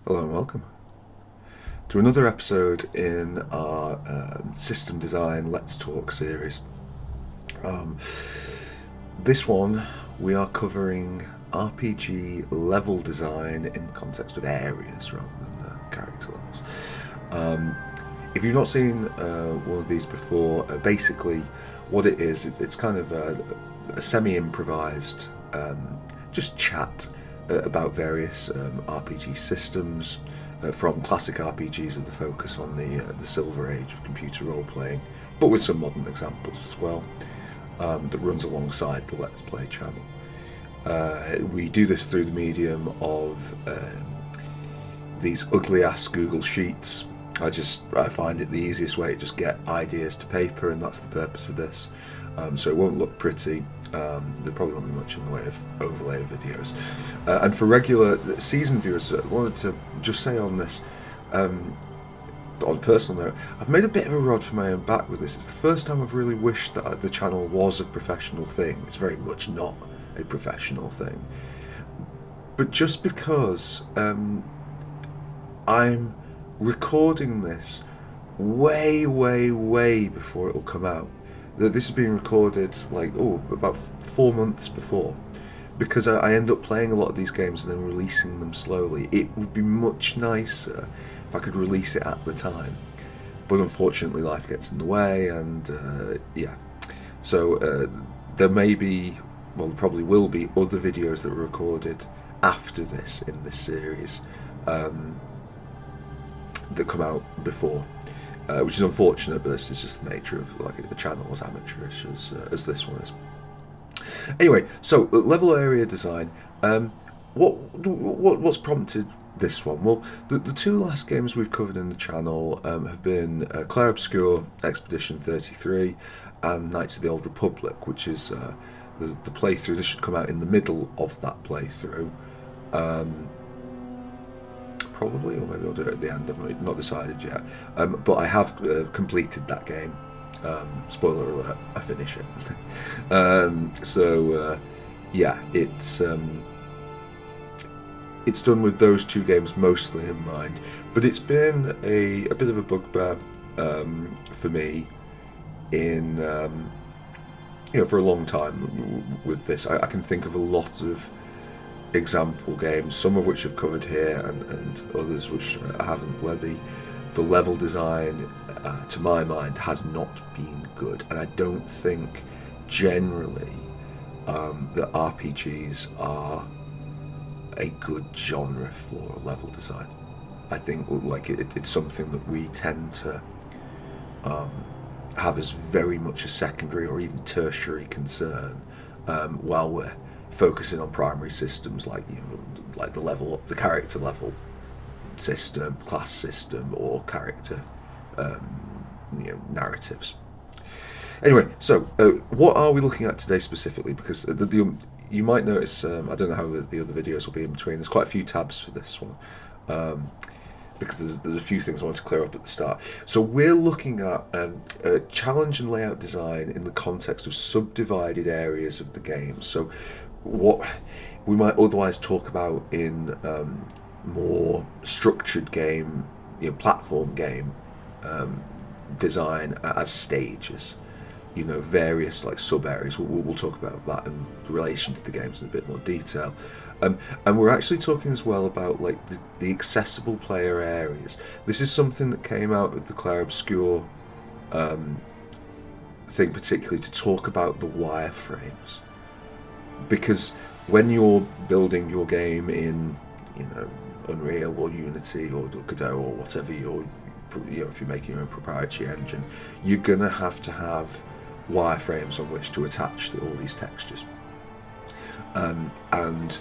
Hello and welcome to another episode in our System Design Let's Talk series. Um, this one we are covering RPG level design in the context of areas rather than character levels. If you've not seen one of these before, basically what it is, it's kind of a semi-improvised just chat about various RPG systems, from classic RPGs with the focus on the Silver Age of computer role playing, but with some modern examples as well. That runs alongside the Let's Play channel. We do this through the medium of these ugly ass Google Sheets. I find it the easiest way to just get ideas to paper, and that's the purpose of this. So it won't look pretty. There probably won't be much in the way of overlay videos. And for regular season viewers, I wanted to just say on this, on a personal note, I've made a bit of a rod for my own back with this. It's the first time I've really wished that the channel was a professional thing. It's very much not a professional thing. But just because I'm recording this way, way before it'll come out. This has been recorded about 4 months before, because I end up playing a lot of these games and then releasing them slowly. It would be much nicer if I could release it at the time, but unfortunately life gets in the way, and so there may be, well, there probably will be other videos that were recorded after this in this series that come out before, which is unfortunate, but this is just the nature of the channel as amateurish as this one is. Anyway, so level area design. What's prompted this one? Well, the two last games we've covered in the channel have been Clair Obscur Expedition 33 and Knights of the Old Republic, which is the playthrough. This should come out in the middle of that playthrough. Probably, or maybe I'll do it at the end. I've not decided yet. But I have completed that game. Spoiler alert, I finish it. It's done with those two games mostly in mind. But it's been a bit of a bugbear for me in for a long time with this. I can think of a lot of example games, some of which I've covered here, and others which I haven't, where the level design, to my mind, has not been good. And I don't think generally that RPGs are a good genre for level design. I think it's something that we tend to have as very much a secondary or even tertiary concern, while we're focusing on primary systems like the level up, the character level system, class system, or character narratives. Anyway, so what are we looking at today specifically? Because you might notice, I don't know how the other videos will be in between. There's quite a few tabs for this one, because there's a few things I want to clear up at the start. So we're looking at challenge and layout design in the context of subdivided areas of the game. So what we might otherwise talk about in more structured game, platform game design as stages, various sub areas. We'll talk about that in relation to the games in a bit more detail, and we're actually talking as well about the accessible player areas. This is something that came out of the Clair Obscur thing, particularly to talk about the wireframes, because when you're building your game in Unreal or Unity or Godot or whatever if you're making your own proprietary engine, you're gonna have to have wireframes on which to attach all these textures, and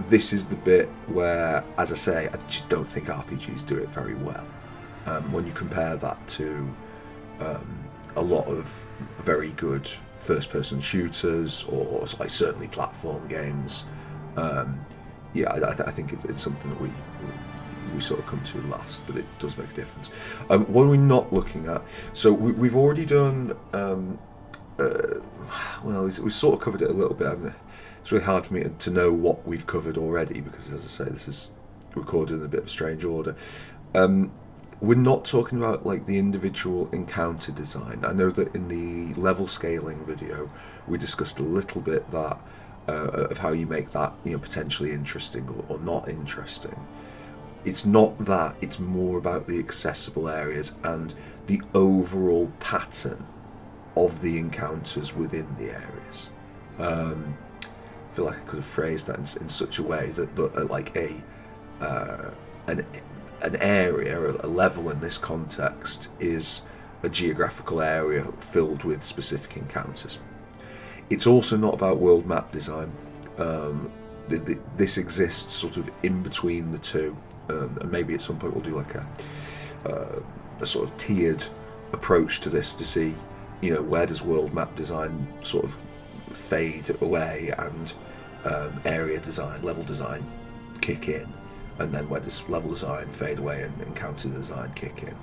this is the bit where, as I say, I just don't think RPGs do it very well. When you compare that to a lot of very good first-person shooters, or certainly platform games, I think it's something that we sort of come to last, but it does make a difference. What are we not looking at? So we've already done. We sort of covered it a little bit. It's really hard for me to know what we've covered already, because, as I say, this is recorded in a bit of a strange order. We're not talking about like the individual encounter design. I know that in the level scaling video we discussed a little bit that of how you make that, you know, potentially interesting or not interesting. It's not that, it's more about the accessible areas and the overall pattern of the encounters within the areas. I feel like I could have phrased that in such a way that like an area, a level in this context, is a geographical area filled with specific encounters. It's also not about world map design. This exists sort of in between the two, and maybe at some point we'll do like a sort of tiered approach to this to see, you know, where does world map design sort of fade away and area design, level design kick in, and then where does level design fade away and encounter design kick in.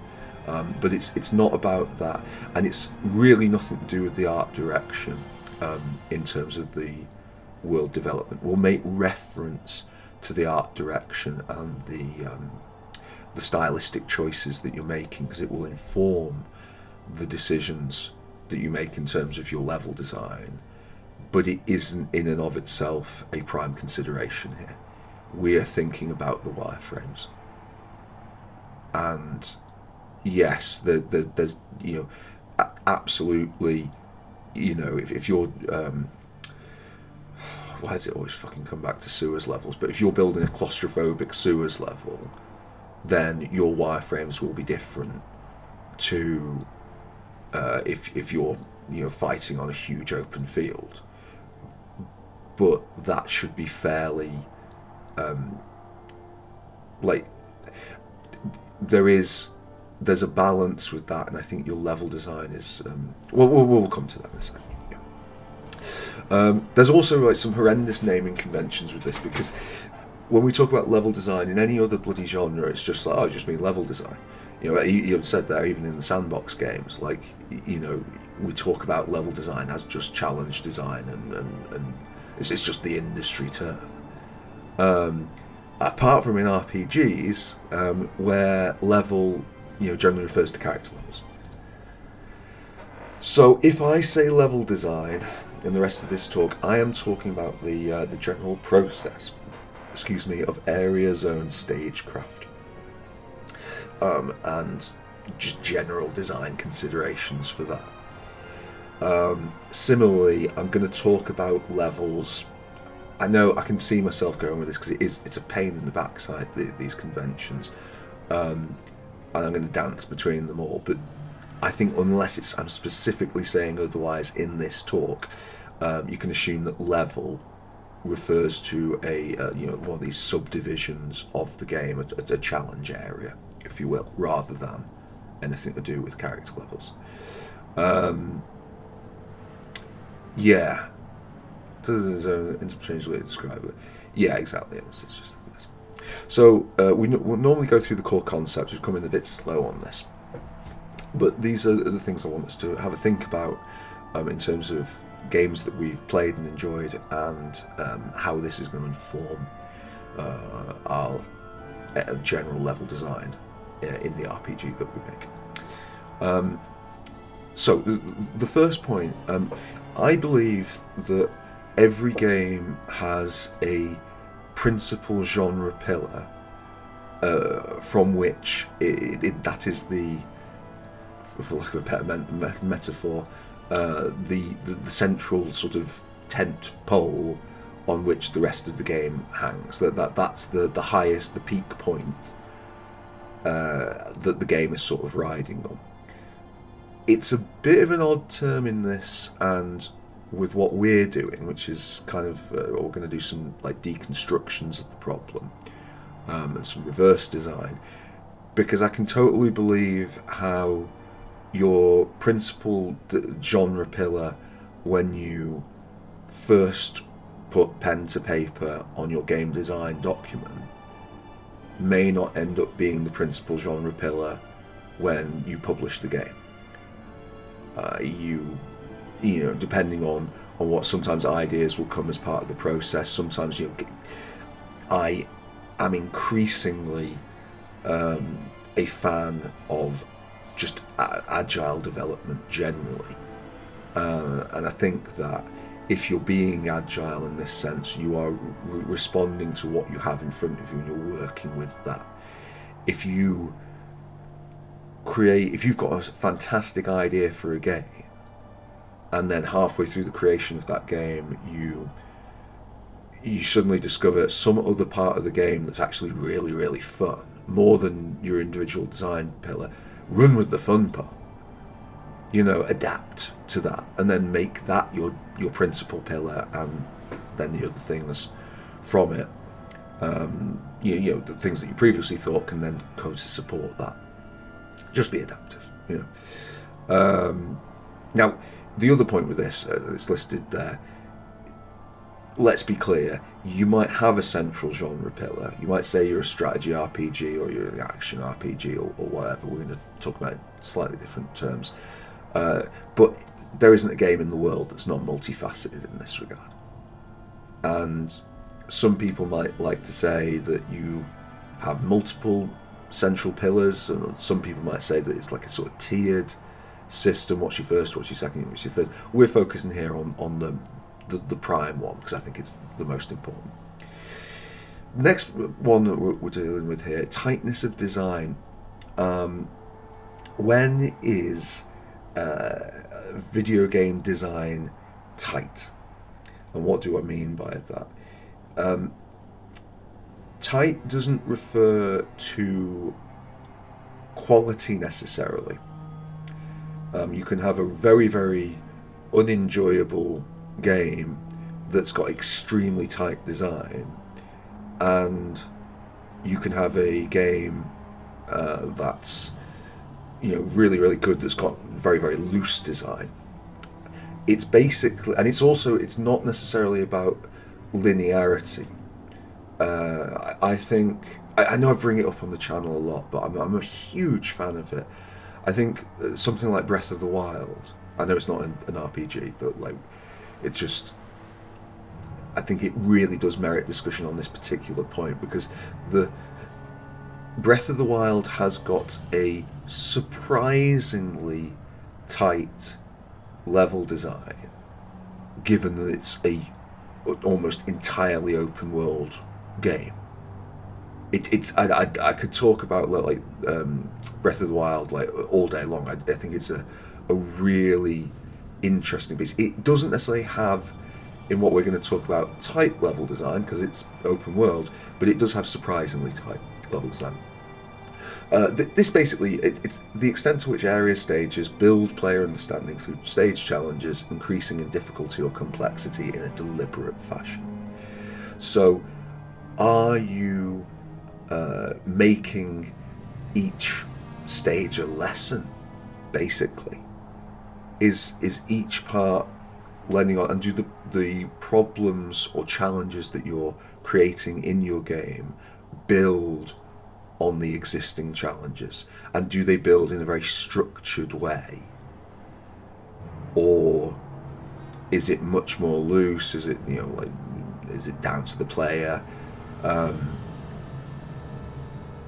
But it's not about that, and it's really nothing to do with the art direction in terms of the world development. We'll make reference to the art direction and the stylistic choices that you're making, because it will inform the decisions that you make in terms of your level design, but it isn't in and of itself a prime consideration here. We are thinking about the wireframes, and yes, there's, you know, absolutely, you know, if you're why does it always fucking come back to sewers levels? But if you're building a claustrophobic sewers level, then your wireframes will be different to if you're, you know, fighting on a huge open field. But that should be fairly like there's a balance with that, and I think your level design is we'll come to that in a second. There's also like some horrendous naming conventions with this, because when we talk about level design in any other bloody genre, it's just like, oh, it just means level design. You know, you said there, even in the sandbox games, like, you know, we talk about level design as just challenge design, and it's just the industry term. Apart from in RPGs, where level, you know, generally refers to character levels. So if I say level design in the rest of this talk, I am talking about the general process, of area, zone, stagecraft, and just general design considerations for that. Similarly, I'm going to talk about levels. I know I can see myself going with this because it's a pain in the backside, these conventions, and I'm going to dance between them all. But I think unless I'm specifically saying otherwise in this talk, you can assume that level refers to one of these subdivisions of the game, a challenge area, if you will, rather than anything to do with character levels. Yeah. Interchangeable way to describe it. Yeah, exactly. It's just this. So we'll normally go through the core concepts. We've come in a bit slow on this, but these are the things I want us to have a think about in terms of games that we've played and enjoyed, and how this is going to inform our general level design in the RPG that we make. So the first point, I believe that every game has a principal genre pillar from which that is the, for lack of a better metaphor, the central sort of tent pole on which the rest of the game hangs. That's the highest, the peak point that the game is sort of riding on. It's a bit of an odd term in this, and with what we're doing, which is kind of we're going to do some like deconstructions of the problem and some reverse design, because I can totally believe how your principal genre pillar, when you first put pen to paper on your game design document, may not end up being the principal genre pillar when you publish the game. You know, depending on what, sometimes ideas will come as part of the process. Sometimes, you know, I'm increasingly a fan of just agile development generally, and I think that if you're being agile in this sense, you are responding to what you have in front of you and you're working with that. If you've got a fantastic idea for a game, and then halfway through the creation of that game you suddenly discover some other part of the game that's actually really, really fun, more than your individual design pillar, run with the fun part. Adapt to that, and then make that your principal pillar, and then the other things from it, the things that you previously thought can then go to support that. Just be adaptive. Now, the other point with this that's listed there, let's be clear, you might have a central genre pillar. You might say you're a strategy RPG or you're an action RPG or whatever. We're going to talk about it in slightly different terms. But there isn't a game in the world that's not multifaceted in this regard. And some people might like to say that you have multiple central pillars, and some people might say that it's like a sort of tiered system. What's your first, what's your second, what's your third? We're focusing here on the prime one because I think it's the most important. Next one that we're dealing with here, tightness of design. When is video game design tight? And what do I mean by that? Tight doesn't refer to quality necessarily. You can have a very, very unenjoyable game that's got extremely tight design, and you can have a game that's really, really good that's got very, very loose design. It's basically, and it's not necessarily about linearity. I think, I know I bring it up on the channel a lot, but I'm a huge fan of it. I think something like Breath of the Wild, I know it's not an RPG, but I think it really does merit discussion on this particular point, because the Breath of the Wild has got a surprisingly tight level design, given that it's a almost entirely open world game. I could talk about Breath of the Wild all day long. I think it's a really interesting piece. It doesn't necessarily have, in what we're going to talk about, tight level design because it's open world, but it does have surprisingly tight level design. This basically, it's the extent to which area stages build player understanding through stage challenges, increasing in difficulty or complexity in a deliberate fashion. So, are you making each stage a lesson, basically? Is each part lending on, and do the problems or challenges that you're creating in your game build on the existing challenges, and do they build in a very structured way, or is it much more loose? Is it is it down to the player?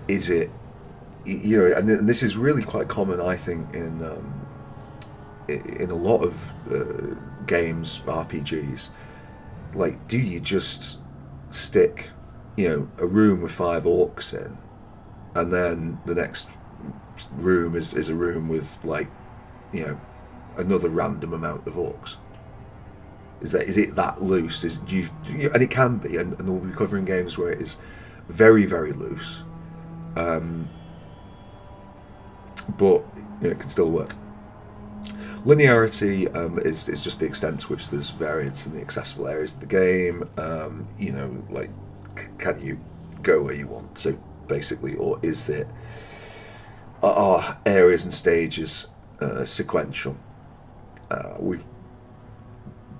Is it and this is really quite common, I think, in a lot of games, RPGs. Do you just stick a room with 5 orcs in, and then the next room is a room with another random amount of orcs? Is it that loose? And it can be, and we'll be covering games where it is very, very loose, but it can still work. Linearity is just the extent to which there's variance in the accessible areas of the game. Can you go where you want to, basically, or is it, are areas and stages sequential? We've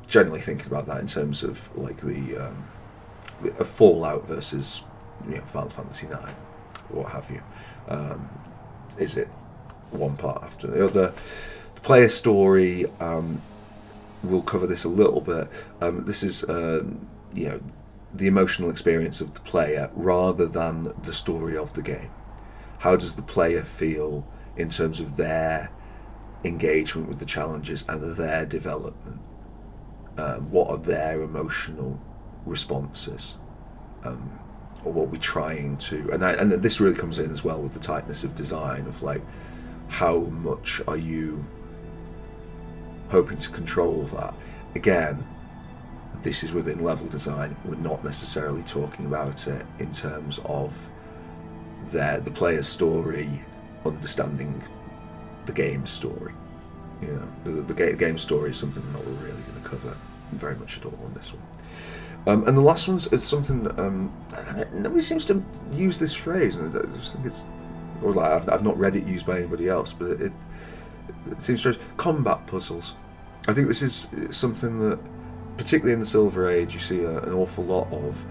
generally thinking about that in terms of a Fallout versus Final Fantasy IX, or what have you. Is it one part after the other? The player story, we'll cover this a little bit. This is the emotional experience of the player rather than the story of the game. How does the player feel in terms of their engagement with the challenges and their development? What are their emotional responses? Or what we're trying to, and this really comes in as well with the tightness of design of like, how much are you hoping to control that? Again, this is within level design. We're not necessarily talking about it in terms of the player's story, understanding the game's story. You know, the game story is something that we're really going to cover very much at all on this one. And the last one's it's something nobody seems to use this phrase, and I just think it's, or like I've not read it used by anybody else, but it seems strange. Combat puzzles. I think this is something that, particularly in the Silver Age, you see an awful lot of.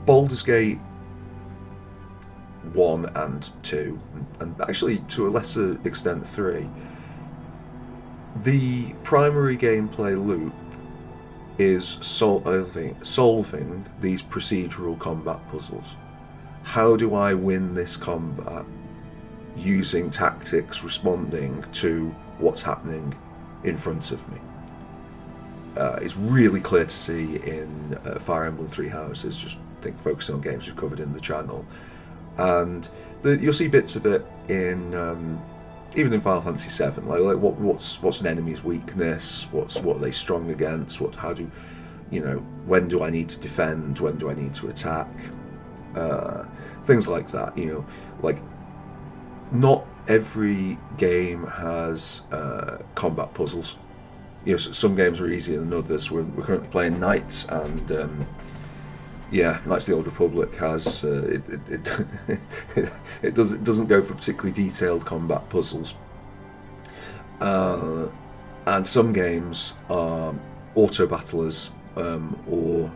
Baldur's Gate 1 and 2, and actually to a lesser extent 3, the primary gameplay loop is solving these procedural combat puzzles. How do I win this combat using tactics responding to what's happening in front of me? It's really clear to see in Fire Emblem Three Houses, just think focusing on games we've covered in the channel, and you'll see bits of it in even in Final Fantasy VII. Like what's an enemy's weakness? What are they strong against? When do I need to defend? When do I need to attack? Things like that. Like not every game has combat puzzles. Some games are easier than others. We're currently playing Knights, and Knights of the Old Republic has it doesn't go for particularly detailed combat puzzles, and some games are auto battlers or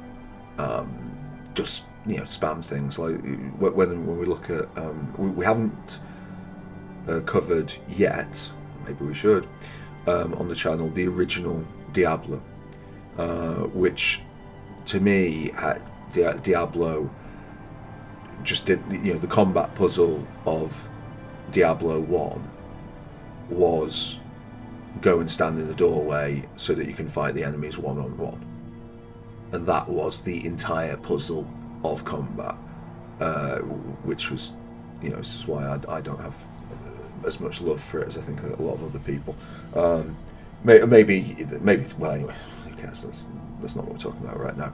just spam things. Like when we look at we haven't covered yet, maybe we should. On the channel, the original Diablo, which to me, Diablo just did, the combat puzzle of Diablo 1 was go and stand in the doorway so that you can fight the enemies one-on-one. And that was the entire puzzle of combat, which was, this is why I don't have as much love for it as I think a lot of other people. Maybe. Well, anyway, who cares? That's not what we're talking about right now.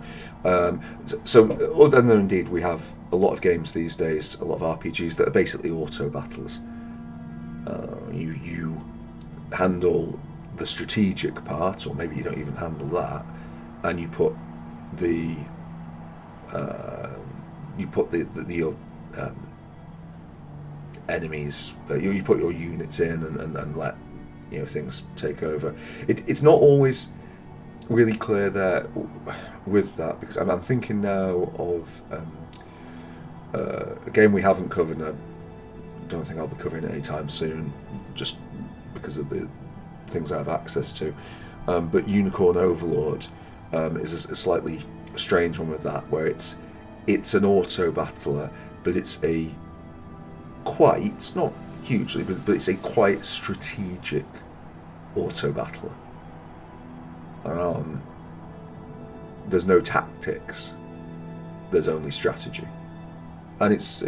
So other than indeed, we have a lot of games these days, a lot of RPGs that are basically auto battlers. You handle the strategic part, or maybe you don't even handle that, and you put your enemies, you put your units in and let things take over. It's not always really clear there with that, because I'm thinking now of a game we haven't covered, and I don't think I'll be covering it anytime soon, just because of the things I have access to. But Unicorn Overlord is a slightly strange one with that, where it's an auto battler, but it's a quite, not hugely, but it's a quite strategic auto battler. There's no tactics, there's only strategy, and it's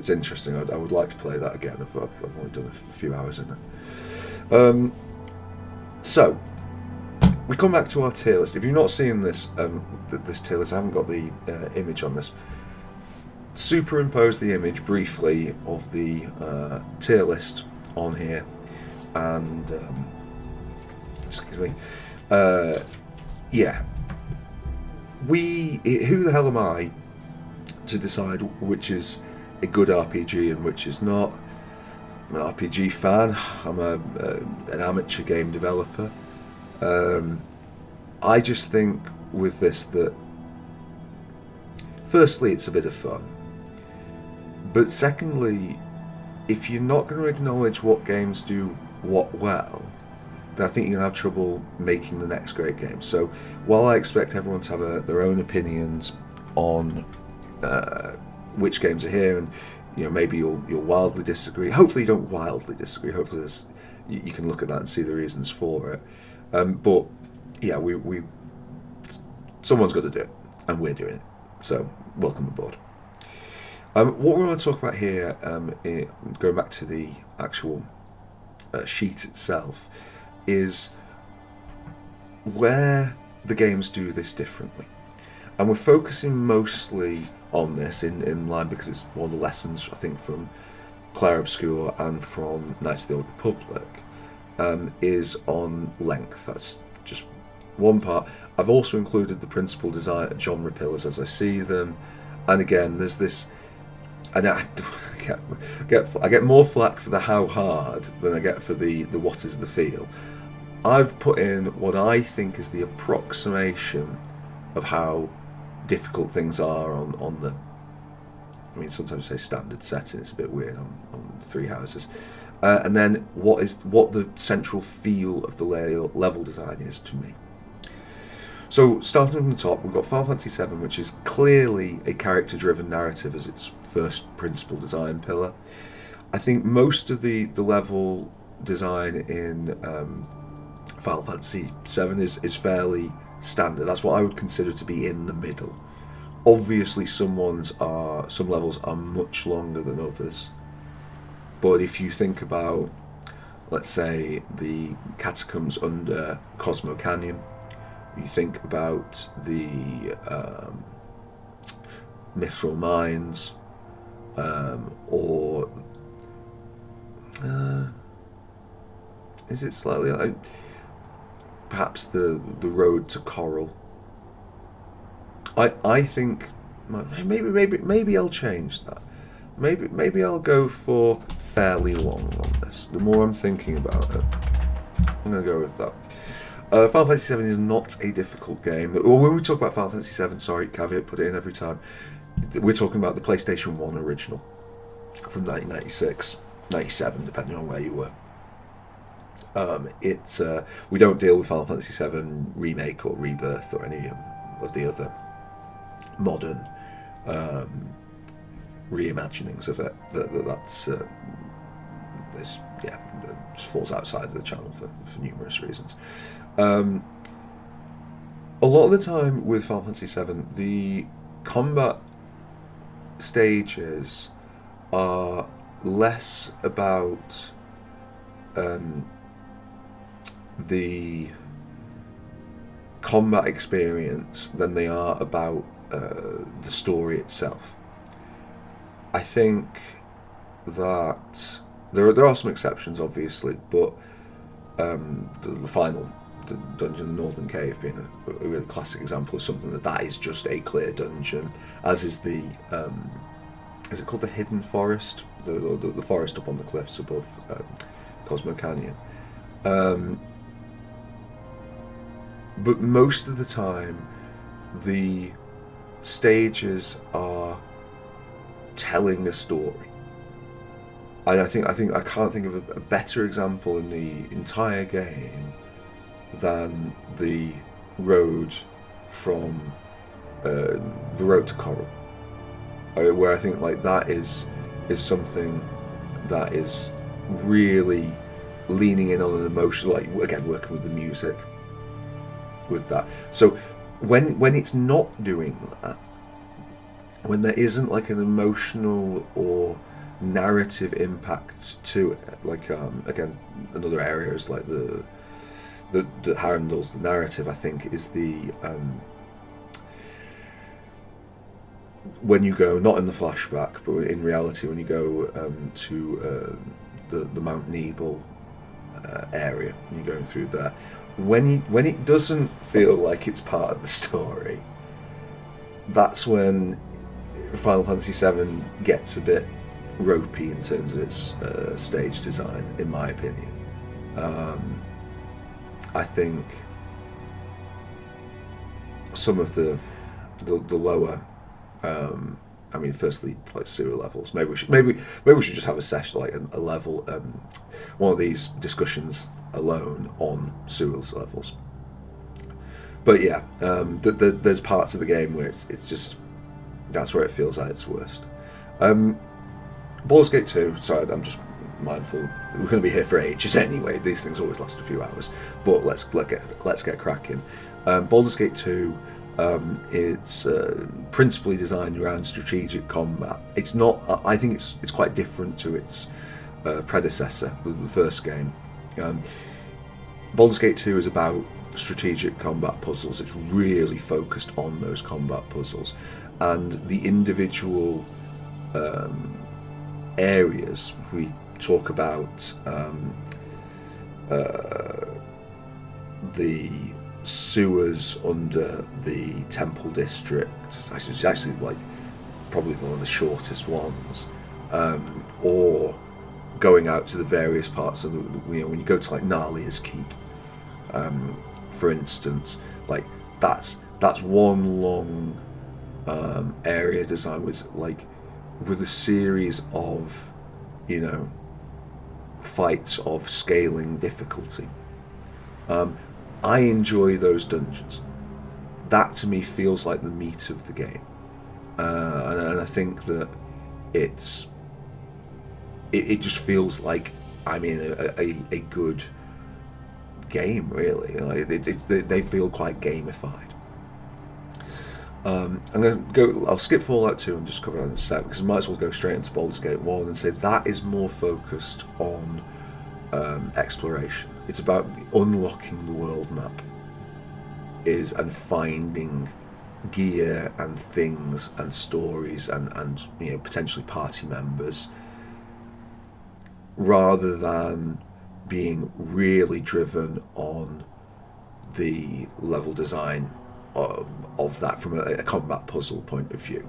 interesting. I would like to play that again. I've only done a few hours in it. So we come back to our tier list. If you've not seen this this tier list, I haven't got the image on this. Superimpose the image briefly of the tier list on here, and excuse me. Who the hell am I to decide which is a good RPG and which is not? I'm an RPG fan. I'm an amateur game developer. I just think with this that, firstly, it's a bit of fun. But secondly, if you're not going to acknowledge what games do what well, I think you can have trouble making the next great game. So while I expect everyone to have their own opinions on which games are here, and maybe you'll wildly disagree. Hopefully you don't wildly disagree. Hopefully you can look at that and see the reasons for it. But yeah, we someone's got to do it, and we're doing it. So welcome aboard. What we want to talk about here, going back to the actual sheet itself, is where the games do this differently. And we're focusing mostly on this in line because it's one of the lessons, I think, from Clair Obscur and from Knights of the Old Republic, is on length. That's just one part. I've also included the principal design genre pillars as I see them. And again, there's this... And I get more flack for the how hard than I get for the what is the feel. I've put in what I think is the approximation of how difficult things are on the... I mean, sometimes you say standard setting, it's a bit weird on Three Houses. And then what the central feel of the level design is to me. So, starting from the top, we've got Final Fantasy VII, which is clearly a character-driven narrative as its first principal design pillar. I think most of the level design in Final Fantasy VII is fairly standard. That's what I would consider to be in the middle. Obviously, some levels are much longer than others. But if you think about, let's say, the catacombs under Cosmo Canyon, you think about the Mithril Mines, or is it slightly like perhaps the road to Coral? I think maybe I'll change that. Maybe I'll go for fairly long on this. The more I'm thinking about it, I'm going to go with that. Final Fantasy VII is not a difficult game. Well, when we talk about Final Fantasy VII, sorry, caveat, put it in every time, we're talking about the PlayStation 1 original from 1996, 97, depending on where you were. We don't deal with Final Fantasy VII Remake or Rebirth or any of the other modern reimaginings of it. That's just falls outside of the channel for numerous reasons. A lot of the time with Final Fantasy VII, the combat stages are less about the combat experience than they are about the story itself. I think that there are some exceptions, obviously, but the final dungeon, the Northern Cave, being a really classic example of something that is just a clear dungeon, as is the is it called the Hidden Forest, the forest up on the cliffs above Cosmo Canyon. But most of the time, the stages are telling a story. And I can't think of a better example in the entire game than the road from the road to Coral, where I think like that is something that is really leaning in on an emotion, like again working with the music with that. So when it's not doing that, when there isn't like an emotional or narrative impact to it, like again, another area is like the handles the narrative, I think, is the when you go, not in the flashback but in reality, when you go to the Mount Nebel area and you're going through there, when it doesn't feel like it's part of the story, that's when Final Fantasy VII gets a bit ropey in terms of its stage design, in my opinion. I think some of the lower I mean, firstly, like sewer levels. Maybe we should just have a session, like a level, one of these discussions alone on sewer levels. But yeah, there's parts of the game where it's just, that's where it feels at its worst. Baldur's Gate 2. Sorry, I'm just mindful. We're going to be here for ages anyway. These things always last a few hours. But let's get cracking. Baldur's Gate 2. It's principally designed around strategic combat. It's not. I think it's quite different to its predecessor, the first game. Baldur's Gate 2 is about strategic combat puzzles. It's really focused on those combat puzzles, and the individual areas. If we talk about the sewers under the Temple District, it's actually like probably one of the shortest ones, or going out to the various parts of the, when you go to like Nalia's Keep, for instance, like that's one long area designed with a series of fights of scaling difficulty. I enjoy those dungeons. That to me feels like the meat of the game, and I think that it just feels like I'm in a good game, really. They feel quite gamified. I'll skip Fallout 2 and just cover that in a sec, because I might as well go straight into Baldur's Gate 1 and say that is more focused on exploration. It's about unlocking the world map, and finding gear and things and stories and potentially party members, rather than being really driven on the level design of that from a combat puzzle point of view.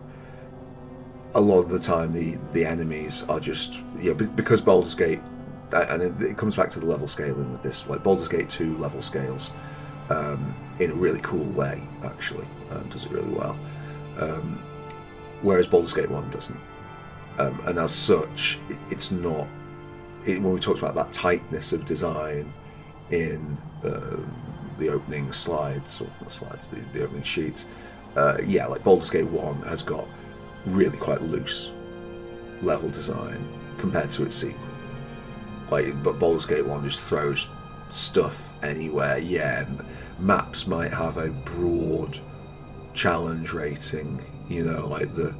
A lot of the time the enemies are just, because Baldur's Gate, and it comes back to the level scaling with this, like Baldur's Gate 2 level scales in a really cool way, actually, does it really well, whereas Baldur's Gate 1 doesn't, and as such it's not, when we talked about that tightness of design in the opening slides, or not slides, the opening sheets, like Baldur's Gate 1 has got really quite loose level design compared to its sequel. But Baldur's Gate 1 just throws stuff anywhere. Maps might have a broad challenge rating, like the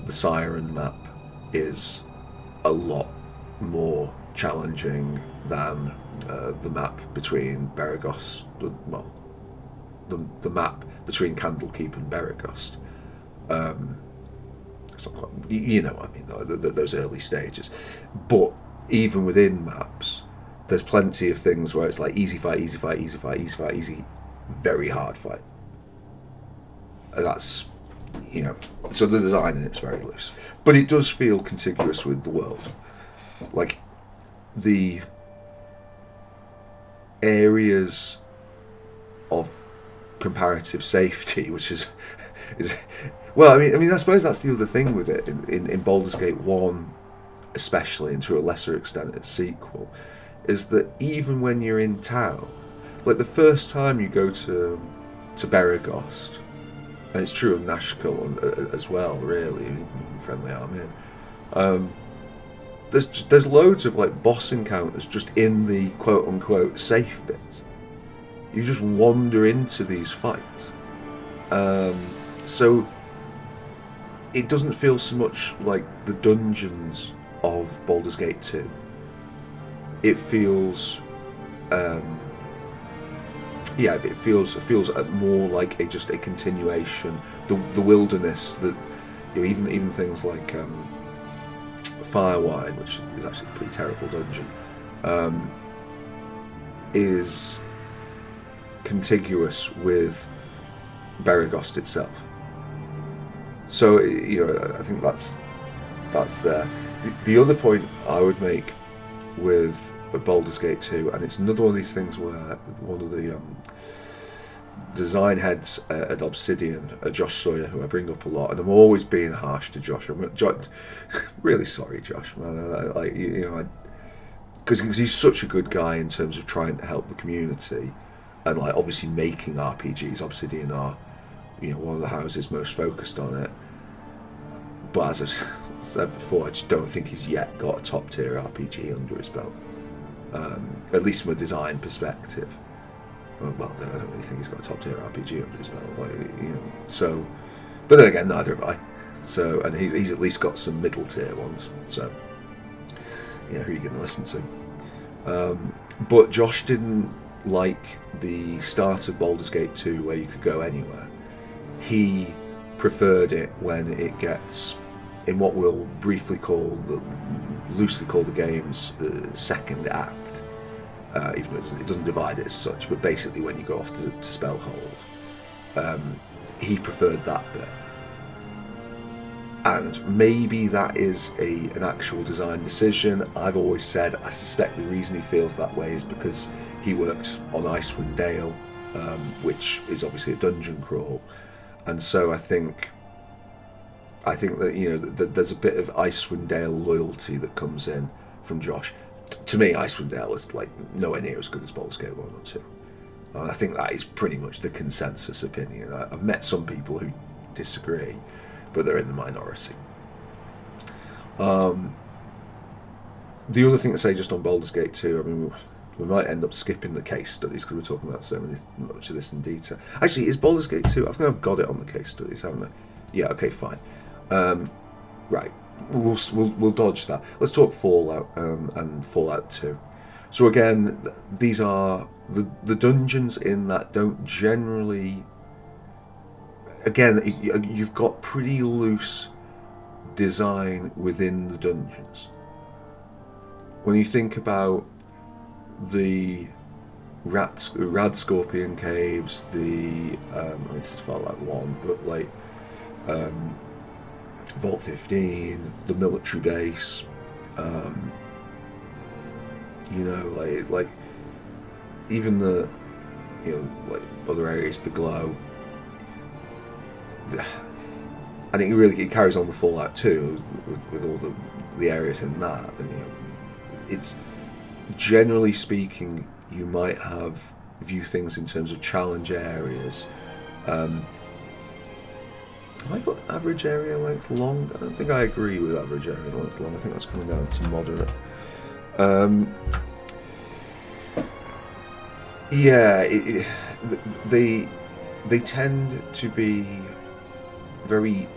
Siren map is a lot more challenging than the map between Beregost, the map between Candlekeep and Beregost. It's not quite, what I mean, those early stages. But even within maps, there's plenty of things where it's like easy fight, easy fight, easy fight, easy fight, easy, very hard fight. And that's, so the design in it's very loose. But it does feel contiguous with the world. Like, the areas of comparative safety, which is well, I mean, I suppose that's the other thing with it in Baldur's Gate 1, especially, and to a lesser extent its sequel, is that even when you're in town, like the first time you go to Beregost, and it's true of Nashkel as well, really, Friendly Arm, there's loads of like boss encounters just in the quote unquote safe bits. You just wander into these fights, so it doesn't feel so much like the dungeons of Baldur's Gate 2. It feels, it feels more like just a continuation. The wilderness that, even things like Firewine, which is actually a pretty terrible dungeon, is contiguous with Beregost itself. So I think that's there. The other point I would make with Baldur's Gate 2, and it's another one of these things where one of design heads at Obsidian, Josh Sawyer, who I bring up a lot, and I'm always being harsh to Josh. I'm really sorry, Josh, man. Because he's such a good guy in terms of trying to help the community, and like obviously making RPGs. Obsidian are, one of the houses most focused on it. But as I've said before, I just don't think he's yet got a top tier RPG under his belt. At least from a design perspective. Well, I don't really think he's got a top tier RPG under his belt. So, but then again, neither have I. So, and he's at least got some middle tier ones. So, who are you going to listen to? But Josh didn't like the start of Baldur's Gate 2, where you could go anywhere. He preferred it when it gets in what we'll loosely call the game's second act. Even though it doesn't divide it as such, but basically when you go off to Spellhold, he preferred that bit. And maybe that is an actual design decision. I've always said I suspect the reason he feels that way is because he worked on Icewind Dale, which is obviously a dungeon crawl, and so I think that that there's a bit of Icewind Dale loyalty that comes in from Josh. To me, Icewind Dale is like nowhere near as good as Baldur's Gate 1 or 2. And I think that is pretty much the consensus opinion. I've met some people who disagree, but they're in the minority. The other thing to say just on Baldur's Gate 2, I mean, we might end up skipping the case studies because we're talking about so much of this in detail. Actually, is Baldur's Gate 2? I think I've got it on the case studies, haven't I? Yeah, okay, fine. Right. We'll dodge that. Let's talk Fallout and Fallout 2. So again, these are the dungeons in that don't generally. Again, you've got pretty loose design within the dungeons. When you think about the Rad Scorpion caves, this is Fallout 1, but like. Vault 15, the military base, like even the, like other areas, the glow. I think it carries on with Fallout 2 with all the areas in that, and it's generally speaking, you might view things in terms of challenge areas. Have I got average area length long? I don't think I agree with average area length long. I think that's coming down to moderate. They tend to be very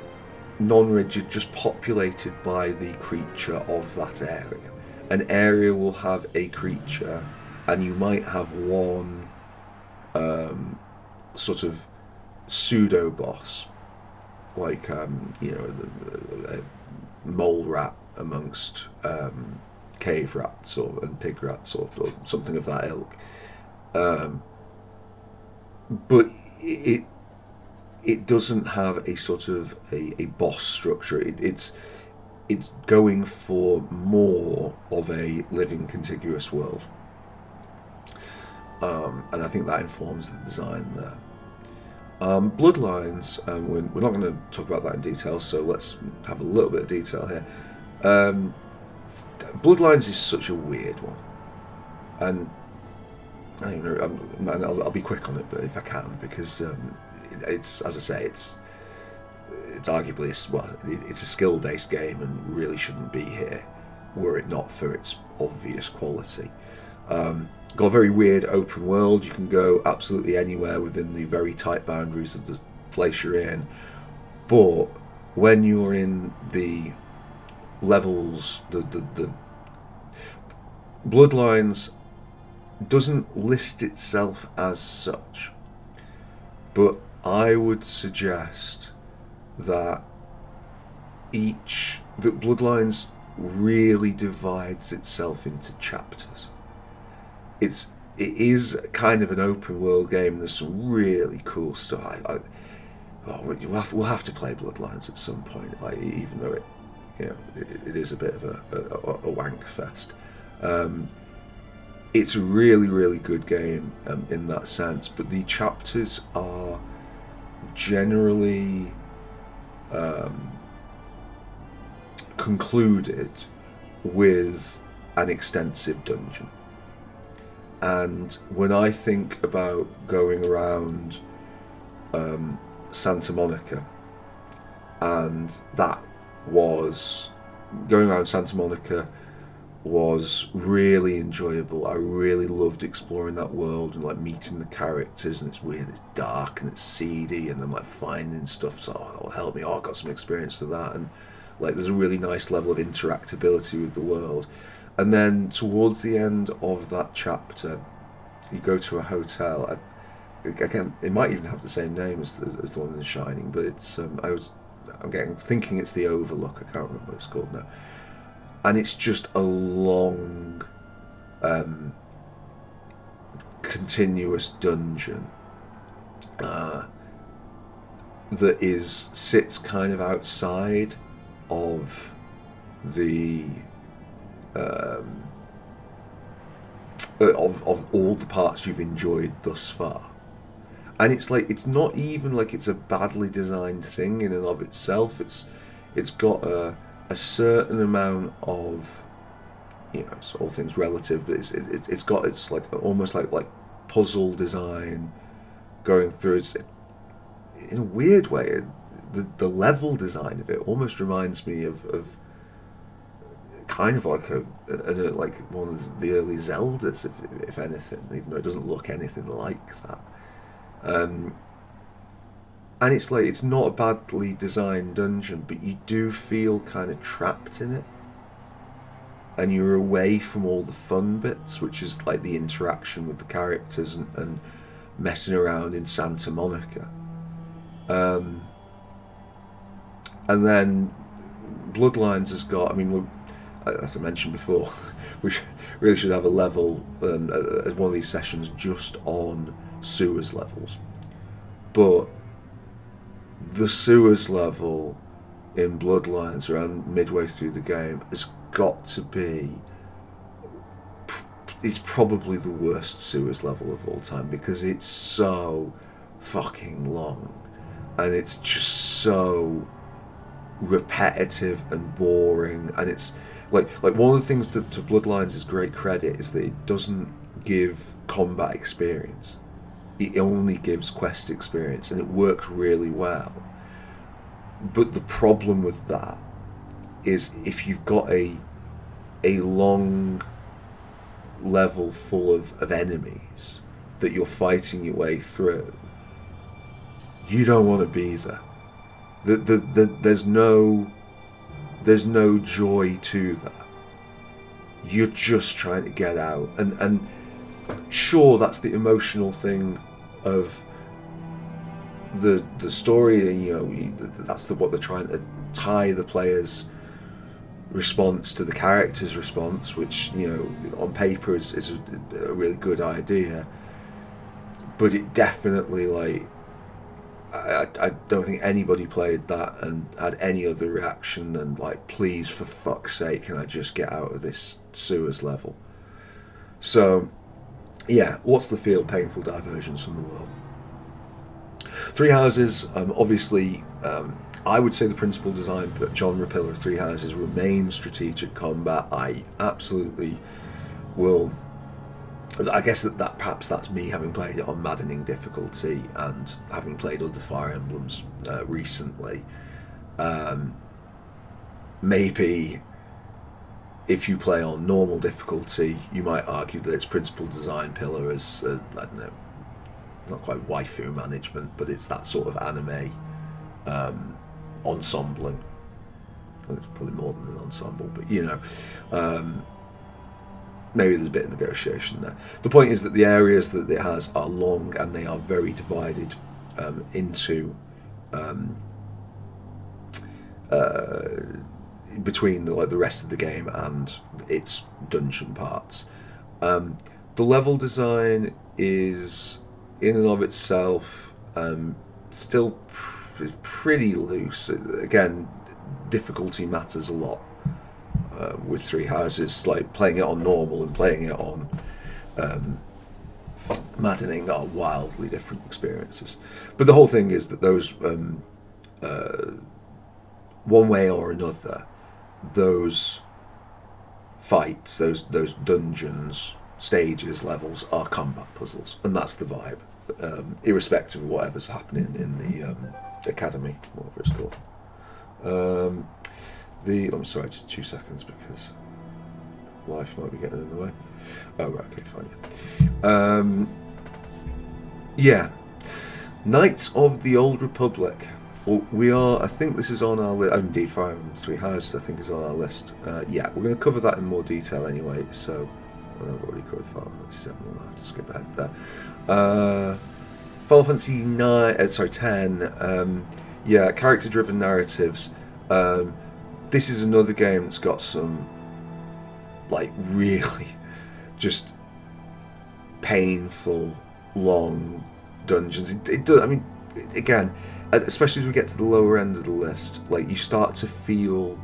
non-rigid, just populated by the creature of that area. An area will have a creature, and you might have one sort of pseudo boss. Like a mole rat amongst cave rats and pig rats or something of that ilk, but it doesn't have a sort of a boss structure. It's going for more of a living contiguous world, and I think that informs the design there. Bloodlines, we're not going to talk about that in detail, so let's have a little bit of detail here. Bloodlines is such a weird one, and I don't know, I'll be quick on it, but if I can, because it's, as I say, it's arguably it's a skill-based game and really shouldn't be here were it not for its obvious quality. Got a very weird open world. You can go absolutely anywhere within the very tight boundaries of the place you're in, but when you're in the levels, the Bloodlines doesn't list itself as such, but I would suggest that Bloodlines really divides itself into chapters. It is kind of an open world game. There's some really cool stuff. We'll have to play Bloodlines at some point. Even though it is a bit of a wank fest. it's a really, really good game in that sense, but the chapters are generally concluded with an extensive dungeon. And when I think about going around Santa Monica, and that was going around Santa Monica was really enjoyable. I really loved exploring that world and like meeting the characters, and it's weird, it's dark and it's seedy, and I'm like finding stuff, so that'll help me. I got some experience of that, and like there's a really nice level of interactability with the world. And then towards the end of that chapter, you go to a hotel. Again, it might even have the same name as the one in The Shining, but it's I'm thinking it's the Overlook. I can't remember what it's called now. And it's just a long, continuous dungeon that sits kind of outside of the of all the parts you've enjoyed thus far. And it's like, it's not even like it's a badly designed thing in and of itself. It's got a certain amount of, you know, it's all things relative, but it's like almost like puzzle design going through. It's in a weird way, the level design of it almost reminds me of kind of like like one of the early Zeldas, if anything, even though it doesn't look anything like that. And it's like, it's not a badly designed dungeon, but you do feel kind of trapped in it, and you're away from all the fun bits, which is like the interaction with the characters and messing around in Santa Monica. And then Bloodlines has got, I mean, as I mentioned before, we really should have a level as one of these sessions just on sewers levels. But the sewers level in Bloodlines around midway through the game has got to be, it's probably the worst sewers level of all time, because it's so fucking long and it's just so repetitive and boring. And it's like one of the things to Bloodlines' great credit is that it doesn't give combat experience. It only gives quest experience, and it works really well. But the problem with that is, if you've got a long level full of enemies that you're fighting your way through, you don't want to be there. There's no joy to that. You're just trying to get out, and sure, that's the emotional thing of the story, and you know, that's what they're trying to tie the player's response to the character's response, which, you know, on paper is a really good idea. But it definitely, like, I don't think anybody played that and had any other reaction than like, please, for fuck's sake, can I just get out of this sewers level? So yeah, what's the feel? Painful diversions from the world. Three Houses, obviously, I would say the principal design genre pillar of Three Houses remains strategic combat. I absolutely will. I guess that perhaps that's me having played it on maddening difficulty and having played other Fire Emblems recently. Maybe if you play on normal difficulty, you might argue that its principal design pillar is, I don't know, not quite waifu management, but it's that sort of anime ensembling. It's probably more than an ensemble, but you know, maybe there's a bit of negotiation there. The point is that the areas that it has are long, and they are very divided into between the rest of the game and its dungeon parts. The level design is, in and of itself, still pretty loose. Again, difficulty matters a lot with Three Houses. Like playing it on normal and playing it on maddening are wildly different experiences. But the whole thing is that those, one way or another, those fights, those dungeons, stages, levels are combat puzzles, and that's the vibe, irrespective of whatever's happening in the academy, whatever it's called. I'm sorry, just 2 seconds because life might be getting in the way. Oh, right, okay, fine. Yeah, Knights of the Old Republic. Well, we are, I think this is on our list. Oh, indeed, Fire Emblem Three Houses, I think, is on our list. Yeah, we're going to cover that in more detail anyway, so I've already covered Final Fantasy 7, we'll have to skip ahead there. Final Fantasy 10, yeah, character-driven narratives. This is another game that's got some, like, really just painful, long dungeons. It does, I mean, again, especially as we get to the lower end of the list, like, you start to feel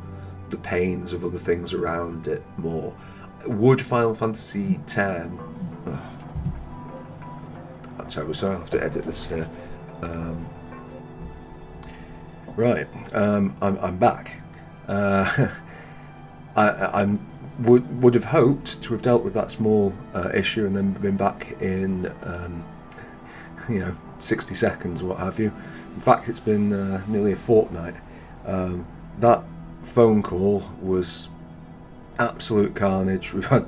the pains of other things around it more. Would Final Fantasy X... I'm terrible, so I'll have to edit this here. Right, I'm back. I would have hoped to have dealt with that small issue and then been back in 60 seconds, what have you. In fact, it's been nearly a fortnight. That phone call was absolute carnage. We've had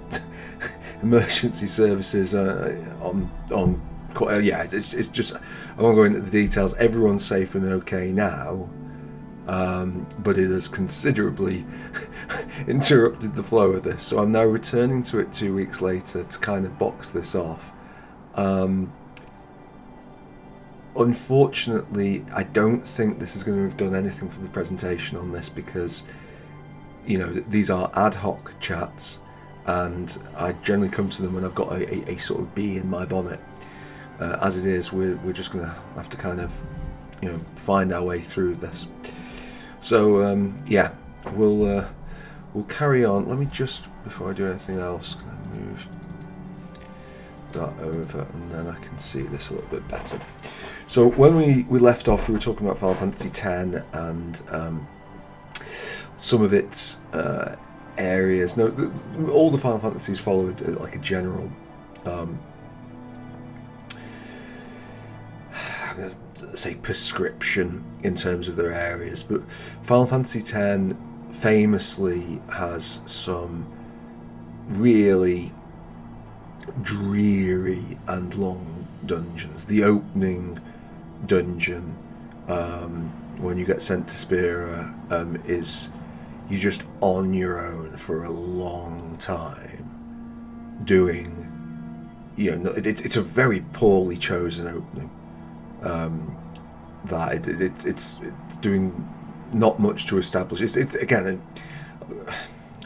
emergency services on yeah, it's just, I won't go into the details. Everyone's safe and okay now, but it has considerably interrupted the flow of this, so I'm now returning to it 2 weeks later to kind of box this off. Unfortunately, I don't think this is going to have done anything for the presentation on this, because these are ad hoc chats, and I generally come to them when I've got a sort of bee in my bonnet. As it is, we're just going to have to kind of find our way through this. So yeah, we'll carry on. Let me just, before I do anything else, can I move that over, and then I can see this a little bit better. So when we left off, we were talking about Final Fantasy X and some of its areas. No, all the Final Fantasies followed like a general say prescription in terms of their areas, but Final Fantasy X famously has some really dreary and long dungeons. The opening dungeon, when you get sent to Spira, is you're just on your own for a long time doing, it's a very poorly chosen opening. It's doing not much to establish. It's again,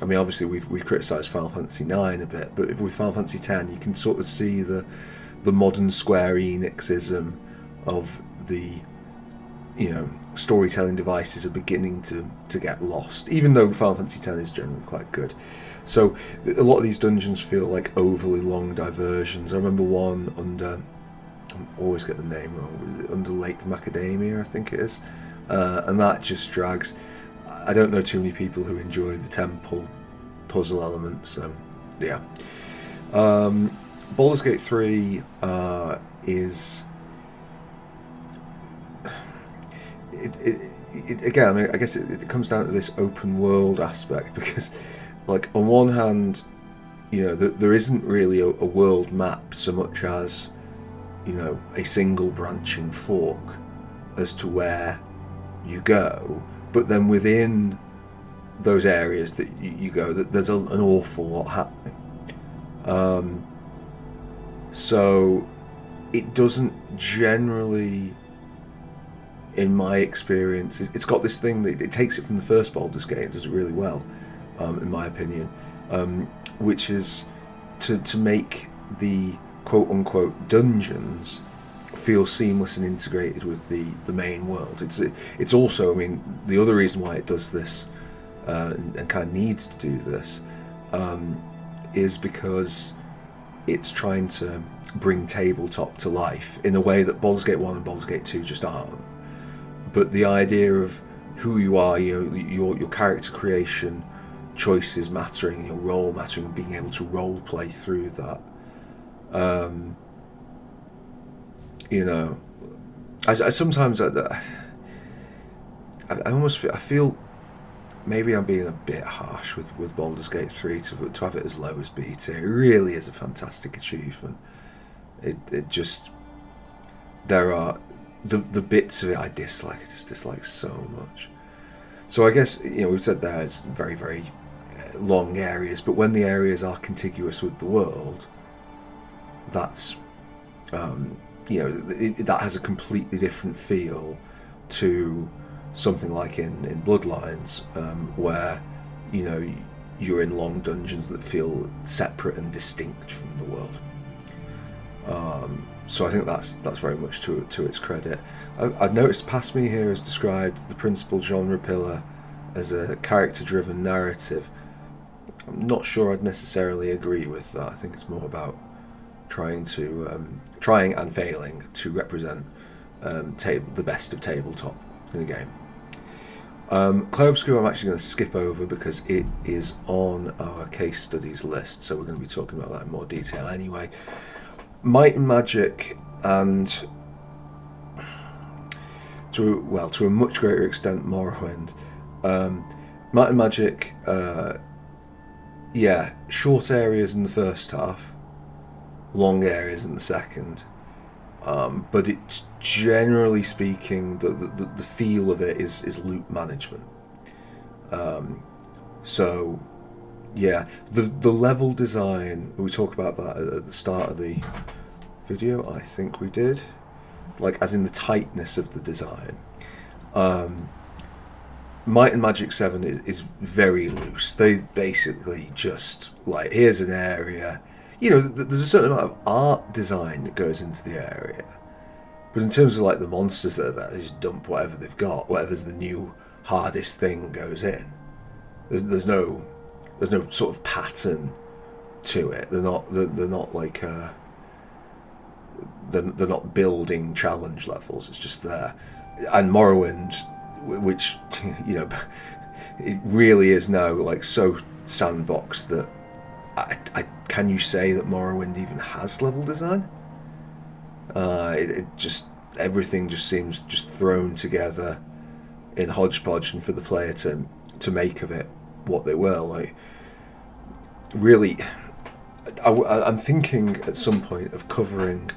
I mean, obviously we've criticised Final Fantasy IX a bit, but with Final Fantasy X, you can sort of see the modern Square Enixism of the storytelling devices are beginning to get lost, even though Final Fantasy X is generally quite good. So a lot of these dungeons feel like overly long diversions. I remember one under, I always get the name wrong, under Lake Macadamia, I think it is, and that just drags. I don't know too many people who enjoy the temple puzzle elements. Yeah. Baldur's Gate 3 is... It again, I mean, I guess it comes down to this open world aspect, because, like, on one hand, there isn't really a world map so much as, a single branching fork as to where you go. But then within those areas that you go, there's an awful lot happening. So it doesn't generally, in my experience, it's got this thing that it takes it from the first Baldur's Gate. It does it really well, in my opinion, which is to make the quote-unquote dungeons feel seamless and integrated with the main world. It's also, I mean, the other reason why it does this and kind of needs to do this is because it's trying to bring tabletop to life in a way that Baldur's Gate 1 and Baldur's Gate 2 just aren't. But the idea of who you are, your character creation, choices mattering, your role mattering, and being able to role play through that. I sometimes I almost feel maybe I'm being a bit harsh with Baldur's Gate 3 to have it as low as B tier. It really is a fantastic achievement. It just, there are the bits of it I dislike. I just dislike so much. So I guess we've said there it's very, very long areas, but when the areas are contiguous with the world, that's that has a completely different feel to something like in Bloodlines, where you're in long dungeons that feel separate and distinct from the world. So I think that's very much to its credit. I've noticed past me here has described the principal genre pillar as a character-driven narrative. I'm not sure I'd necessarily agree with that. I think it's more about trying and failing to represent the best of tabletop in the game. Clair Obscur I'm actually going to skip over because it is on our case studies list, so we're going to be talking about that in more detail anyway. Might and Magic, and to a much greater extent Morrowind. Might and Magic, short areas in the first half, long areas in the second, but it's generally speaking the feel of it is loot management. So yeah, the level design, we talk about that at the start of the video, I think we did, like as in the tightness of the design. Might and Magic 7 is very loose. They basically just like, here's an area, there's a certain amount of art design that goes into the area, but in terms of like the monsters that are there, they just dump whatever they've got, whatever's the new hardest thing goes in. There's no sort of pattern to it. They're not like they're not building challenge levels. It's just there. And Morrowind, which it really is now like so sandboxed that I can you say that Morrowind even has level design? It just, everything just seems just thrown together in hodgepodge, and for the player to make of it what they will. Like, really, I'm thinking at some point of covering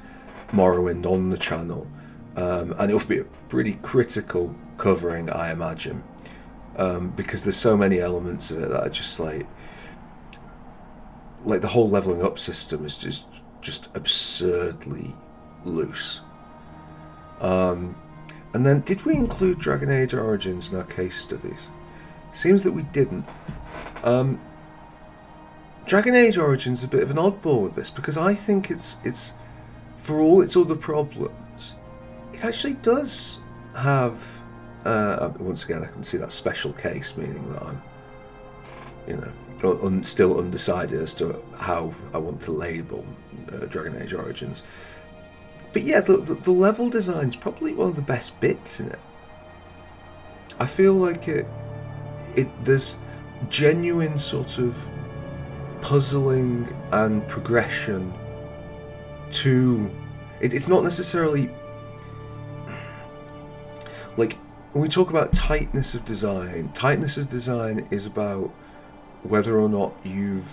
Morrowind on the channel, and it'll be a pretty critical covering, I imagine, because there's so many elements of it that are just like the whole leveling up system is just absurdly loose. And then, did we include Dragon Age Origins in our case studies? Seems that we didn't. Dragon Age Origins is a bit of an oddball with this, because I think it's for all its other problems, it actually does have once again I can see that special case, meaning that I'm still undecided as to how I want to label Dragon Age Origins. But yeah, the level design's probably one of the best bits in it. I feel like there's genuine sort of puzzling and progression to it. It's not necessarily like, when we talk about tightness of design is about whether or not you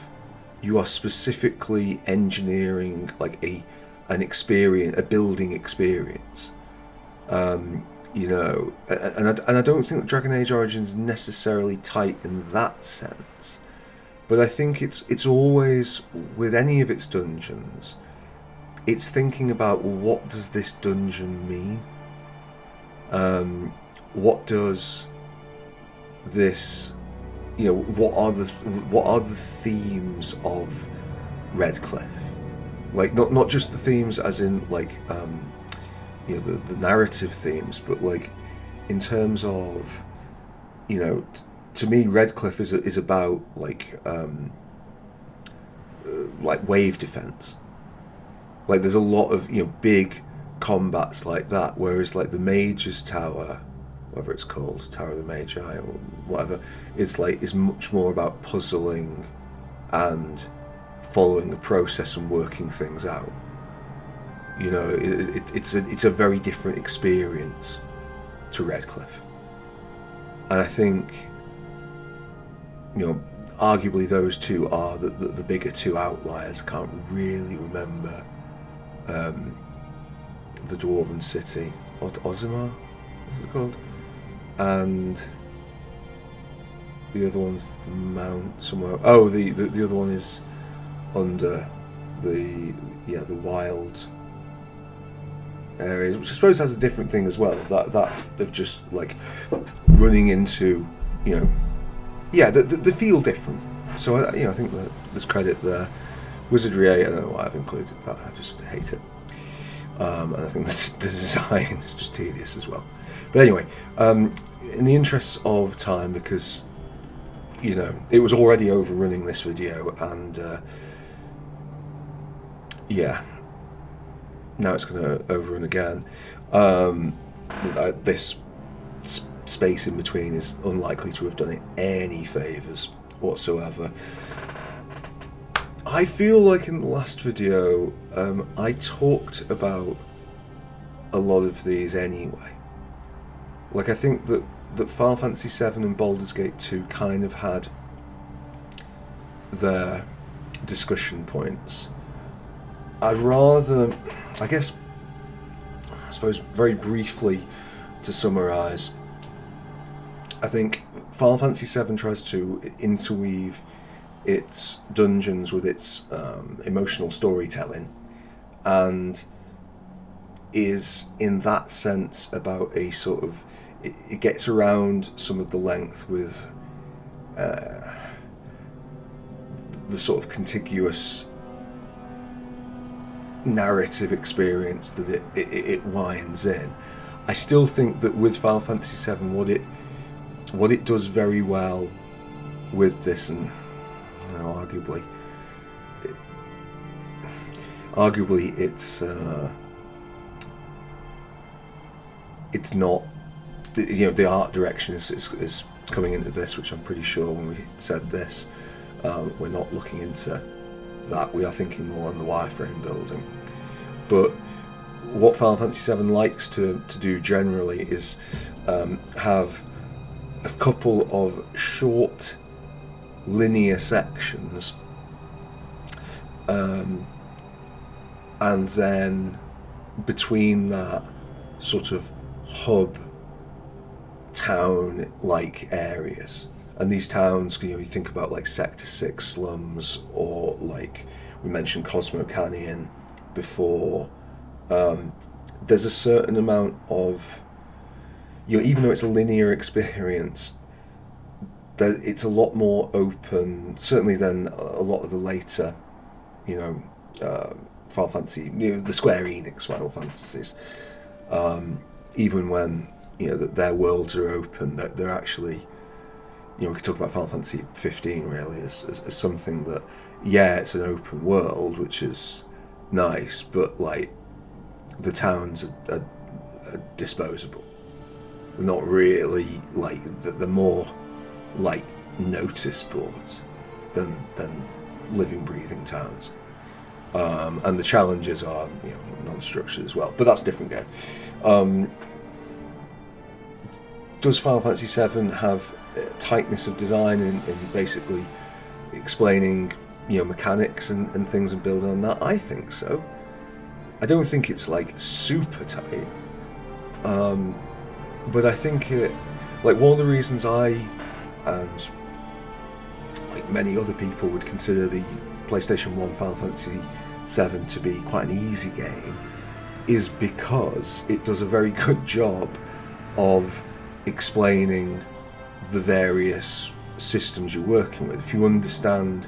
are specifically engineering like an experience, a building experience, and I don't think that Dragon Age Origins is necessarily tight in that sense, but I think it's always, with any of its dungeons, it's thinking about, well, what does this dungeon mean? What does this, what are the themes of Redcliffe? Like, not just the themes as in like the narrative themes, but like in terms of to me Redcliffe is about like like wave defense. Like there's a lot of big combats like that, whereas like the Mage's Tower, whatever it's called, Tower of the Magi or whatever, it's much more about puzzling and following a process and working things out. It's a very different experience to Redcliffe, and I think arguably those two are the bigger two outliers. I can't really remember the Dwarven City, Ozimar, what's it called, and the other one's the Mount somewhere. Oh, the other one is under the wild areas, which I suppose has a different thing as well. That of just like running into they feel different. So I think that there's credit there. Wizardry 8, I don't know why I've included that. I just hate it. And I think the design is just tedious as well. But anyway, in the interests of time, because it was already overrunning this video, and now it's going to overrun again. This space in between is unlikely to have done it any favours whatsoever. I feel like in the last video I talked about a lot of these anyway. Like I think that Final Fantasy VII and Baldur's Gate 2 kind of had their discussion points. I'd rather, I suppose very briefly to summarise, I think Final Fantasy VII tries to interweave its dungeons with its emotional storytelling, and is in that sense about a sort of, it gets around some of the length with the sort of contiguous narrative experience that it winds in. I still think that with Final Fantasy VII, what it does very well with this, and arguably it's not, the art direction is coming into this, which I'm pretty sure when we said this, we're not looking into that. We are thinking more on the wireframe building. But what Final Fantasy VII likes to do generally is have a couple of short linear sections, and then between that sort of hub town like areas. And these towns, you think about like Sector 6 slums, or like we mentioned Cosmo Canyon before. There's a certain amount of, even though it's a linear experience, it's a lot more open, certainly than a lot of the later, Final Fantasy, the Square Enix Final Fantasies. Even when their worlds are open, they're actually, we could talk about Final Fantasy 15 really as something that, it's an open world, which is nice, but like the towns are disposable. They're not really like, they're more like notice boards than living, breathing towns. And the challenges are non-structured as well, but that's a different game. Does Final Fantasy VII have tightness of design in basically explaining mechanics and things and building on that? I think so. I don't think it's like super tight, but I think it, like, one of the reasons I and like many other people would consider the PlayStation 1 Final Fantasy VII to be quite an easy game is because it does a very good job of explaining the various systems you're working with. If you understand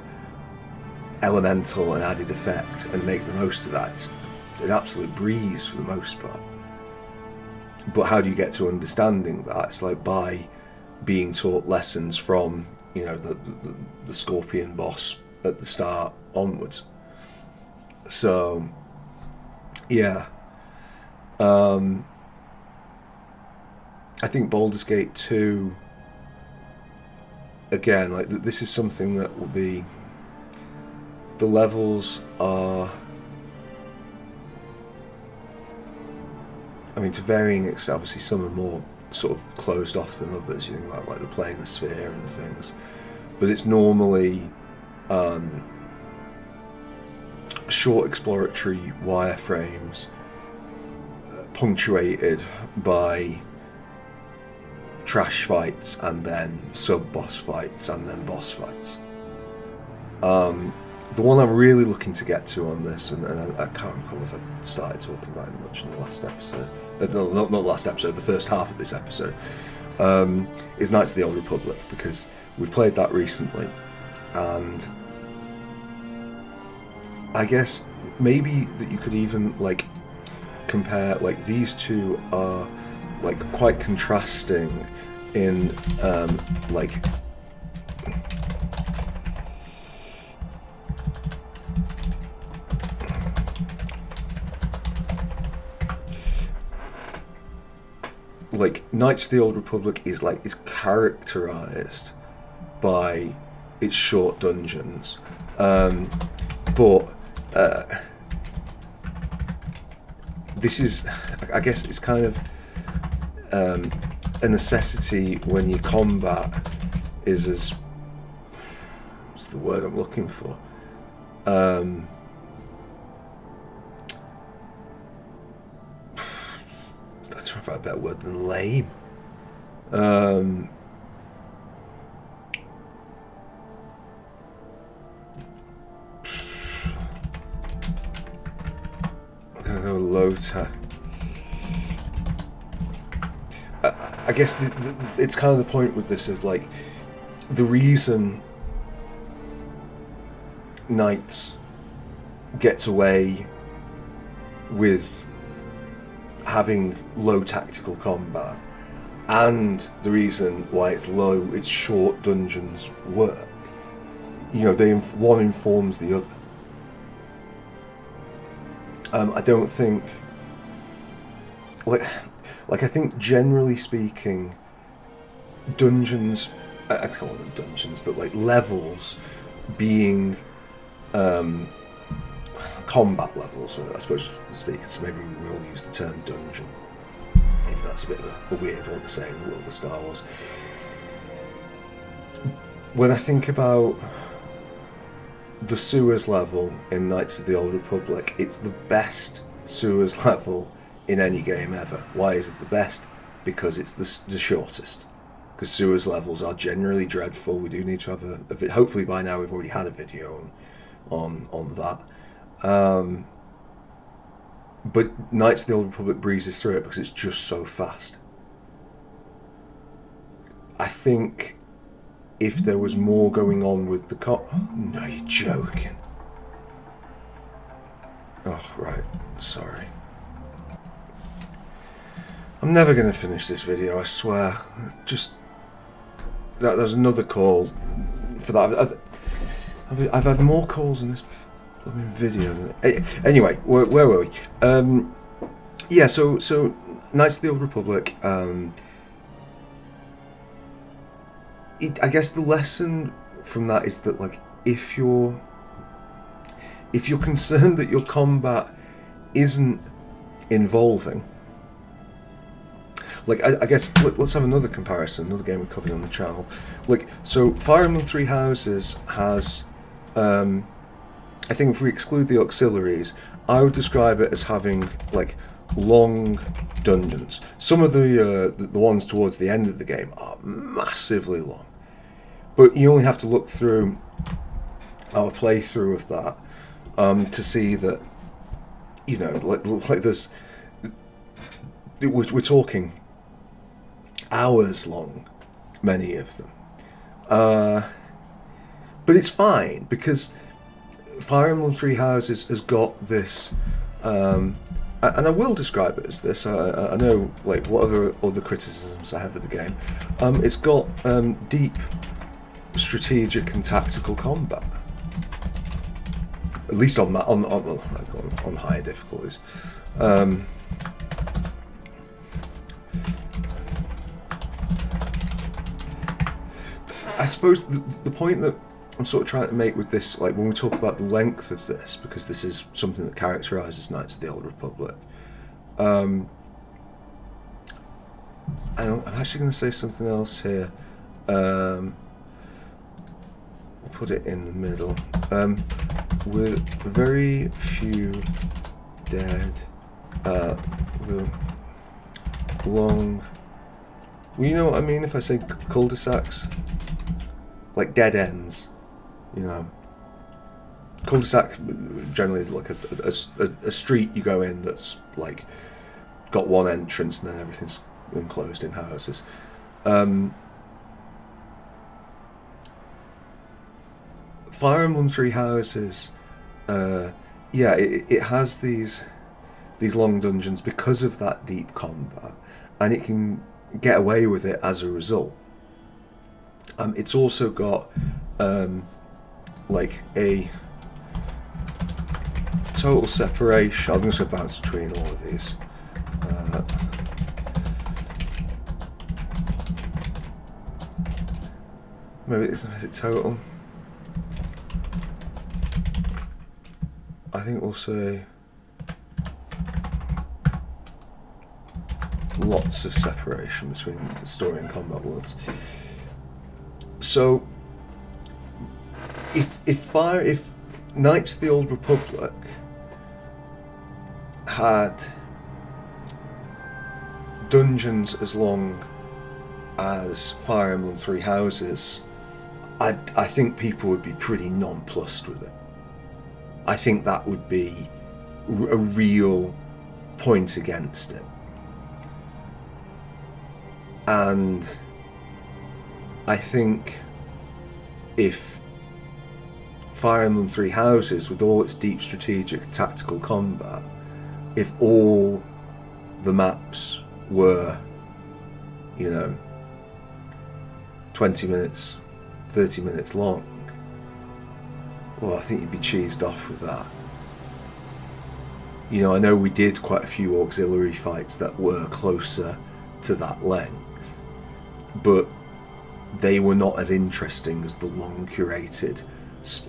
elemental and added effect and make the most of that, it's an absolute breeze for the most part. But how do you get to understanding that? It's like by being taught lessons from the Scorpion boss at the start onwards. So yeah, I think Baldur's Gate 2, again, like this is something that the levels are, I mean, to varying extent. Obviously some are more sort of closed off than others. You think about like the planisphere and things, but it's normally short exploratory wireframes, punctuated by trash fights and then sub-boss fights and then boss fights. The one I'm really looking to get to on this, and I can't recall if I started talking about it much in the last episode, no, not the last episode, the first half of this episode, is Knights of the Old Republic, because we've played that recently, and I guess maybe that you could even like compare, like these two are like quite contrasting in like Knights of the Old Republic is characterized by its short dungeons, but this is, I guess it's kind of a necessity when your combat is as, what's the word I'm looking for? That's a better word than lame. I'm gonna go low tech. I guess it's kind of the point with this of like the reason Knights gets away with having low tactical combat, and the reason why its short dungeons work. You know, one informs the other. I don't think, like I think generally speaking, dungeons, I call them dungeons, but like levels being combat levels, I suppose, speaking, so maybe we will use the term dungeon, even though that's a bit of a weird one to say in the world of Star Wars. When I think about the sewers level in Knights of the Old Republic, it's the best sewers level in any game ever. Why is it the best? Because it's the shortest. Because sewers levels are generally dreadful. We do need to have a hopefully by now we've already had a video on that. But Knights of the Old Republic breezes through it because it's just so fast. I think if there was more going on with the no, you're joking. Oh, right. Sorry. I'm never going to finish this video, I swear. Just... There's another call for that. I've had more calls in this video. Anyway, where were we? Yeah, so Knights of the Old Republic. I guess the lesson from that is that, like, if you're concerned that your combat isn't involving, like, I guess let's have another comparison, another game we covered on the channel. Like, so Fire Emblem Three Houses has, I think if we exclude the auxiliaries, I would describe it as having like long dungeons. Some of the ones towards the end of the game are massively long, but you only have to look through our playthrough of that to see that, you know, like there's, we're talking hours long, many of them, but it's fine because Fire Emblem Three Houses has got this, and I will describe it as this. I know, like, what other criticisms I have of the game. It's got deep strategic and tactical combat. at least on higher difficulties. I suppose the point that I'm sort of trying to make with this, like when we talk about the length of this, because this is something that characterises Knights of the Old Republic, and I'm actually going to say something else here. We'll put it in the middle. With very few dead, long. Well, you know what I mean if I say cul-de-sacs, like dead ends. You know, cul-de-sac generally is like a street you go in that's like got one entrance and then everything's enclosed in houses. Fire Emblem Three Houses, it has these long dungeons because of that deep combat, and it can get away with it as a result. It's also got like a total separation. I'm just going to bounce between all of these. Maybe is it total? I think we'll say lots of separation between the story and combat worlds. So if Knights of the Old Republic had dungeons as long as Fire Emblem Three Houses, I think people would be pretty nonplussed with it. I think that would be a real point against it. And I think if Fire Emblem Three Houses, with all its deep strategic tactical combat, if all the maps were, 20 minutes, 30 minutes long, well, I think you'd be cheesed off with that. I know we did quite a few auxiliary fights that were closer to that length, but they were not as interesting as the long curated,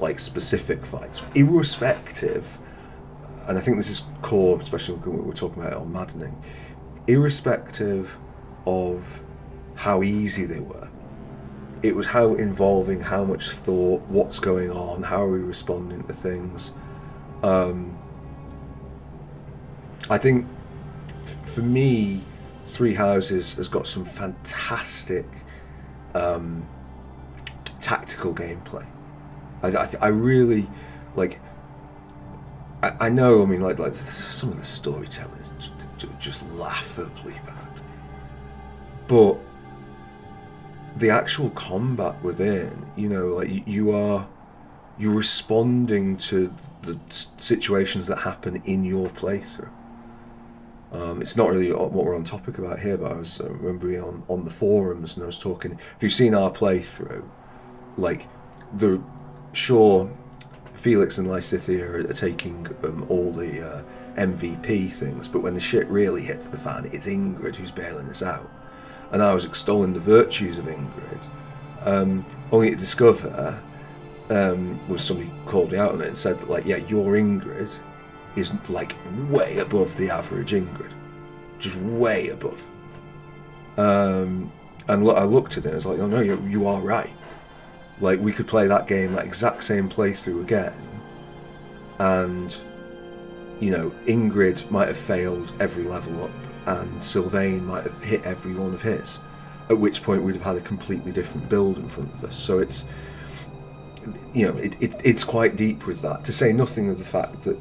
like, specific fights, irrespective. And I think this is core, especially when we're talking about it on Maddening, irrespective of how easy they were. It was how involving, how much thought, what's going on, how are we responding to things. I think, for me, Three Houses has got some fantastic tactical gameplay. I really, like, I know, I mean, like some of the storytelling is just laughably bad. But the actual combat within, like you're responding to the situations that happen in your playthrough. It's not really what we're on topic about here, but I was remembering on the forums, and I was talking, if you've seen our playthrough, like, Felix and Lysithea are taking all the MVP things, but when the shit really hits the fan, it's Ingrid who's bailing us out. And I was extolling the virtues of Ingrid, only to discover, was somebody called me out on it and said that, like, yeah, your Ingrid is, like, way above the average Ingrid, just way above. And I looked at it and I was like, oh no, you are right. Like, we could play that game, that exact same playthrough again, and Ingrid might have failed every level up, and Sylvain might have hit every one of his, at which point we'd have had a completely different build in front of us. So it's it's quite deep with that, to say nothing of the fact that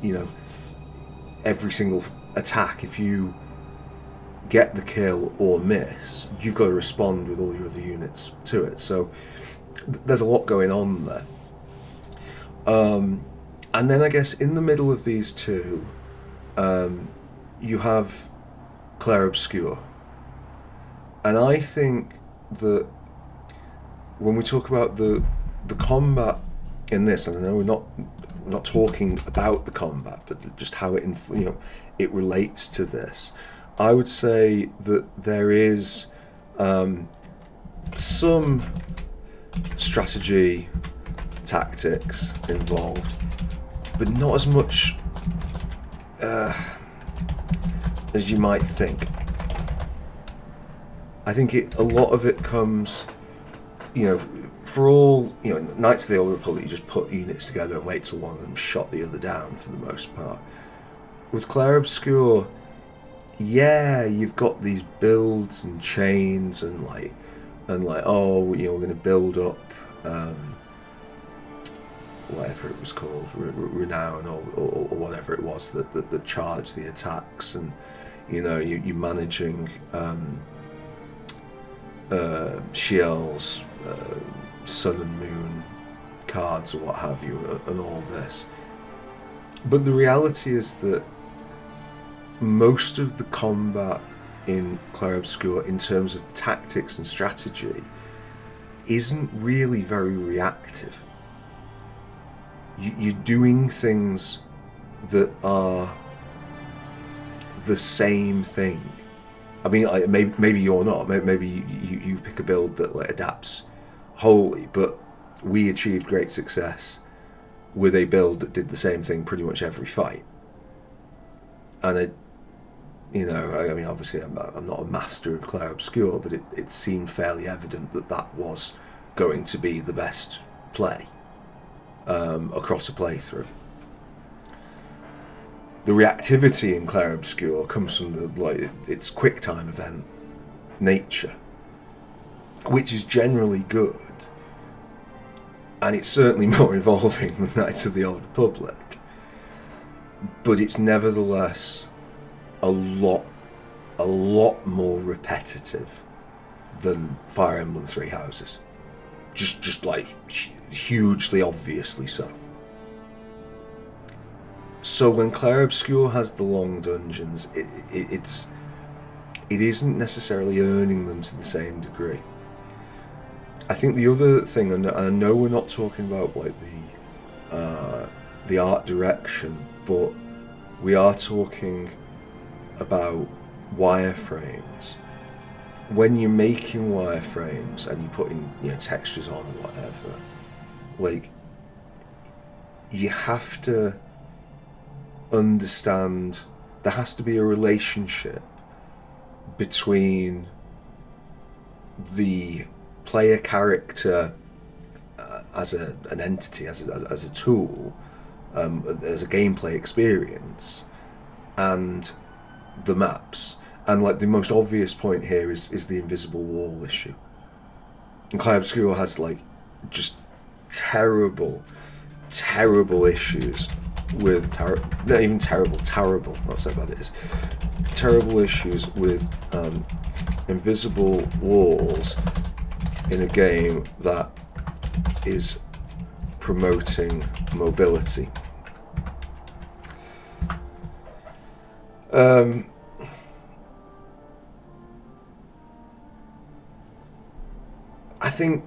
every single attack, if you get the kill or miss, you've got to respond with all your other units to it. So there's a lot going on there. And then I guess in the middle of these two, you have Clair Obscur. And I think that when we talk about the combat in this, and I know not talking about the combat, but just how it it relates to this. I would say that there is some strategy, tactics involved, but not as much as you might think. I think a lot of it comes, for all, Knights of the Old Republic, you just put units together and wait till one of them shot the other down for the most part. With Clair Obscur, yeah, you've got these builds and chains and like, oh, we're going to build up whatever it was called, renown or whatever it was that charged the attacks, and you're managing shields, sun and moon cards or what have you, and all this. But the reality is that most of the combat in Clair Obscur, in terms of the tactics and strategy, isn't really very reactive. You're doing things that are the same thing. I mean, maybe you're not. Maybe you pick a build that adapts wholly, but we achieved great success with a build that did the same thing pretty much every fight. And I mean, obviously I'm not a master of Clair Obscur, but it seemed fairly evident that was going to be the best play across a playthrough. The reactivity in Clair Obscur comes from its quick time event nature, which is generally good, and it's certainly more involving than Knights of the Old Republic, but it's nevertheless a lot more repetitive than Fire Emblem Three Houses, just like hugely obviously so. So when Clair Obscur has the long dungeons, it isn't necessarily earning them to the same degree. I think the other thing, and I know we're not talking about the art direction, but we are talking about wireframes. When you're making wireframes and you're putting textures on or whatever, you have to understand there has to be a relationship between the player character as an entity, as a tool, as a gameplay experience, and the maps. And the most obvious point here is the invisible wall issue. And Clair Obscur has just terrible issues with not even terrible, that's how bad it is. Terrible issues with invisible walls in a game that is promoting mobility. I think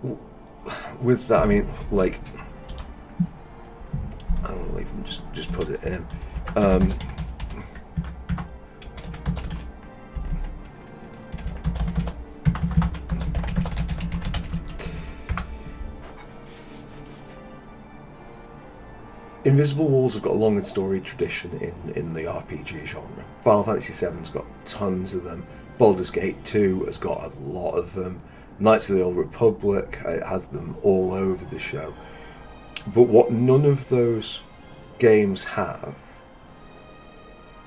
with that, I mean, I'll even just put it in. Invisible walls have got a long and storied tradition in the RPG genre. Final Fantasy VII's got tons of them. Baldur's Gate 2 has got a lot of them. Knights of the Old Republic has them all over the show. But what none of those games have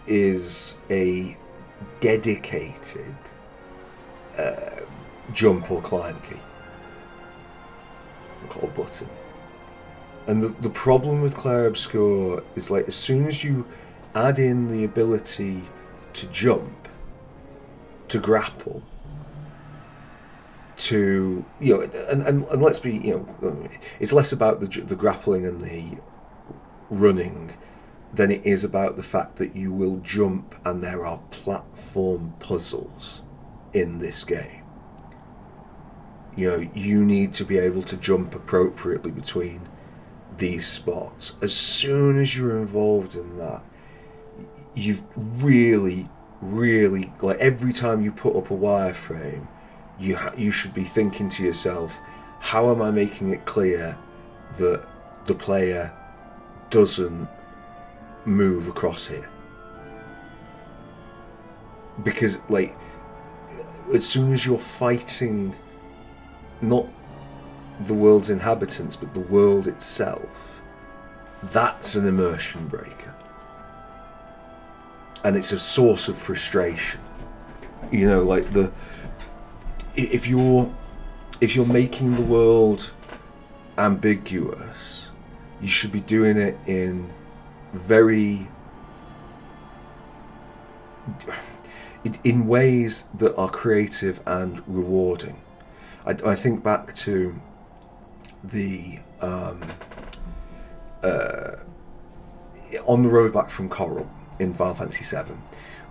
is a dedicated jump or climb key or button. And the problem with Clair Obscur is as soon as you add in the ability to jump, to grapple, to and let's be it's less about the grappling and the running than it is about the fact that you will jump and there are platform puzzles in this game. You need to be able to jump appropriately between these spots, as soon as you're involved in that, you've really, like, every time you put up a wireframe, you should be thinking to yourself, how am I making it clear that the player doesn't move across here? Because, like, as soon as you're fighting not the world's inhabitants but the world itself, that's an immersion breaker, and it's a source of frustration. You know, like, if you're making the world ambiguous, you should be doing it in in ways that are creative and rewarding. I think back to the on the road back from Coral in Final Fantasy VII,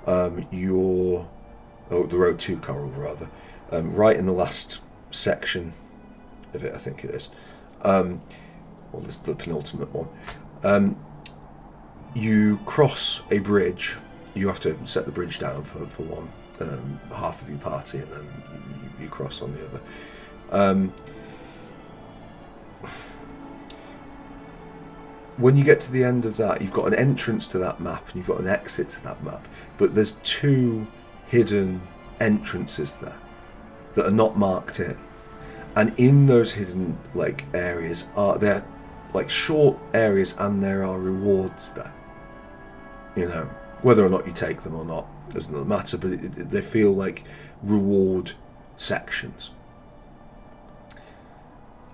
the road to Coral rather, right in the last section of it, I think it is. Well, this is the penultimate one. You cross a bridge. You have to set the bridge down for one half of your party, and then you cross on the other. When you get to the end of that, you've got an entrance to that map and you've got an exit to that map, but there's 2 hidden entrances there that are not marked in, and in those hidden, like, areas they're like short areas, and there are rewards there. You know, whether or not you take them or not doesn't matter, but they feel like reward sections.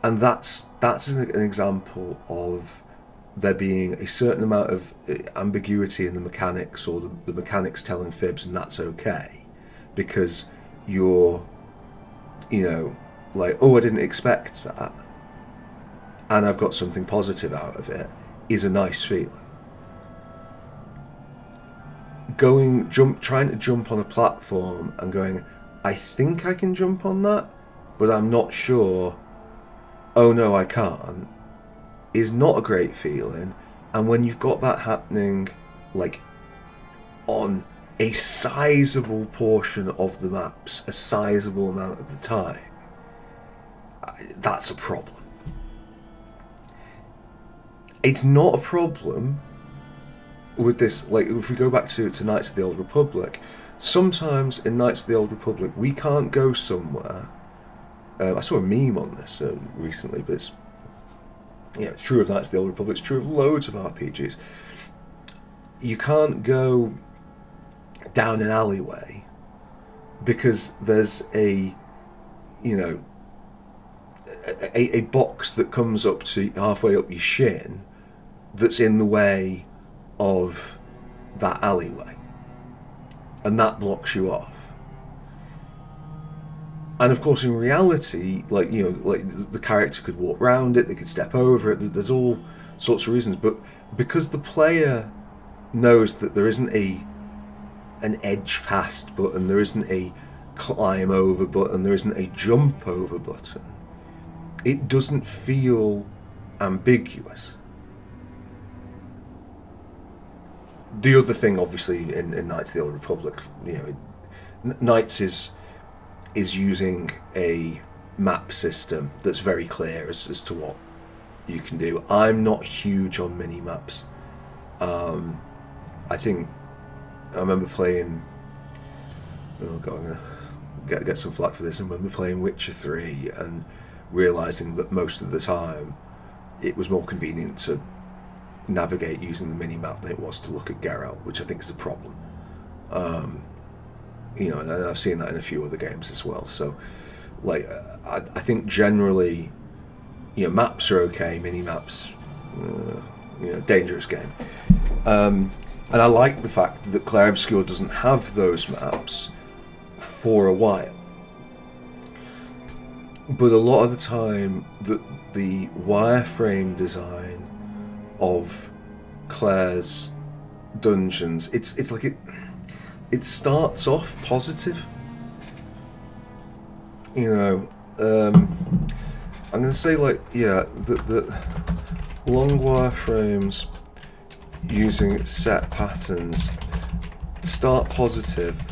And that's an example of there being a certain amount of ambiguity in the mechanics, or the mechanics telling fibs, and that's okay, because you're, you know, like, oh, I didn't expect that, and I've got something positive out of it, is a nice feeling. Trying to jump on a platform and going, I think I can jump on that, but I'm not sure, oh no, I can't, is not a great feeling. And when you've got that happening, like, on a sizable portion of the maps, a sizable amount of the time, that's a problem. It's not a problem with this, like, if we go back to Knights of the Old Republic, sometimes in Knights of the Old Republic we can't go somewhere. I saw a meme on this recently, but it's true of Knights of the Old Republic, it's true of loads of RPGs. You can't go down an alleyway because there's a box that comes up to halfway up your shin that's in the way of that alleyway, and that blocks you off. And of course, in reality, like, the character could walk around it, they could step over it, there's all sorts of reasons, but because the player knows that there isn't an edge past button, there isn't a climb over button, there isn't a jump over button, it doesn't feel ambiguous. The other thing, obviously, in Knights of the Old Republic, Knights is using a map system that's very clear as to what you can do. I'm not huge on mini maps. I think I remember playing. Oh God, I'm gonna get some flack for this. I remember playing Witcher 3 and realizing that most of the time it was more convenient to navigate using the mini map than it was to look at Geralt, which I think is a problem. And I've seen that in a few other games as well. So, like, I think generally, maps are okay. Mini maps, dangerous game. And I like the fact that Clair Obscur doesn't have those maps for a while. But a lot of the time, the wireframe design of Claire's dungeons, it's like it starts off positive. I'm going to say, like, the long wireframes using set patterns start positive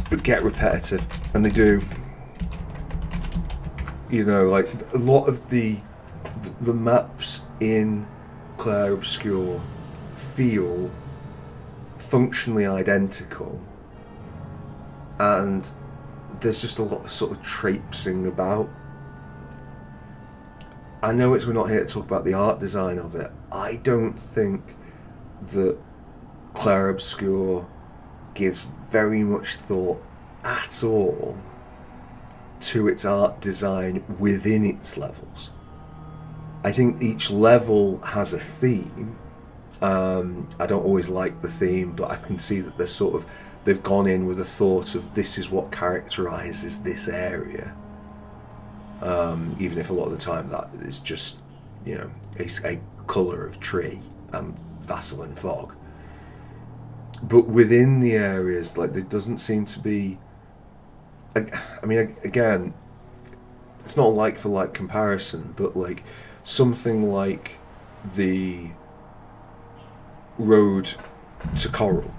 but get repetitive, and they do. You know, like a lot of the maps in Clair Obscur feel functionally identical, and there's just a lot of sort of traipsing about. I know we're not here to talk about the art design of it. I don't think that Clair Obscur gives very much thought at all to its art design within its levels. I think each level has a theme. I don't always like the theme, but I can see that they've gone in with a thought of this is what characterizes this area. Even if a lot of the time that is just, you know, a colour of tree and Vaseline fog. But within the areas, like, there doesn't seem to be... I mean, again, it's not a like-for-like comparison, but, like, something like the Road to Coral.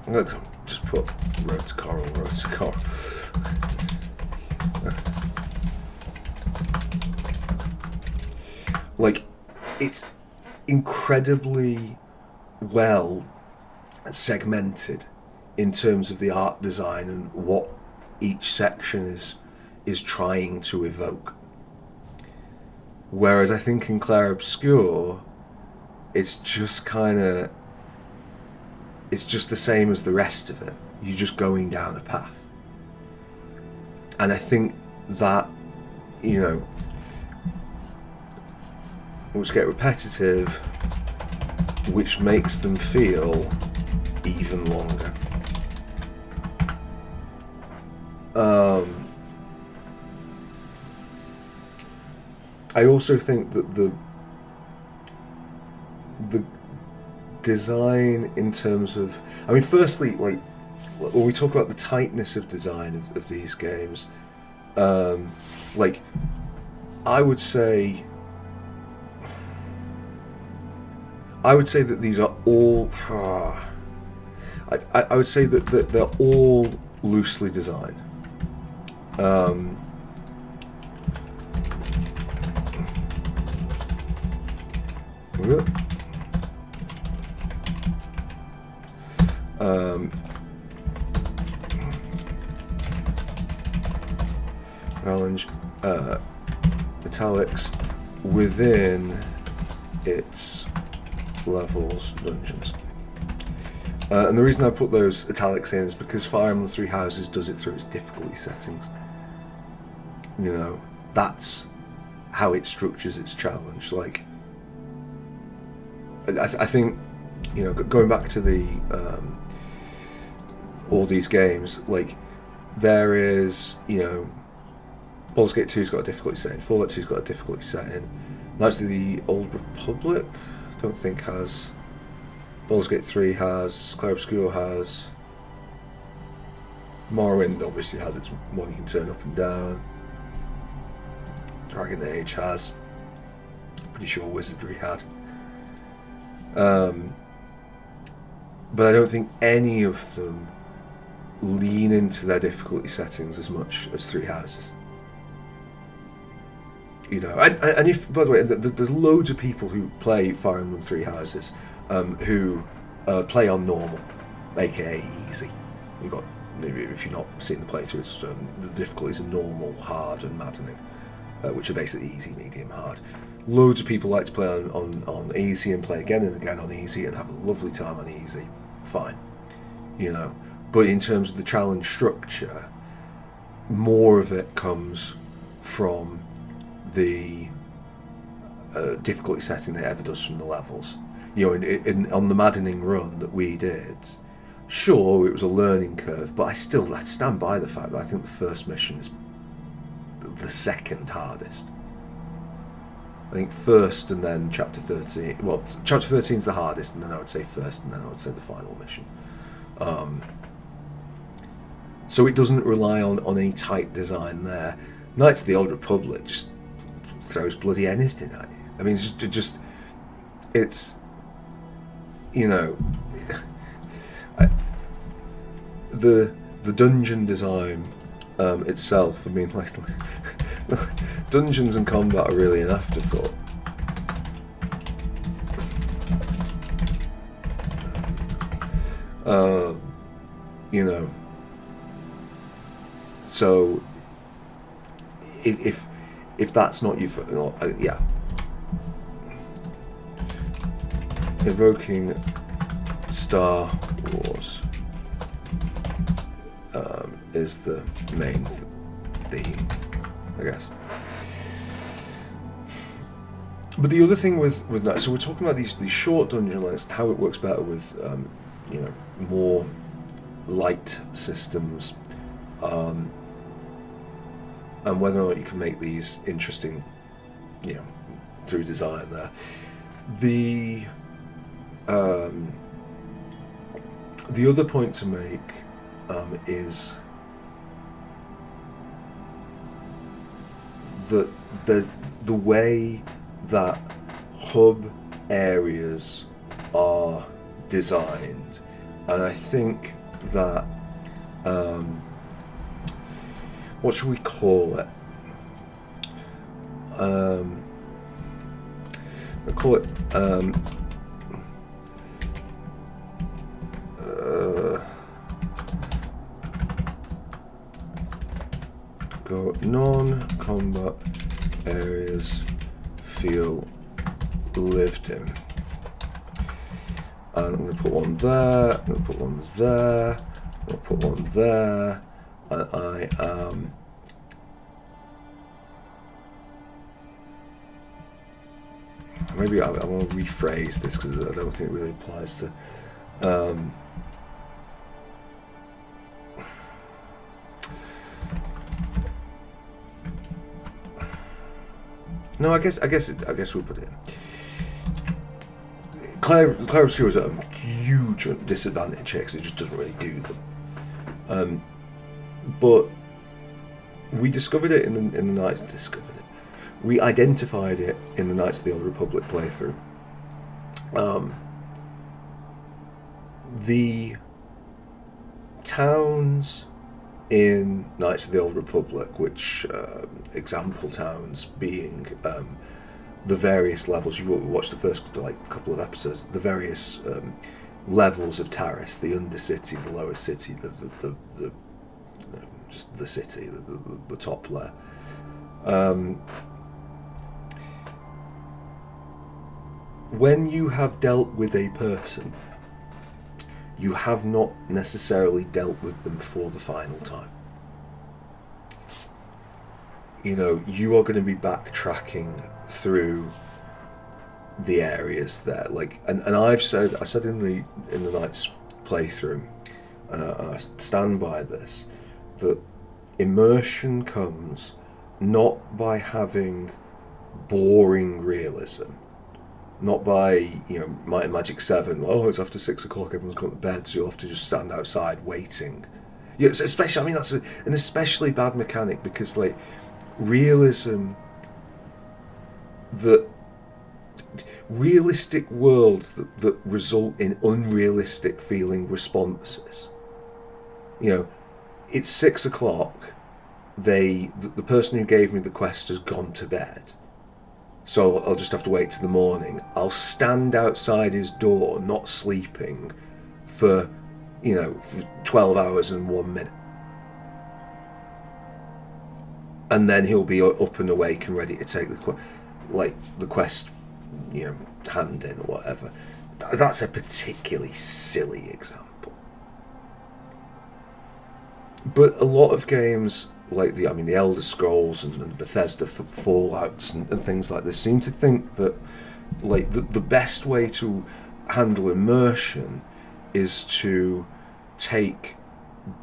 I'm going to just put Road to Coral. Like, it's incredibly well segmented in terms of the art design and what each section is trying to evoke. Whereas I think in Clair Obscur, it's just the same as the rest of it. You're just going down a path. And I think that, you know, which get repetitive, which makes them feel even longer. I also think that the design in terms of, I mean, firstly, like, when we talk about the tightness of design of these games, like, I would say that these are all... I would say that they're all loosely designed. Challenge, italics within its levels, dungeons. And the reason I put those italics in is because Fire Emblem Three Houses does it through its difficulty settings. You know, that's how it structures its challenge. Like, I think, you know, going back to the all these games, like, there is, you know, Baldur's Gate 2's got a difficulty setting, Fallout 2's got a difficulty setting, Knights of the Old Republic, I don't think has, Baldur's Gate 3 has, Clair Obscur has, Morrowind obviously has its one you can turn up and down, Dragon Age has, pretty sure Wizardry had. But I don't think any of them lean into their difficulty settings as much as Three Houses. You know, and if, by the way, there's loads of people who play Fire Emblem Three Houses who play on normal, aka easy. You've got, maybe if you've not seen the playthrough, it's the difficulties are normal, hard, and maddening, which are basically easy, medium, hard. Loads of people like to play on easy and play again and again on easy and have a lovely time on easy. Fine, you know. But in terms of the challenge structure, more of it comes from the difficulty setting that it ever does from the levels. You know, on the maddening run that we did, sure, it was a learning curve, but I stand by the fact that I think the first mission is the second hardest. I think first and then chapter 13. Well, chapter 13 is the hardest, and then I would say first, and then I would say the final mission. So it doesn't rely on any tight design there. Knights of the Old Republic just throws bloody anything at you. I mean, it's you know, the dungeon design itself. I mean, like dungeons and combat are really an afterthought. You know, so if that's not your, yeah, evoking Star Wars is the main theme, I guess. But the other thing with that, so we're talking about these short dungeon lengths, how it works better with you know, more light systems, and whether or not you can make these interesting, you know, through design there. The other point to make is that the way that hub areas are designed, and I think that what should we call it? I call it go non-combat areas feel lived in. And I'm going to put one there, I'm going to put one there, I'm going to put one there, and I am maybe I want to rephrase this because I don't think it really applies to no, I guess we'll put it in. Clair Obscur is at a huge disadvantage here because it just doesn't really do them. But we discovered it in the Knights. We identified it in the Knights of the Old Republic playthrough. The towns in Knights of the Old Republic, which example towns being the various levels. You've watched the first couple of episodes. The various levels of Taris: the Undercity, the Lower City, the just the city, the top layer. When you have dealt with a person, you have not necessarily dealt with them for the final time. You know, you are going to be backtracking through the areas there, and I said in the Knights playthrough, I stand by this, that immersion comes not by having boring realism, not by, you know, Might and Magic 7, oh, it's after 6 o'clock, everyone's gone to bed, so you'll have to just stand outside waiting. Yeah, especially, I mean, that's an especially bad mechanic, because realism, that realistic worlds that result in unrealistic feeling responses. You know, it's 6 o'clock, the person who gave me the quest has gone to bed, so I'll just have to wait till the morning. I'll stand outside his door, not sleeping, for 12 hours and 1 minute. And then he'll be up and awake and ready to take the quest, hand in or whatever. That's a particularly silly example. But a lot of games, like the Elder Scrolls and Bethesda Fallouts and things like this, seem to think that the best way to handle immersion is to take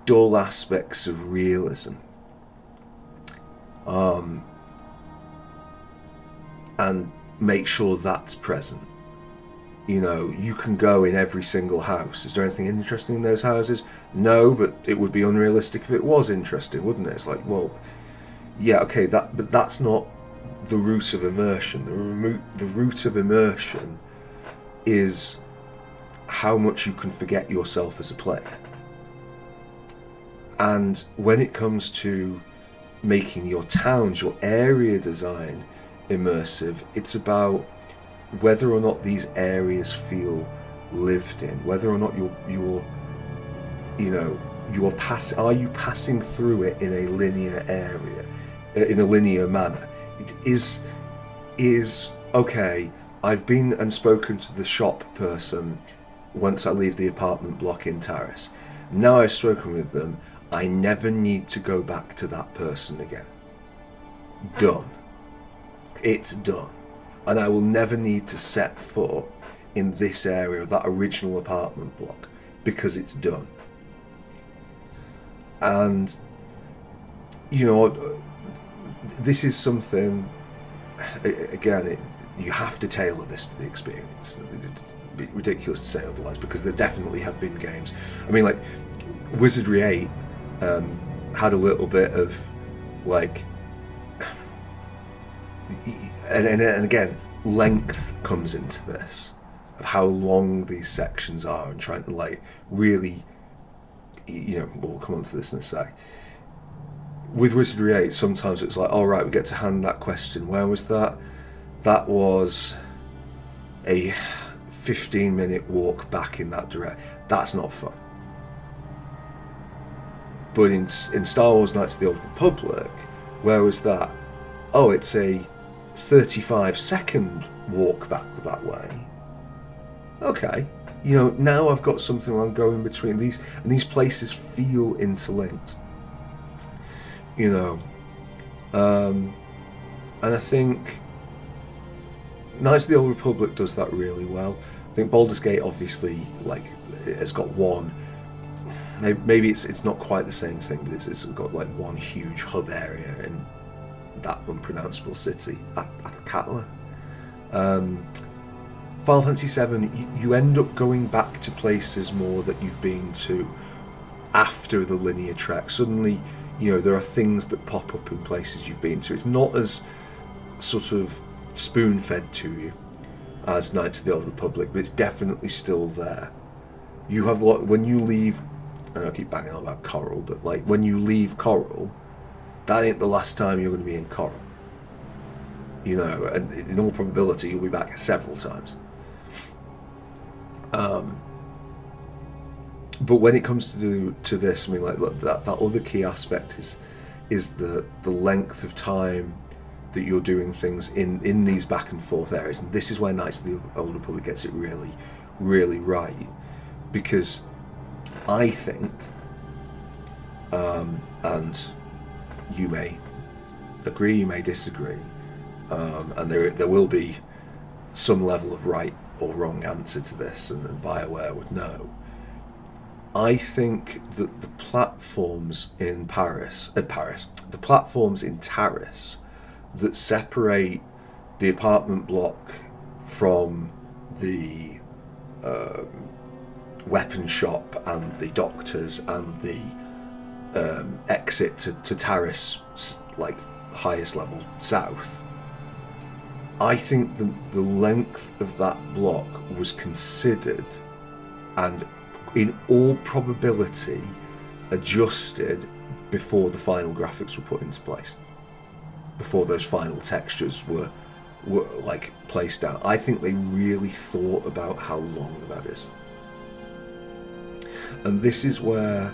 dull aspects of realism and make sure that's present. You can go in every single house. Is there anything interesting in those houses? No, but it would be unrealistic if it was interesting, wouldn't it? It's like, well, yeah, okay, but that's not the root of immersion. The root of immersion is how much you can forget yourself as a player. And when it comes to making your towns, your area design immersive, it's about whether or not these areas feel lived in, whether or not are you passing through it in a linear area, in a linear manner? It is okay, I've been and spoken to the shop person once I leave the apartment block in Terrace. Now I've spoken with them, I never need to go back to that person again. Done. It's done. And I will never need to set foot in this area, that original apartment block, because it's done. And, this is something, again, you have to tailor this to the experience. It'd be ridiculous to say otherwise, because there definitely have been games. I mean, like, Wizardry 8 had a little bit of, like, and again, length comes into this, of how long these sections are, and trying to, like, really, we'll come on to this in a sec. With Wizardry 8, sometimes it's like, all right, we get to hand that question. Where was that? That was a 15-minute walk back in that direction. That's not fun. But in Star Wars Knights of the Old Republic, where was that? Oh, it's a 35-second walk back that way. Okay. Now I've got something where I'm going between these, and these places feel interlinked. And I think Knights of the Old Republic does that really well. I think Baldur's Gate obviously, like, has got one. Maybe it's not quite the same thing, but it's got like one huge hub area in that unpronounceable city, Atlatla. Final Fantasy VII, you end up going back to places more that you've been to after the linear trek. Suddenly, there are things that pop up in places you've been to. It's not as sort of spoon-fed to you as Knights of the Old Republic, but it's definitely still there. You have when you leave, and I keep banging on about Coral, but like when you leave Coral, that ain't the last time you're going to be in Coral. And in all probability you'll be back several times. But when it comes to this, I mean, like, look, that other key aspect is the length of time that you're doing things in these back and forth areas, and this is where Knights of the Old Republic gets it really, really right, because I think, and you may agree, you may disagree, and there will be some level of right or wrong answer to this, and BioWare would know. I think that the platforms in the platforms in Taris that separate the apartment block from the weapon shop and the doctors and the exit to Taris, like highest level south, I think the length of that block was considered and in all probability adjusted before the final graphics were put into place, before those final textures were like placed out. I think they really thought about how long that is, and this is where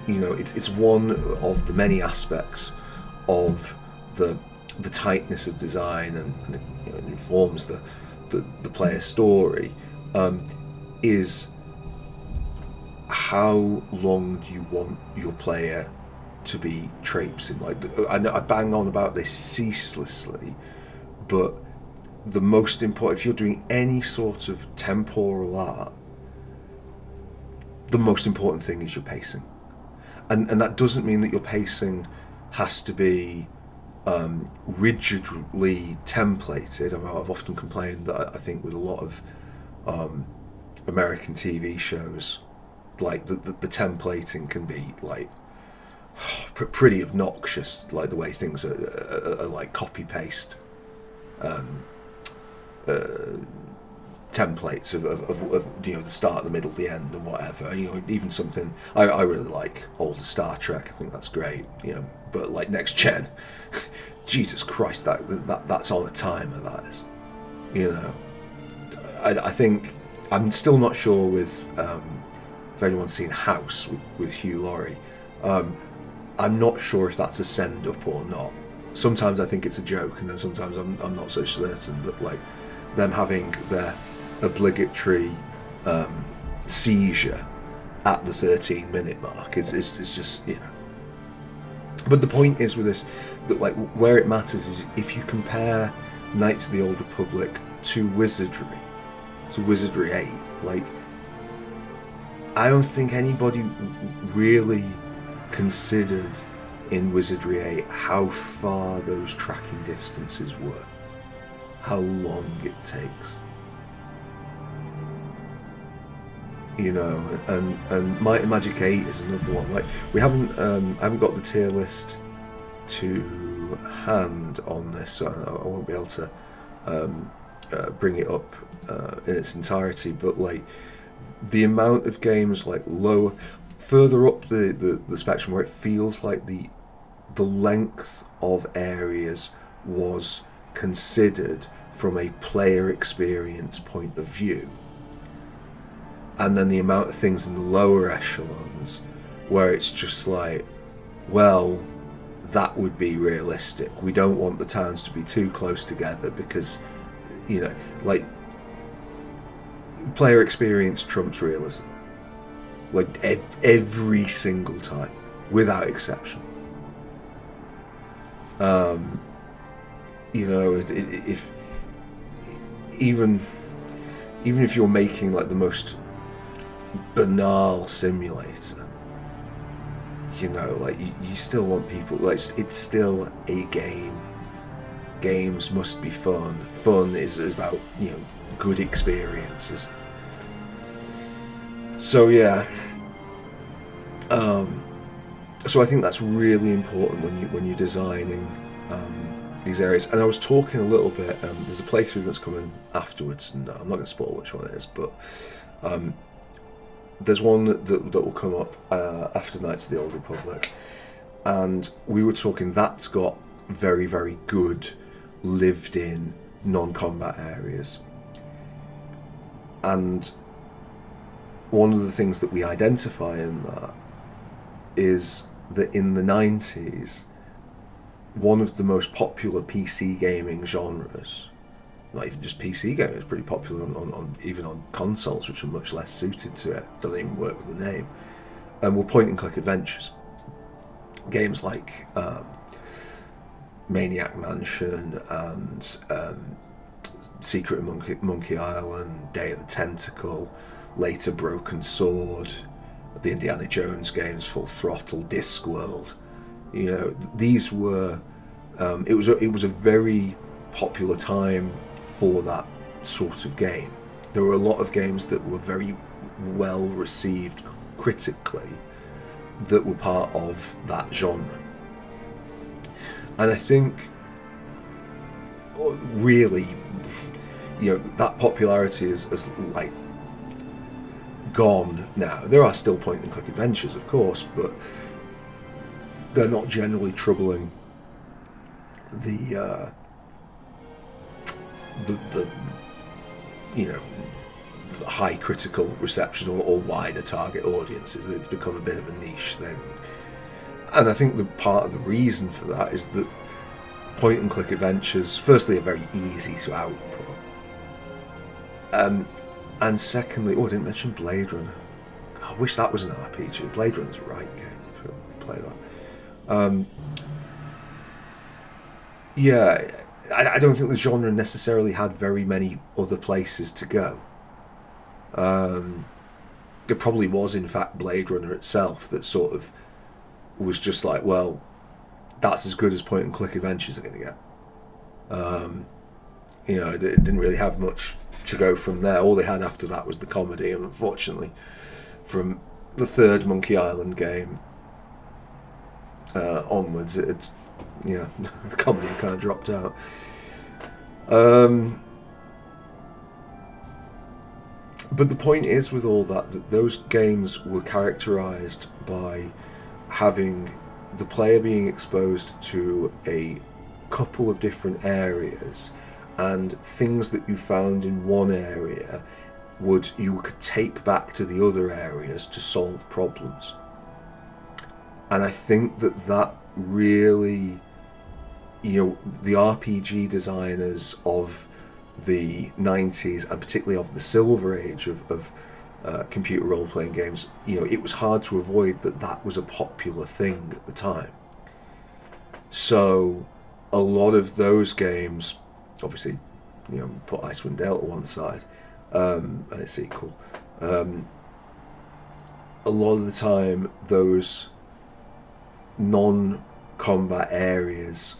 it's one of the many aspects of the tightness of design, and it informs the player's story, is how long do you want your player to be traipsing? Like, I bang on about this ceaselessly, but the most important, if you're doing any sort of temporal art, the most important thing is your pacing, and that doesn't mean that your pacing has to be rigidly templated. I mean, I've often complained that I think with a lot of American TV shows, like the templating can be like pretty obnoxious, like the way things are like copy paste templates of the start, the middle, the end, and whatever. Even something I really like older Star Trek. I think that's great. But like next gen, Jesus Christ, that's on a timer. That is, I think I'm still not sure with if anyone's seen House with Hugh Laurie. I'm not sure if that's a send up or not. Sometimes I think it's a joke, and then sometimes I'm not so certain. But like them having their obligatory seizure at the 13-minute mark is just But the point is with this that like where it matters is if you compare Knights of the Old Republic to Wizardry 8, like I don't think anybody really considered in Wizardry 8 how far those tracking distances were, how long it takes. And Might and Magic 8 is another one. Like we haven't I haven't got the tier list to hand on this, so I won't be able to bring it up in its entirety. But like the amount of games like further up the spectrum where it feels like the length of areas was considered from a player experience point of view. And then the amount of things in the lower echelons where it's just like, well, that would be realistic. We don't want the towns to be too close together because, like, player experience trumps realism. Like, every single time, without exception. If even if you're making like the most banal simulator, like you still want people, like it's still a game. Games must be fun. Fun is about good experiences. So yeah, so I think that's really important when you're designing these areas. And I was talking a little bit. There's a playthrough that's coming afterwards, and I'm not going to spoil which one it is, but there's one that will come up after Knights of the Old Republic, and we were talking. That's got very, very good lived-in non-combat areas, and one of the things that we identify in that is that in the 90s, one of the most popular PC gaming genres, not even just PC gaming, it's pretty popular on even on consoles, which are much less suited to it, don't even work with the name, and were point-and-click adventures. Games like Maniac Mansion and Secret of Monkey Island, Day of the Tentacle, later Broken Sword, the Indiana Jones games, Full Throttle, Discworld. These were it was a very popular time for that sort of game. There were a lot of games that were very well received critically that were part of that genre. And I think really, that popularity is like gone now. There are still point and click adventures, of course, but they're not generally troubling the high critical reception or wider target audiences. It's become a bit of a niche thing, and I think the part of the reason for that is that point and click adventures, firstly, are very easy to output, and secondly, I didn't mention Blade Runner. I wish that was an RPG. Blade Runner's a right game if you play that. I don't think the genre necessarily had very many other places to go. It probably was, in fact, Blade Runner itself that sort of was just like, well, that's as good as point and click adventures are going to get. It didn't really have much to go from there. All they had after that was the comedy, and unfortunately, from the third Monkey Island game, onwards, it's the comedy kind of dropped out. But the point is with all that those games were characterized by having the player being exposed to a couple of different areas, and things that you found in one area you could take back to the other areas to solve problems. And I think that really, the RPG designers of the 90s, and particularly of the silver age of computer role-playing games, it was hard to avoid that was a popular thing at the time. So a lot of those games, obviously, put Icewind Dale to one side, and its sequel, a lot of the time those non-combat areas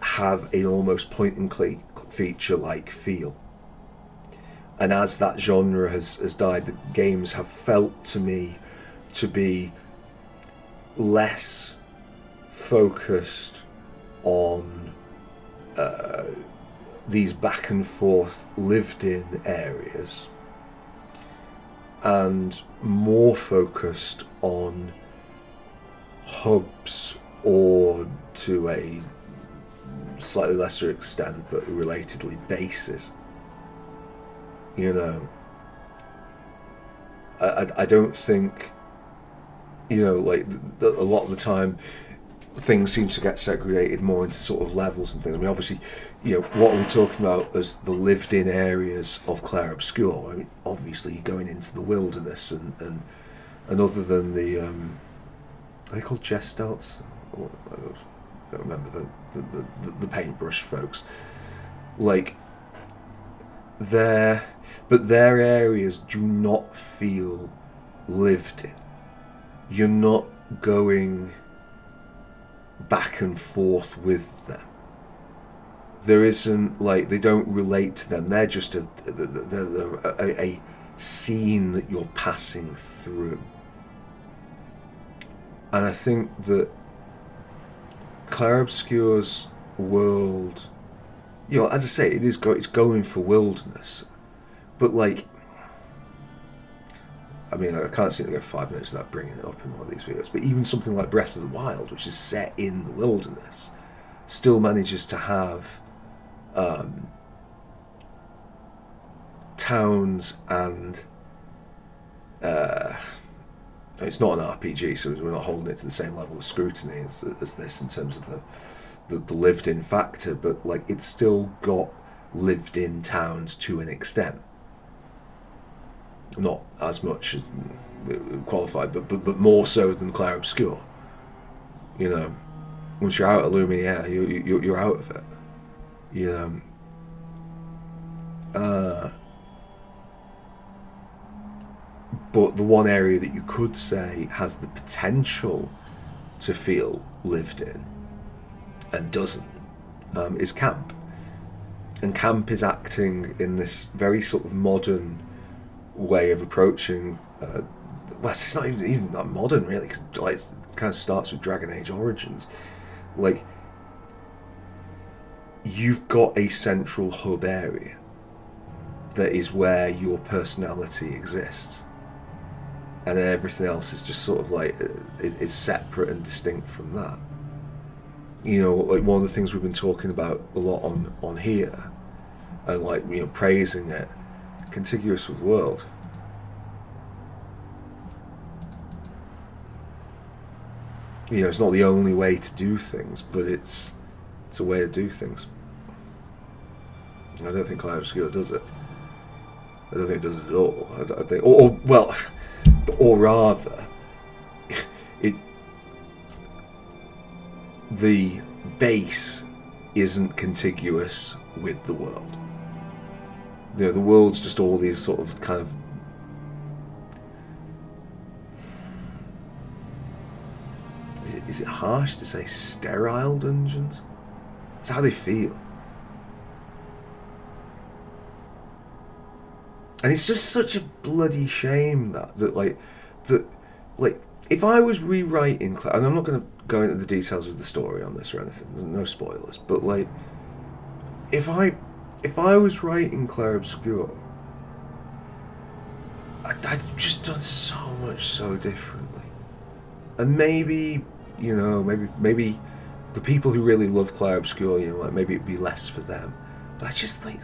have an almost point-and-click feature-like feel. And as that genre has died, the games have felt to me to be less focused on these back and forth lived-in areas, and more focused on hubs, or to a slightly lesser extent but relatedly bases. I don't think, like a lot of the time things seem to get segregated more into sort of levels and things. I mean, obviously, what are we talking about as the lived-in areas of Clair Obscur? I mean, obviously you're going into the wilderness, and other than the are they called Gestalt? I don't remember the paintbrush folks. Like, their areas do not feel lived in. You're not going back and forth with them. There isn't, like, they don't relate to them. They're just a scene that you're passing through. And I think that Clair Obscur's world, as I say, it's going for wilderness, but like, I mean, I can't seem to go 5 minutes without bringing it up in one of these videos, but even something like Breath of the Wild, which is set in the wilderness, still manages to have towns and it's not an RPG, so we're not holding it to the same level of scrutiny as this in terms of the lived-in factor, but like, it's still got lived-in towns to an extent. Not as much as qualified, but more so than Clair Obscur. Once you're out of Lumiere, you're out of it. But the one area that you could say has the potential to feel lived in and doesn't is camp. And camp is acting in this very sort of modern way of approaching. Well, it's not even that modern, really, because like, it kind of starts with Dragon Age Origins. Like, you've got a central hub area that is where your personality exists, and then everything else is just sort of like is separate and distinct from that. Like, one of the things we've been talking about a lot on here, and like, praising it, contiguous with the world. It's not the only way to do things, but it's a way to do things. I don't think Clair Obscur does it. I don't think it does it at all. I think, or rather, the base isn't contiguous with the world. The world's just all these sort of kind of, is it harsh to say sterile dungeons? It's how they feel. And it's just such a bloody shame that if I was rewriting, and I'm not going to go into the details of the story on this or anything. There's no spoilers. But like, if I was writing Clair Obscur, I'd just done so much so differently. And maybe, you know, maybe the people who really love Clair Obscur, you know, like maybe it'd be less for them. But I just like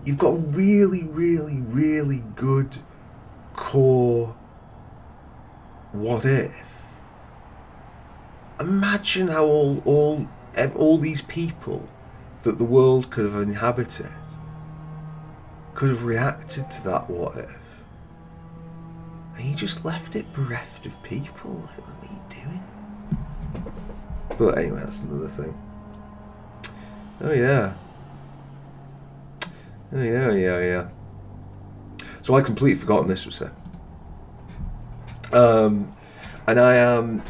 you've got a really, really, really good core what if. Imagine how all these people that the world could have inhabited could have reacted to that what if. And you just left it bereft of people. Like, what are you doing? But anyway, that's another thing. Oh yeah. Yeah. So I completely forgotten this was there. And I am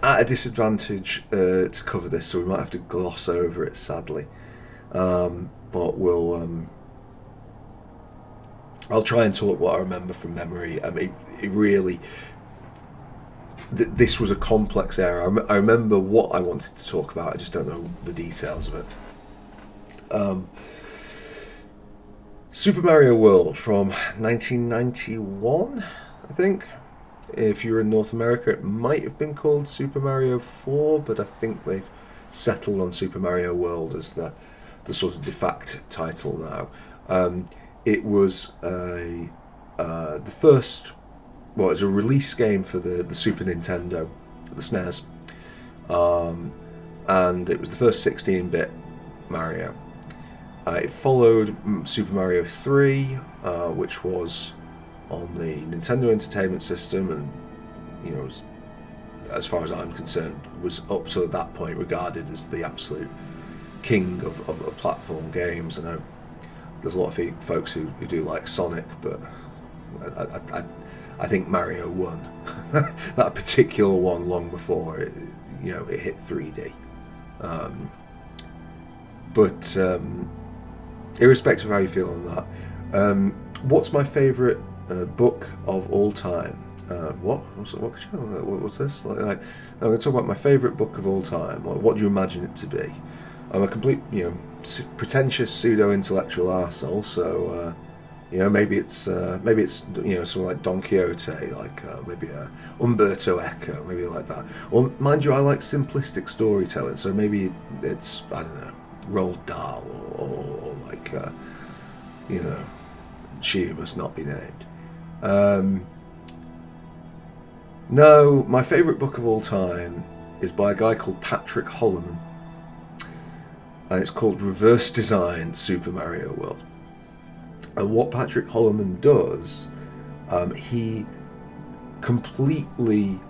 at a disadvantage to cover this, so we might have to gloss over it, sadly. But we'll. I'll try and talk what I remember from memory. I mean, it really. This was a complex era. I remember what I wanted to talk about. I just don't know the details of it. Super Mario World from 1991, I think. If you're in North America, it might have been called Super Mario 4, but I think they've settled on Super Mario World as the sort of de facto title now. It was the first, well, it was a release game for the Super Nintendo, the SNES, and it was the first 16-bit Mario. It followed Super Mario 3, which was on the Nintendo Entertainment System, and you know, as far as I'm concerned, was up to that point regarded as the absolute king of platform games. I know there's a lot of folks who do like Sonic, but I think Mario won that particular one long before it hit 3D. But irrespective of how you feel on that, what's my favourite book of all time? What's this? Like, I'm going to talk about my favourite book of all time. What do you imagine it to be? I'm a complete, pretentious pseudo-intellectual arsehole. So, maybe it's something like Don Quixote, like maybe Umberto Eco, maybe like that. Or mind you, I like simplistic storytelling, so maybe it's, I don't know, Roald Dahl or like She Who Must Not Be Named. No, my favourite book of all time is by a guy called Patrick Holloman, and it's called Reverse Design Super Mario World. And what Patrick Holloman does, he completely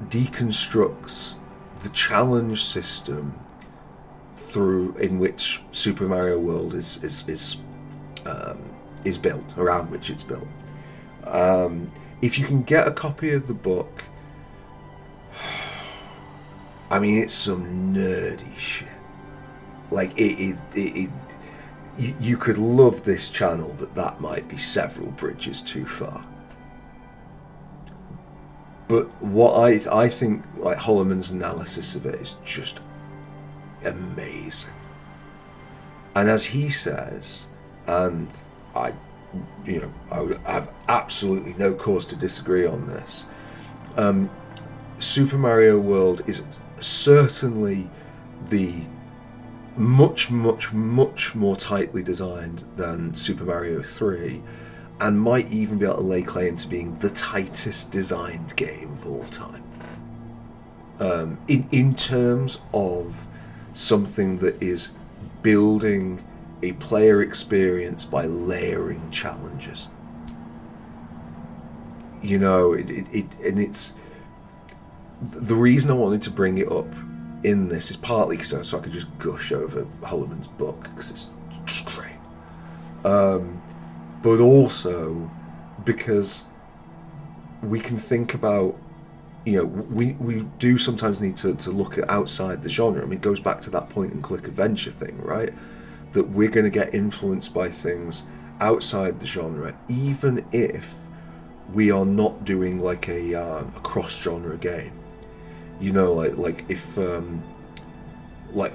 deconstructs the challenge system in which Super Mario World is built, around which it's built. If you can get a copy of the book, I mean, it's some nerdy shit. Like you could love this channel, but that might be several bridges too far. But what I think, like, Holloman's analysis of it is just amazing. And as he says, and I have absolutely no cause to disagree on this, Super Mario World is certainly the much more tightly designed than Super Mario 3, and might even be able to lay claim to being the tightest designed game of all time. In terms of something that is building a player experience by layering challenges. It's the reason I wanted to bring it up in this is partly so I could just gush over Holloman's book because it's great, but also because we can think about, we do sometimes need to look at outside the genre. I mean, it goes back to that point and click adventure thing, right? That we're going to get influenced by things outside the genre, even if we are not doing like a cross-genre game. You know, like like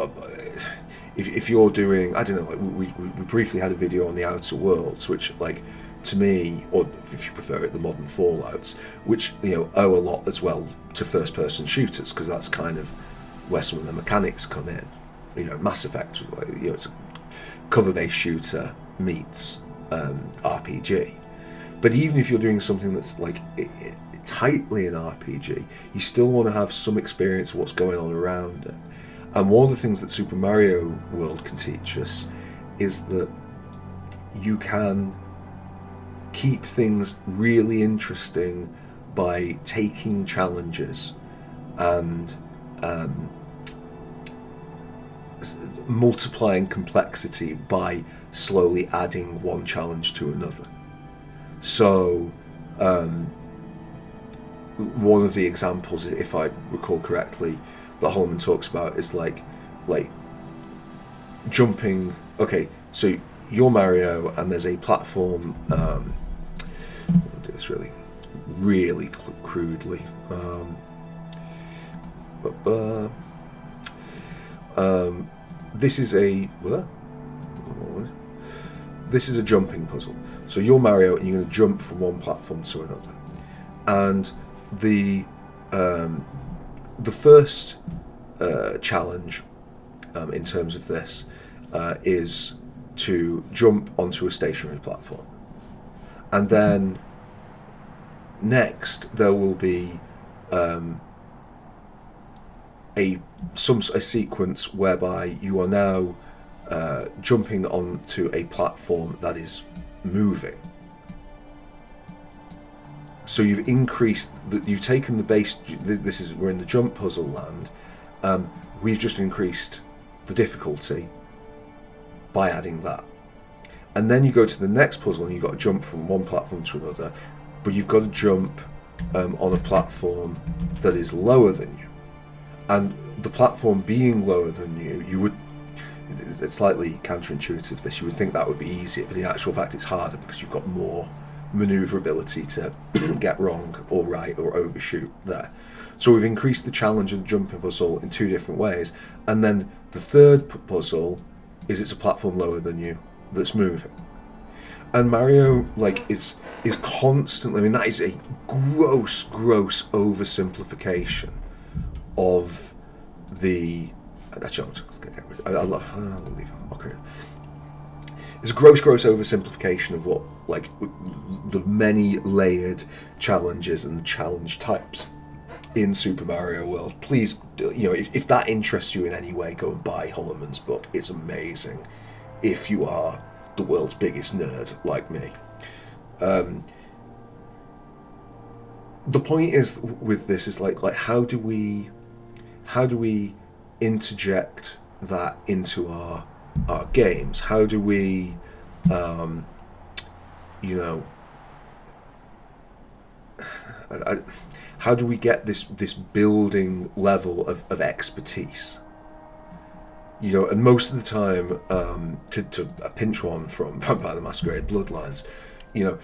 if you're doing, I don't know, like we briefly had a video on the Outer Worlds, which, like, to me, or if you prefer it, the modern Fallouts, which, you know, owe a lot as well to first-person shooters, because that's kind of where some of the mechanics come in. You know, Mass Effect, you know, it's a cover-based shooter meets RPG. But even if you're doing something that's like tightly an RPG, you still want to have some experience of what's going on around it. And one of the things that Super Mario World can teach us is that you can keep things really interesting by taking challenges and multiplying complexity by slowly adding one challenge to another. So one of the examples, if I recall correctly, that Holman talks about is like jumping. Okay, so you're Mario and there's a platform. I'll do this really crudely. This is a jumping puzzle. So you're Mario and you're going to jump from one platform to another, and the first challenge in terms of this is to jump onto a stationary platform, and then next there will be a sequence whereby you are now jumping onto a platform that is moving. So you've increased you've taken the base. We're in the jump puzzle land. We've just increased the difficulty by adding that, and then you go to the next puzzle and you've got to jump from one platform to another, but you've got to jump on a platform that is lower than you. And the platform being lower than you would, it's slightly counterintuitive this, you would think that would be easier, but in actual fact it's harder because you've got more maneuverability to get wrong or right or overshoot there. So we've increased the challenge of the jumping puzzle in two different ways, and then the third puzzle is it's a platform lower than you that's moving. And Mario, like, is constantly, I mean, that is a gross oversimplification of the. Actually, I'll leave it. Okay. It's a gross oversimplification of what, like, the many layered challenges and the challenge types in Super Mario World. Please, you know, if that interests you in any way, go and buy Holloman's book. It's amazing. If you are the world's biggest nerd like me. The point is with this is like how do we interject that into our games? How do we how do we get this building level of expertise? You know, and most of the time, to pinch one from Vampire the Masquerade Bloodlines, you know,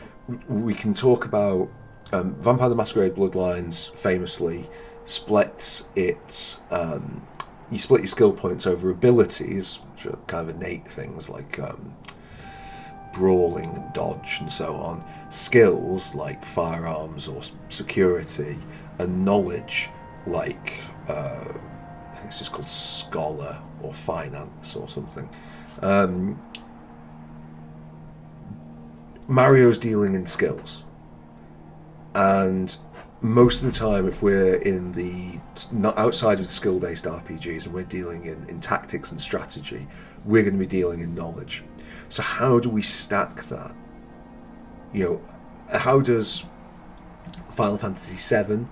we can talk about Vampire the Masquerade Bloodlines famously splits its you split your skill points over abilities, which are kind of innate things like brawling and dodge and so on, skills like firearms or security, and knowledge like I think it's just called scholar or finance or something. Mario's dealing in skills, and most of the time, if we're in the not outside of skill-based RPGs and we're dealing in tactics and strategy, we're going to be dealing in knowledge. So how do we stack that? You know, how does Final Fantasy VII,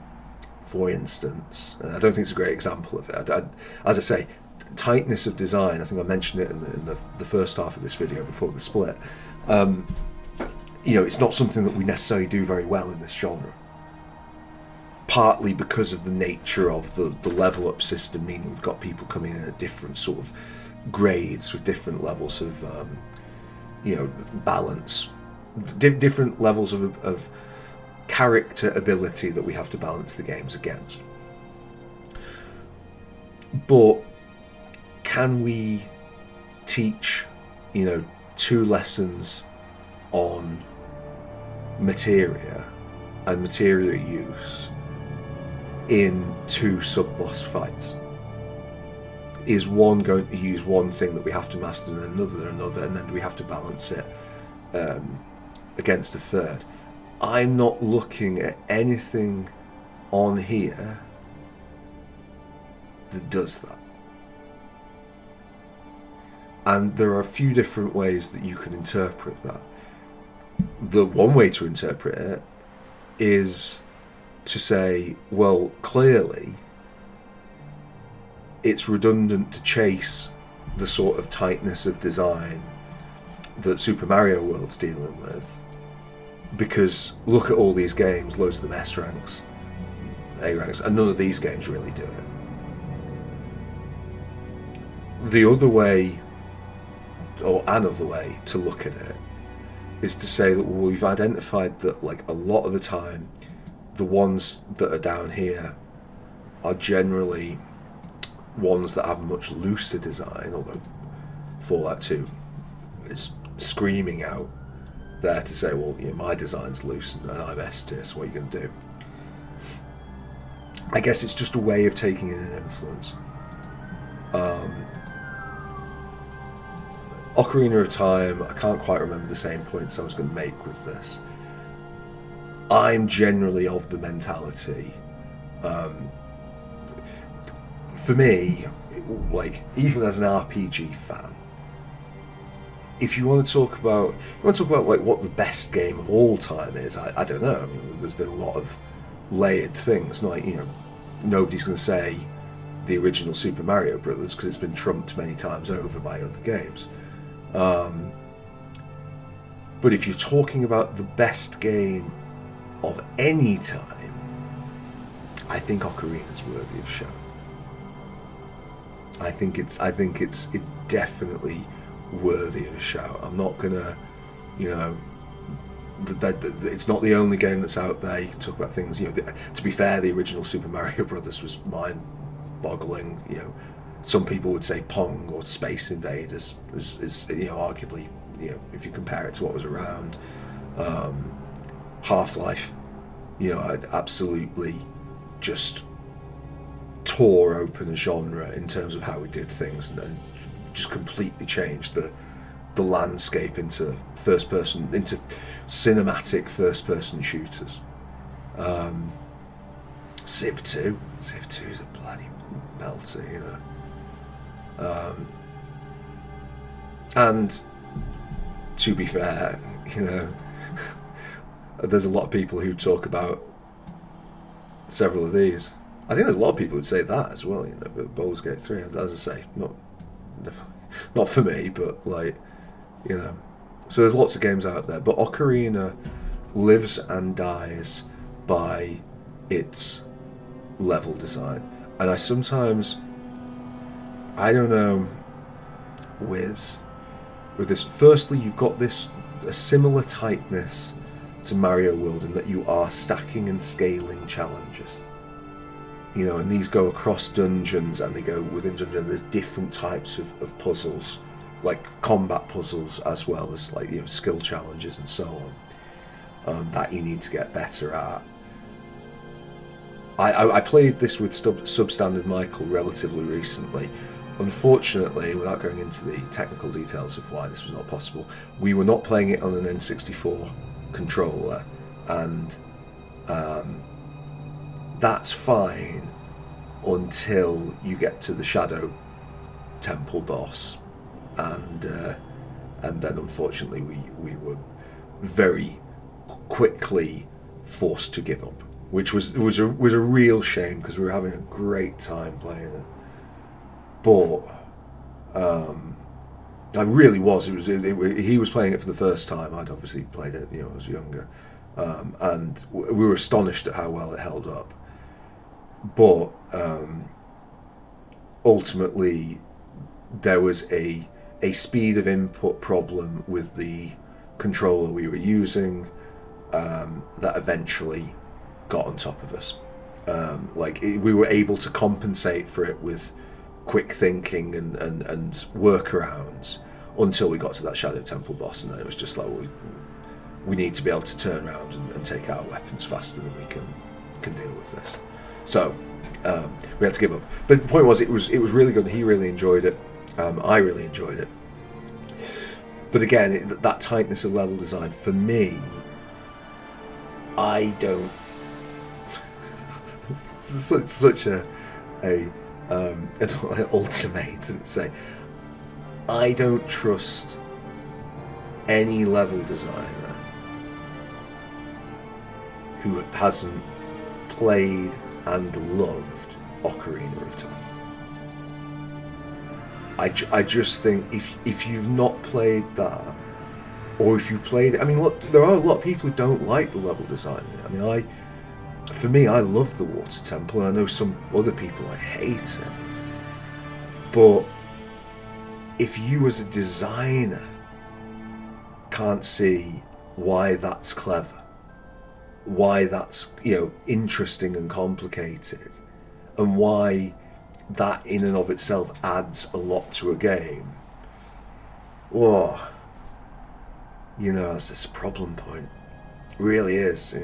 for instance, and I don't think it's a great example of it. As I say, tightness of design, I think I mentioned it in the first half of this video before the split. You know, it's not something that we necessarily do very well in this genre. Partly because of the nature of the level up system, meaning we've got people coming in at different sort of grades with different levels of balance, different levels of character ability that we have to balance the games against. But can we teach, 2 lessons on materia and materia use in 2 sub-boss fights? Is one going to use one thing that we have to master and another, and then do we have to balance it against a third? I'm not looking at anything on here that does that. And there are a few different ways that you can interpret that. The one way to interpret it is to say, well, clearly it's redundant to chase the sort of tightness of design that Super Mario World's dealing with, because look at all these games, loads of them S ranks, A ranks, and none of these games really do it. The other way, or another way to look at it, is to say that we've identified that, like, a lot of the time the ones that are down here are generally ones that have a much looser design, although Fallout 2 is screaming out there to say, well, my design's loose and I'm S tier, so what are you going to do? I guess it's just a way of taking in an influence. Ocarina of Time, I can't quite remember the same points I was going to make with this. I'm generally of the mentality, for me, like, even as an RPG fan, if you want to talk about like what the best game of all time is, I don't know. I mean, there's been a lot of layered things. Like, nobody's going to say the original Super Mario Brothers because it's been trumped many times over by other games. But if you're talking about the best game of any time, I think Ocarina's worthy of show. I think it's definitely worthy of a shout. I'm not gonna, it's not the only game that's out there. You can talk about things, to be fair, the original Super Mario Brothers was mind-boggling. Some people would say Pong or Space Invaders is arguably, if you compare it to what was around. Half-Life, I'd absolutely just tore open a genre in terms of how we did things, and just completely changed the landscape into cinematic first-person shooters. Civ 2 is a bloody belter, and to be fair, there's a lot of people who talk about several of these. I think there's a lot of people who'd say that as well, but Baldur's Gate 3, as I say, not for me, but so there's lots of games out there, but Ocarina lives and dies by its level design. And I sometimes, I don't know, with this, firstly, you've got a similar tightness to Mario World in that you are stacking and scaling challenges. And these go across dungeons, and they go within dungeons. There's different types of puzzles, like combat puzzles, as well as skill challenges and so on, that you need to get better at. I played this with Substandard Michael relatively recently. Unfortunately, without going into the technical details of why this was not possible, we were not playing it on an N64 controller, and that's fine until you get to the Shadow Temple boss, and then unfortunately we were very quickly forced to give up, which was a real shame because we were having a great time playing it. But I really was. He was playing it for the first time. I'd obviously played it, I was younger, and we were astonished at how well it held up. But ultimately, there was a speed of input problem with the controller we were using that eventually got on top of us. We were able to compensate for it with quick thinking and workarounds until we got to that Shadow Temple boss, and then it was just like, we need to be able to turn around and take out weapons faster than we can deal with this. So we had to give up. But the point was, it was really good. He really enjoyed it. I really enjoyed it. But again, that tightness of level design for me, I don't. such an ultimatum to say. I don't trust any level designer who hasn't played and loved Ocarina of Time. I just think if you've not played that, or if you played it, I mean, look, there are a lot of people who don't like the level design. I mean, for me, I love the Water Temple, and I know some other people hate it. But if you as a designer can't see why that's clever, why that's, interesting and complicated, and why that in and of itself adds a lot to a game, that's this problem point. It really is,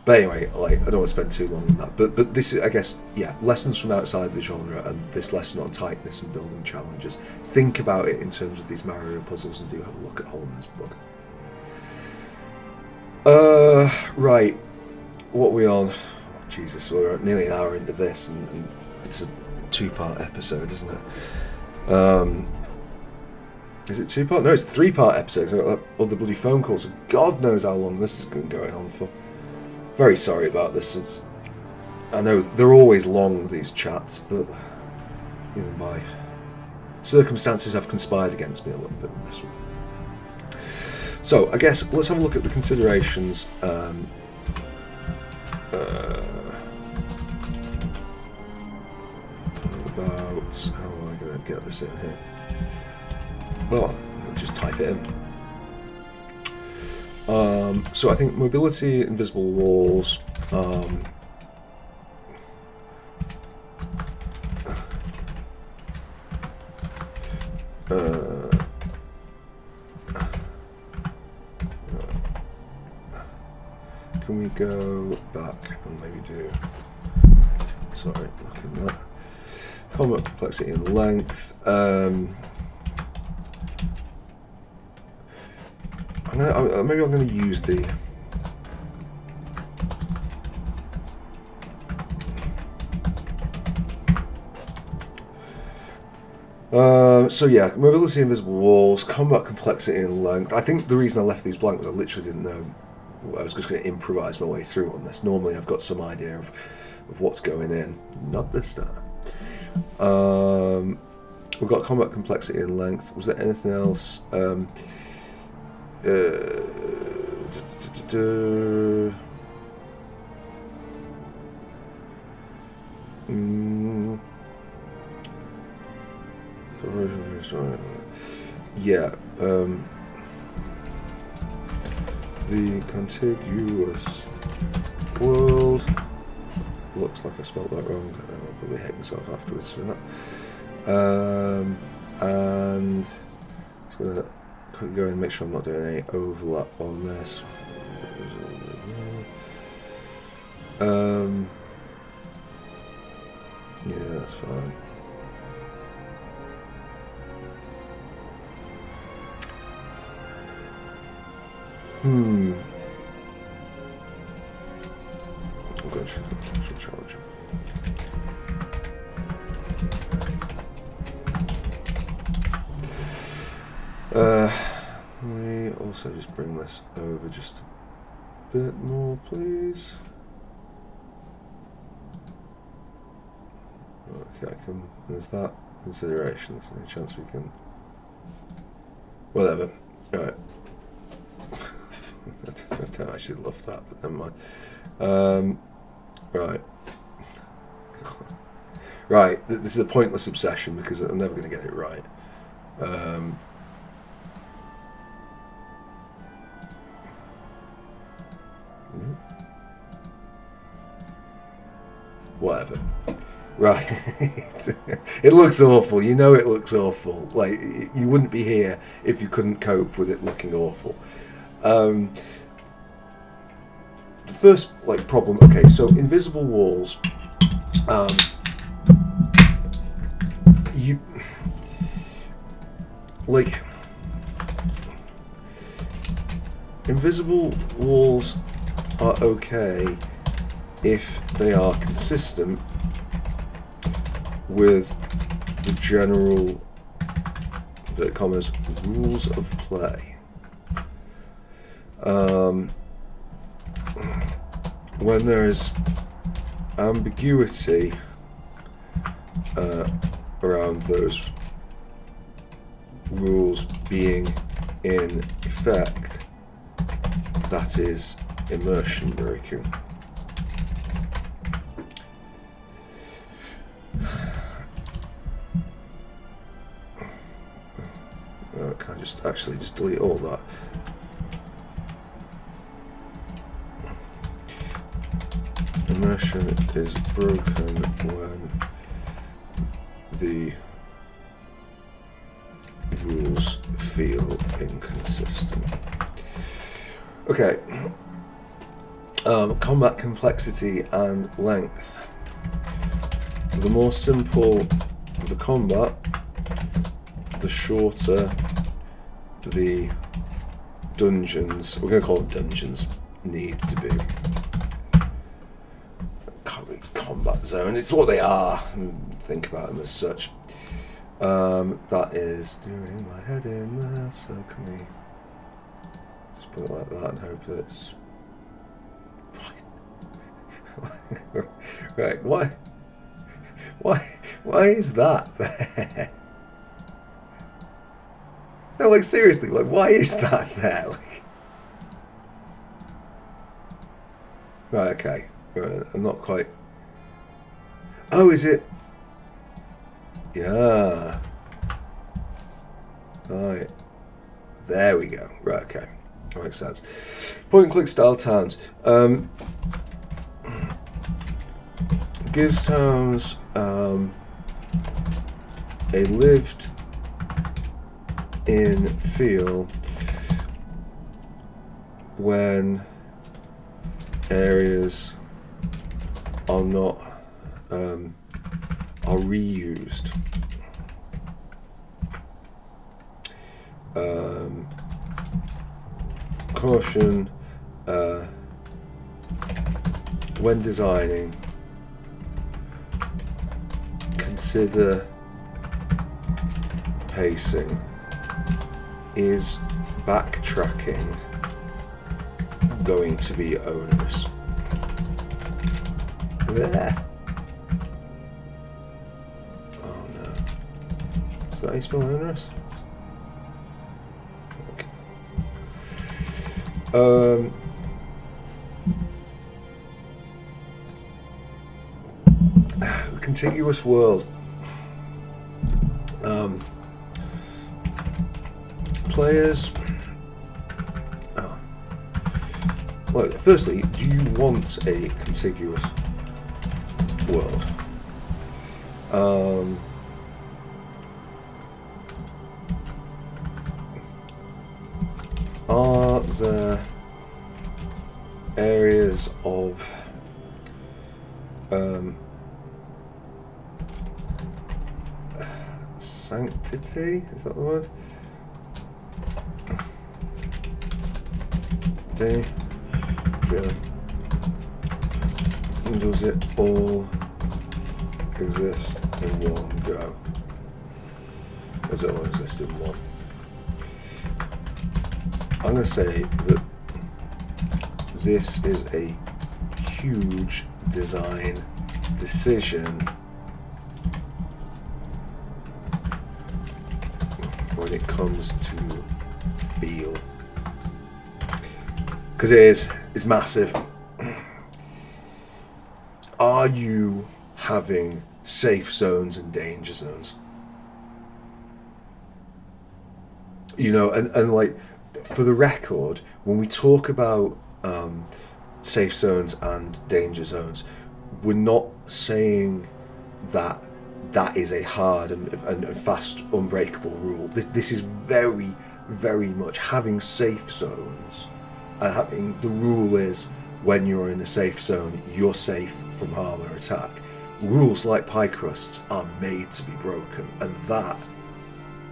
But anyway, I don't want to spend too long on that. But this is, I guess, lessons from outside the genre, and this lesson on tightness and building challenges. Think about it in terms of these Mario puzzles, and do have a look at Holman's book. Right, what are we on? Oh, Jesus, we're nearly an hour into this, and it's a 2-part episode, isn't it? Is it 2-part? No, it's a 3-part episode. All the bloody phone calls. God knows how long this has been going on for. Very sorry about this. I know they're always long, these chats, but even by circumstances have conspired against me a little bit with this one. So I guess let's have a look at the considerations. About how am I going to get this in here? Well, I'll just type it in. So I think mobility, invisible walls, can we go back and maybe do, sorry, look at that, combat complexity and length. Maybe I'm going to use the mobility, invisible walls, combat complexity and length. I think the reason I left these blank was I literally didn't know. I was just going to improvise my way through on this. Normally I've got some idea of what's going in. Not this time. We've got combat complexity and length. Was there anything else? The contiguous world. Looks like I spelled that wrong. I'll probably hate myself afterwards for that. And just gonna quickly go and make sure I'm not doing any overlap on this. Yeah, that's fine. I'm going to challenge him. We also just bring this over just a bit more, please. Okay, there's that consideration. There's any chance we can, whatever. Alright. I don't actually love that, but never mind. Right. Right, this is a pointless obsession because I'm never going to get it right. Whatever. Right. It looks awful. You know it looks awful. Like, you wouldn't be here if you couldn't cope with it looking awful. The first problem. Okay, so invisible walls. You invisible walls are okay if they are consistent with the general, inverted commas, rules of play. When there is ambiguity around those rules being in effect, that is immersion breaking. Can I just delete all that? Immersion is broken when the rules feel inconsistent. Okay. Combat complexity and length. The more simple the combat, the shorter the dungeons, we're going to call them dungeons, need to be. Combat zone, it's what they are. Think about them as such. That is doing my head in there, so can we just put it like that and hope that it's right. Why is that there? No, seriously, why is that there? Right, okay. Right, I'm not quite. Oh, is it? Yeah. Right. There we go. Right, okay. That makes sense. Point and click style towns. Gives towns a lived in feel when areas are not are reused. Caution when designing, consider pacing. Is backtracking going to be onerous? There. Oh no. Is that how you spell onerous? Okay. Contiguous world. Players. Well, firstly, do you want a contiguous world? Are there areas of sanctity? Is that the word? Does it all exist in one go? Does it all exist in one? I'm going to say that this is a huge design decision when it comes to feel. Because it's massive. Are you having safe zones and danger zones? You know, and like, for the record, when we talk about safe zones and danger zones, we're not saying that is a hard and fast unbreakable rule. This is very, very much having safe zones, and having the rule is when you're in a safe zone, you're safe from harm or attack. Rules like pie crusts are made to be broken, and that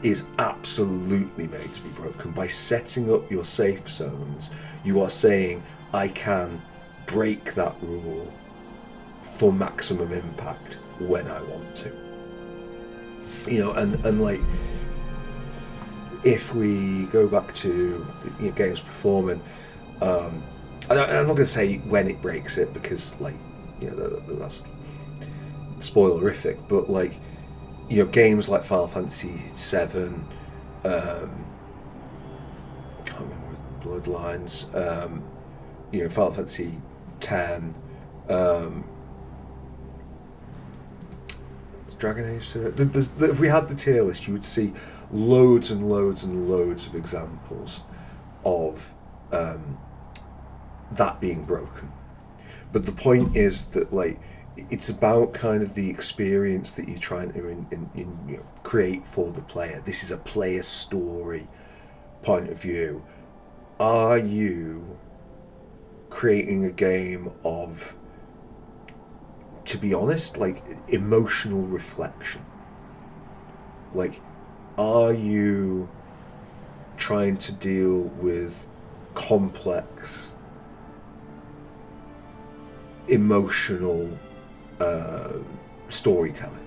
is absolutely made to be broken. By setting up your safe zones, you are saying, I can break that rule for maximum impact when I want to. You know, and like, if we go back to games performing, I'm not going to say when it breaks it, because like, that's spoilerific, but like, games like Final Fantasy VII, can't remember Bloodlines, Final Fantasy X, Dragon Age to it. If we had the tier list, you would see loads and loads and loads of examples of that being broken. But the point is that, like, it's about kind of the experience that you're trying to create for the player. This is a player story point of view. Are you creating a game of, to be honest, like, emotional reflection? Like, are you trying to deal with complex emotional storytelling?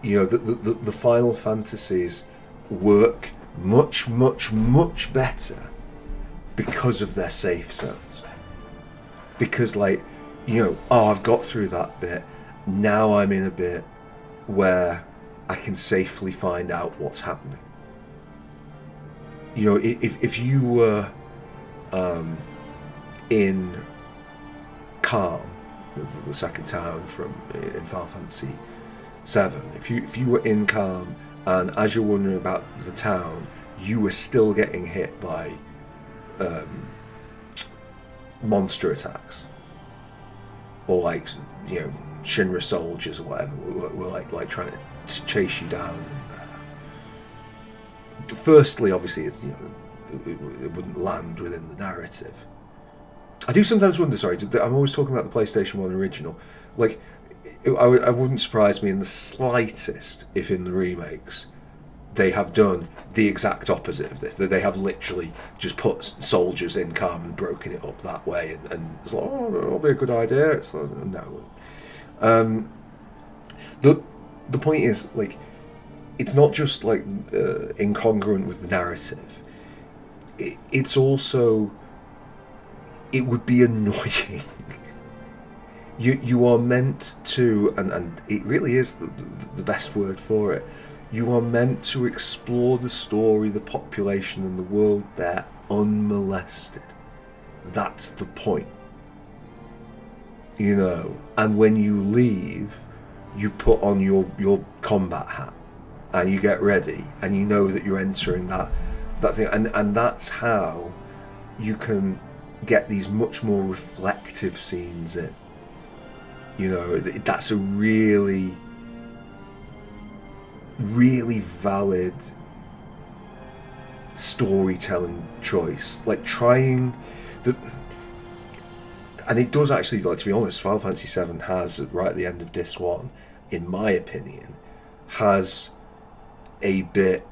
The Final Fantasies work much, much, much better because of their safe zones. Because, like, I've got through that bit, now I'm in a bit where I can safely find out what's happening. If you were in Calm, the second town in Final Fantasy VII, if you were in Calm, and as you're wondering about the town, you were still getting hit by monster attacks, or like Shinra soldiers or whatever were like trying to chase you down. And firstly, obviously, it's it wouldn't land within the narrative. I do sometimes wonder. Sorry, I'm always talking about the PlayStation 1 original. Like, I wouldn't surprise me in the slightest if in the remakes they have done the exact opposite of this. That they have literally just put soldiers in Calm and broken it up that way, and it's like, oh, that'll be a good idea. It's like, no. The point is, like, it's not just like incongruent with the narrative. It's also, it would be annoying. You are meant to, and it really is the best word for it. You are meant to explore the story, the population, and the world there unmolested. That's the point. And when you leave, you put on your combat hat, and you get ready, and you know that you're entering that thing, and that's how you can get these much more reflective scenes in. That's a really, really valid storytelling choice. Like, trying the, and it does actually, like, to be honest, Final Fantasy VII has, right at the end of Disc 1, in my opinion, has a bit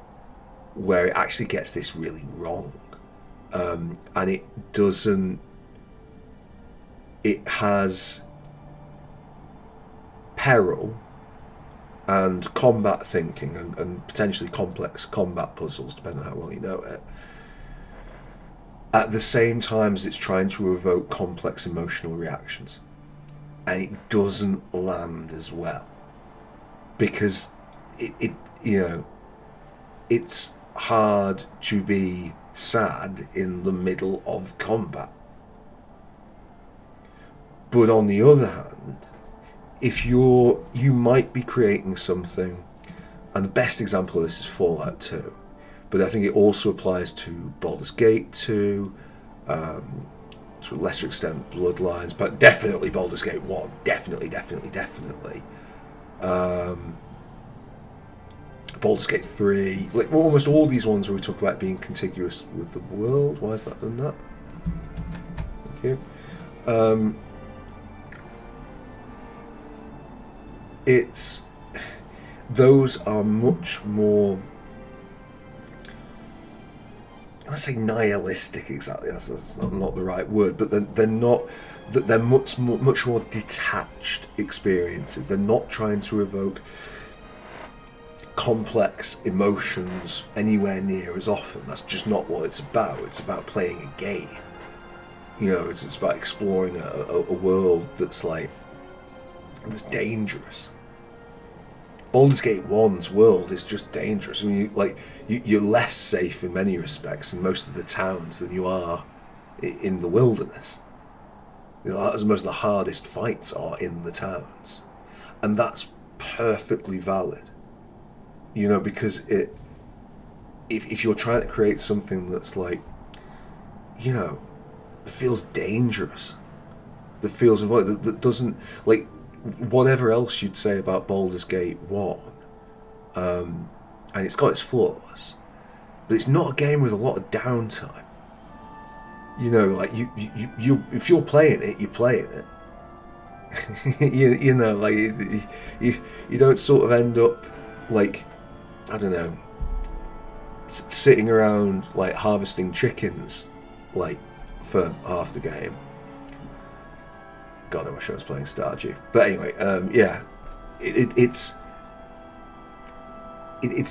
where it actually gets this really wrong. And it doesn't, it has peril and combat thinking and potentially complex combat puzzles, depending on how well you know it, at the same time as it's trying to evoke complex emotional reactions. And it doesn't land as well, because it's hard to be sad in the middle of combat. But on the other hand, if you might be creating something, and the best example of this is Fallout 2, but I think it also applies to Baldur's Gate 2, to a lesser extent Bloodlines, but definitely Baldur's Gate 1, definitely. Baldur's Gate 3, like almost all these ones where we talk about being contiguous with the world. Why is that done that? Thank you. Those are much more, I say nihilistic exactly. That's not the right word, but they're not. They're much more detached experiences. They're not trying to evoke complex emotions anywhere near as often. That's just not what it's about. It's about playing a game. You know, it's about exploring a world that's dangerous. Baldur's Gate 1's world is just dangerous. I mean, you're less safe in many respects in most of the towns than you are in the wilderness. You know, most of the hardest fights are in the towns, and that's perfectly valid. You know, because if you're trying to create something that's like, you know, that feels dangerous, that feels involved, that doesn't, like, whatever else you'd say about Baldur's Gate 1, and it's got its flaws, but it's not a game with a lot of downtime. You know, like you if you're playing it, you're playing it. you know, like you don't sort of end up like, I don't know, sitting around like harvesting chickens like for half the game. God, I wish I was playing Stardew. But anyway, yeah, it's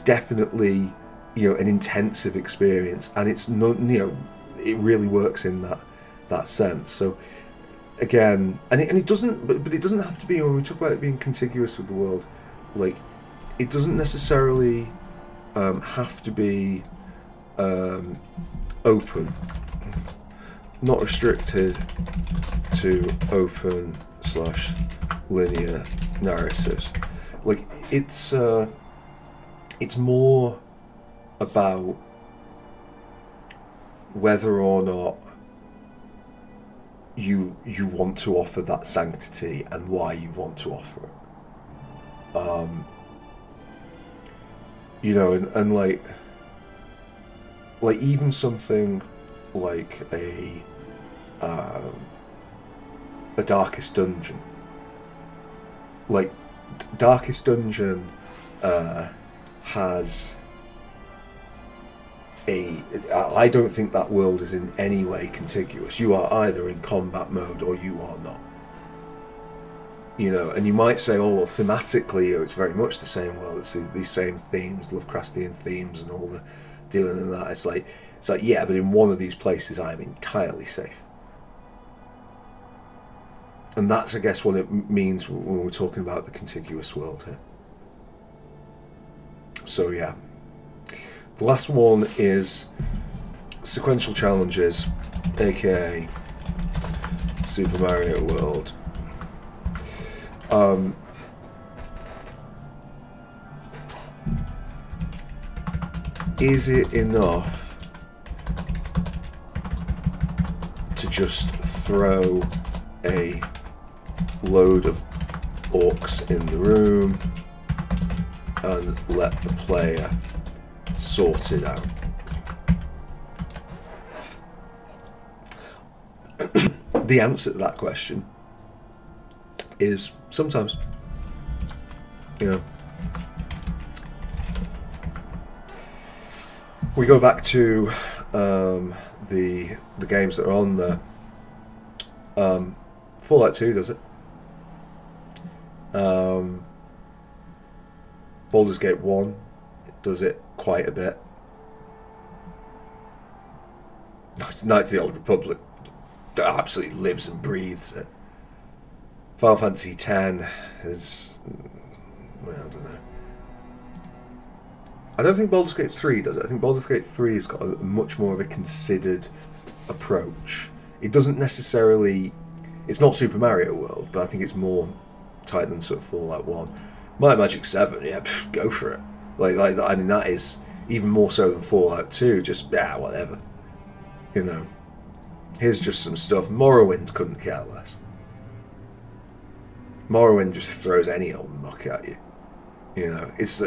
definitely, you know, an intensive experience, and it's not, you know, it really works in that sense. So again, and it doesn't, but it doesn't have to be, when we talk about it being contiguous with the world, like, it doesn't necessarily have to be open, not restricted to open/linear narratives. Like, it's more about whether or not you want to offer that sanctity and why you want to offer it. You know, and like even something like a Darkest Dungeon. Like, Darkest Dungeon has I don't think that world is in any way contiguous. You are either in combat mode or you are not. You know, and you might say, oh, well, thematically, it's very much the same world. It's these same themes, Lovecraftian themes, and all the dealing in that. It's like, yeah, but in one of these places, I am entirely safe. And that's, I guess, what it means when we're talking about the contiguous world here. So, yeah. The last one is sequential challenges, aka Super Mario World. Is it enough to just throw a load of orcs in the room and let the player sort it out? The answer to that question is sometimes. You know, we go back to the games that are on there. Fallout 2 does it. Baldur's Gate 1 does it quite a bit. Knights of the Old Republic absolutely lives and breathes it. Final Fantasy X is, well, I don't know. I don't think Baldur's Gate 3 does it. I think Baldur's Gate 3 has got a much more of a considered approach. It doesn't necessarily, it's not Super Mario World, but I think it's more tight than sort of Fallout 1. Might Magic 7, yeah, go for it. Like I mean, that is even more so than Fallout 2. Just, yeah, whatever. You know, here's just some stuff. Morrowind couldn't care less. Morrowind just throws any old muck at you. You know, it's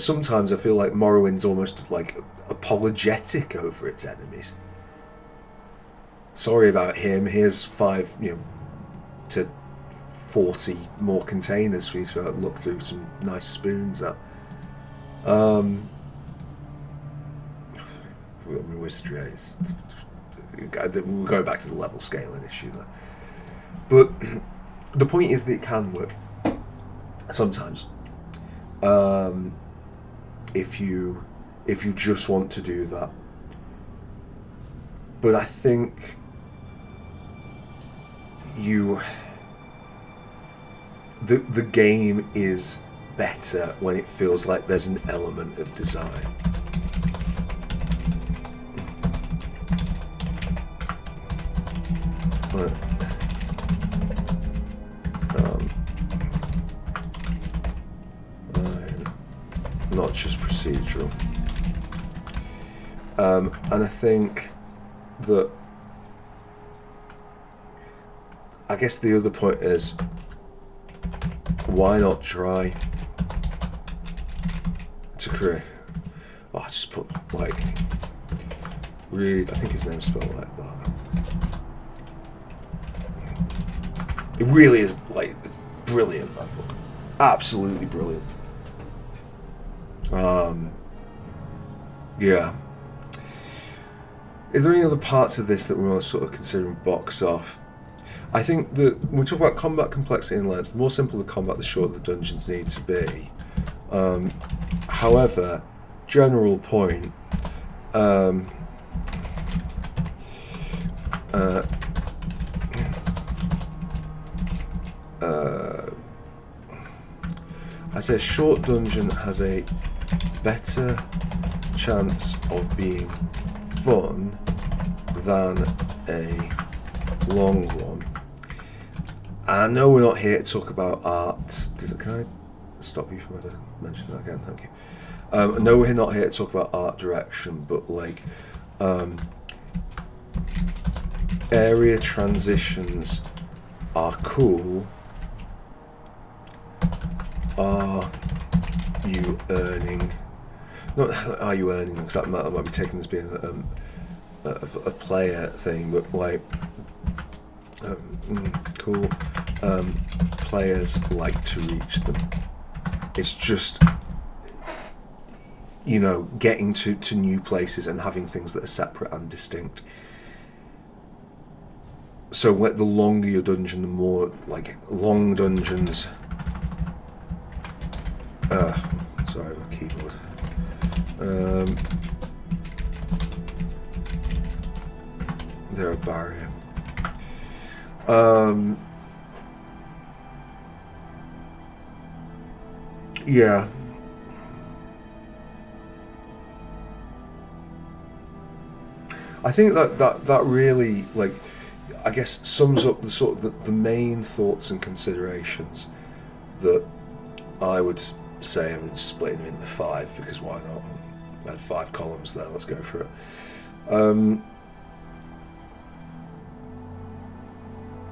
sometimes I feel like Morrowind's almost like apologetic over its enemies. Sorry about him. Here's 5, to 40 more containers for you to look through some nice spoons at. Wizardry is. We're going back to the level scaling issue there. But the point is that it can work sometimes. If you just want to do that. But I think the game is better when it feels like there's an element of design. But, not just procedural. And I think that, I guess the other point is, why not try to create, I just put like, Reed, I think his name's spelled like that. It really is, like, it's brilliant, that book. Absolutely brilliant. Yeah. Is there any other parts of this that we want to sort of consider and box off? I think that when we talk about combat complexity and length, the more simple the combat, the shorter the dungeons need to be. However, general point, I say a short dungeon has a better chance of being fun than a long one. I know we're not here to talk about art. Can I stop you from mentioning that again? Thank you. I know we're not here to talk about art direction, but like area transitions are cool. Are you earning? Not are you earning? Because that might be taken as being a player thing, but like cool. Players like to reach them. It's just, getting to new places and having things that are separate and distinct. So the longer your dungeon, the more like long dungeons. Sorry, my keyboard. They're a barrier. Yeah. I think that really, like, I guess sums up the sort of the main thoughts and considerations that I would say. I'm splitting them into 5 because why not? I had 5 columns there. Let's go for it.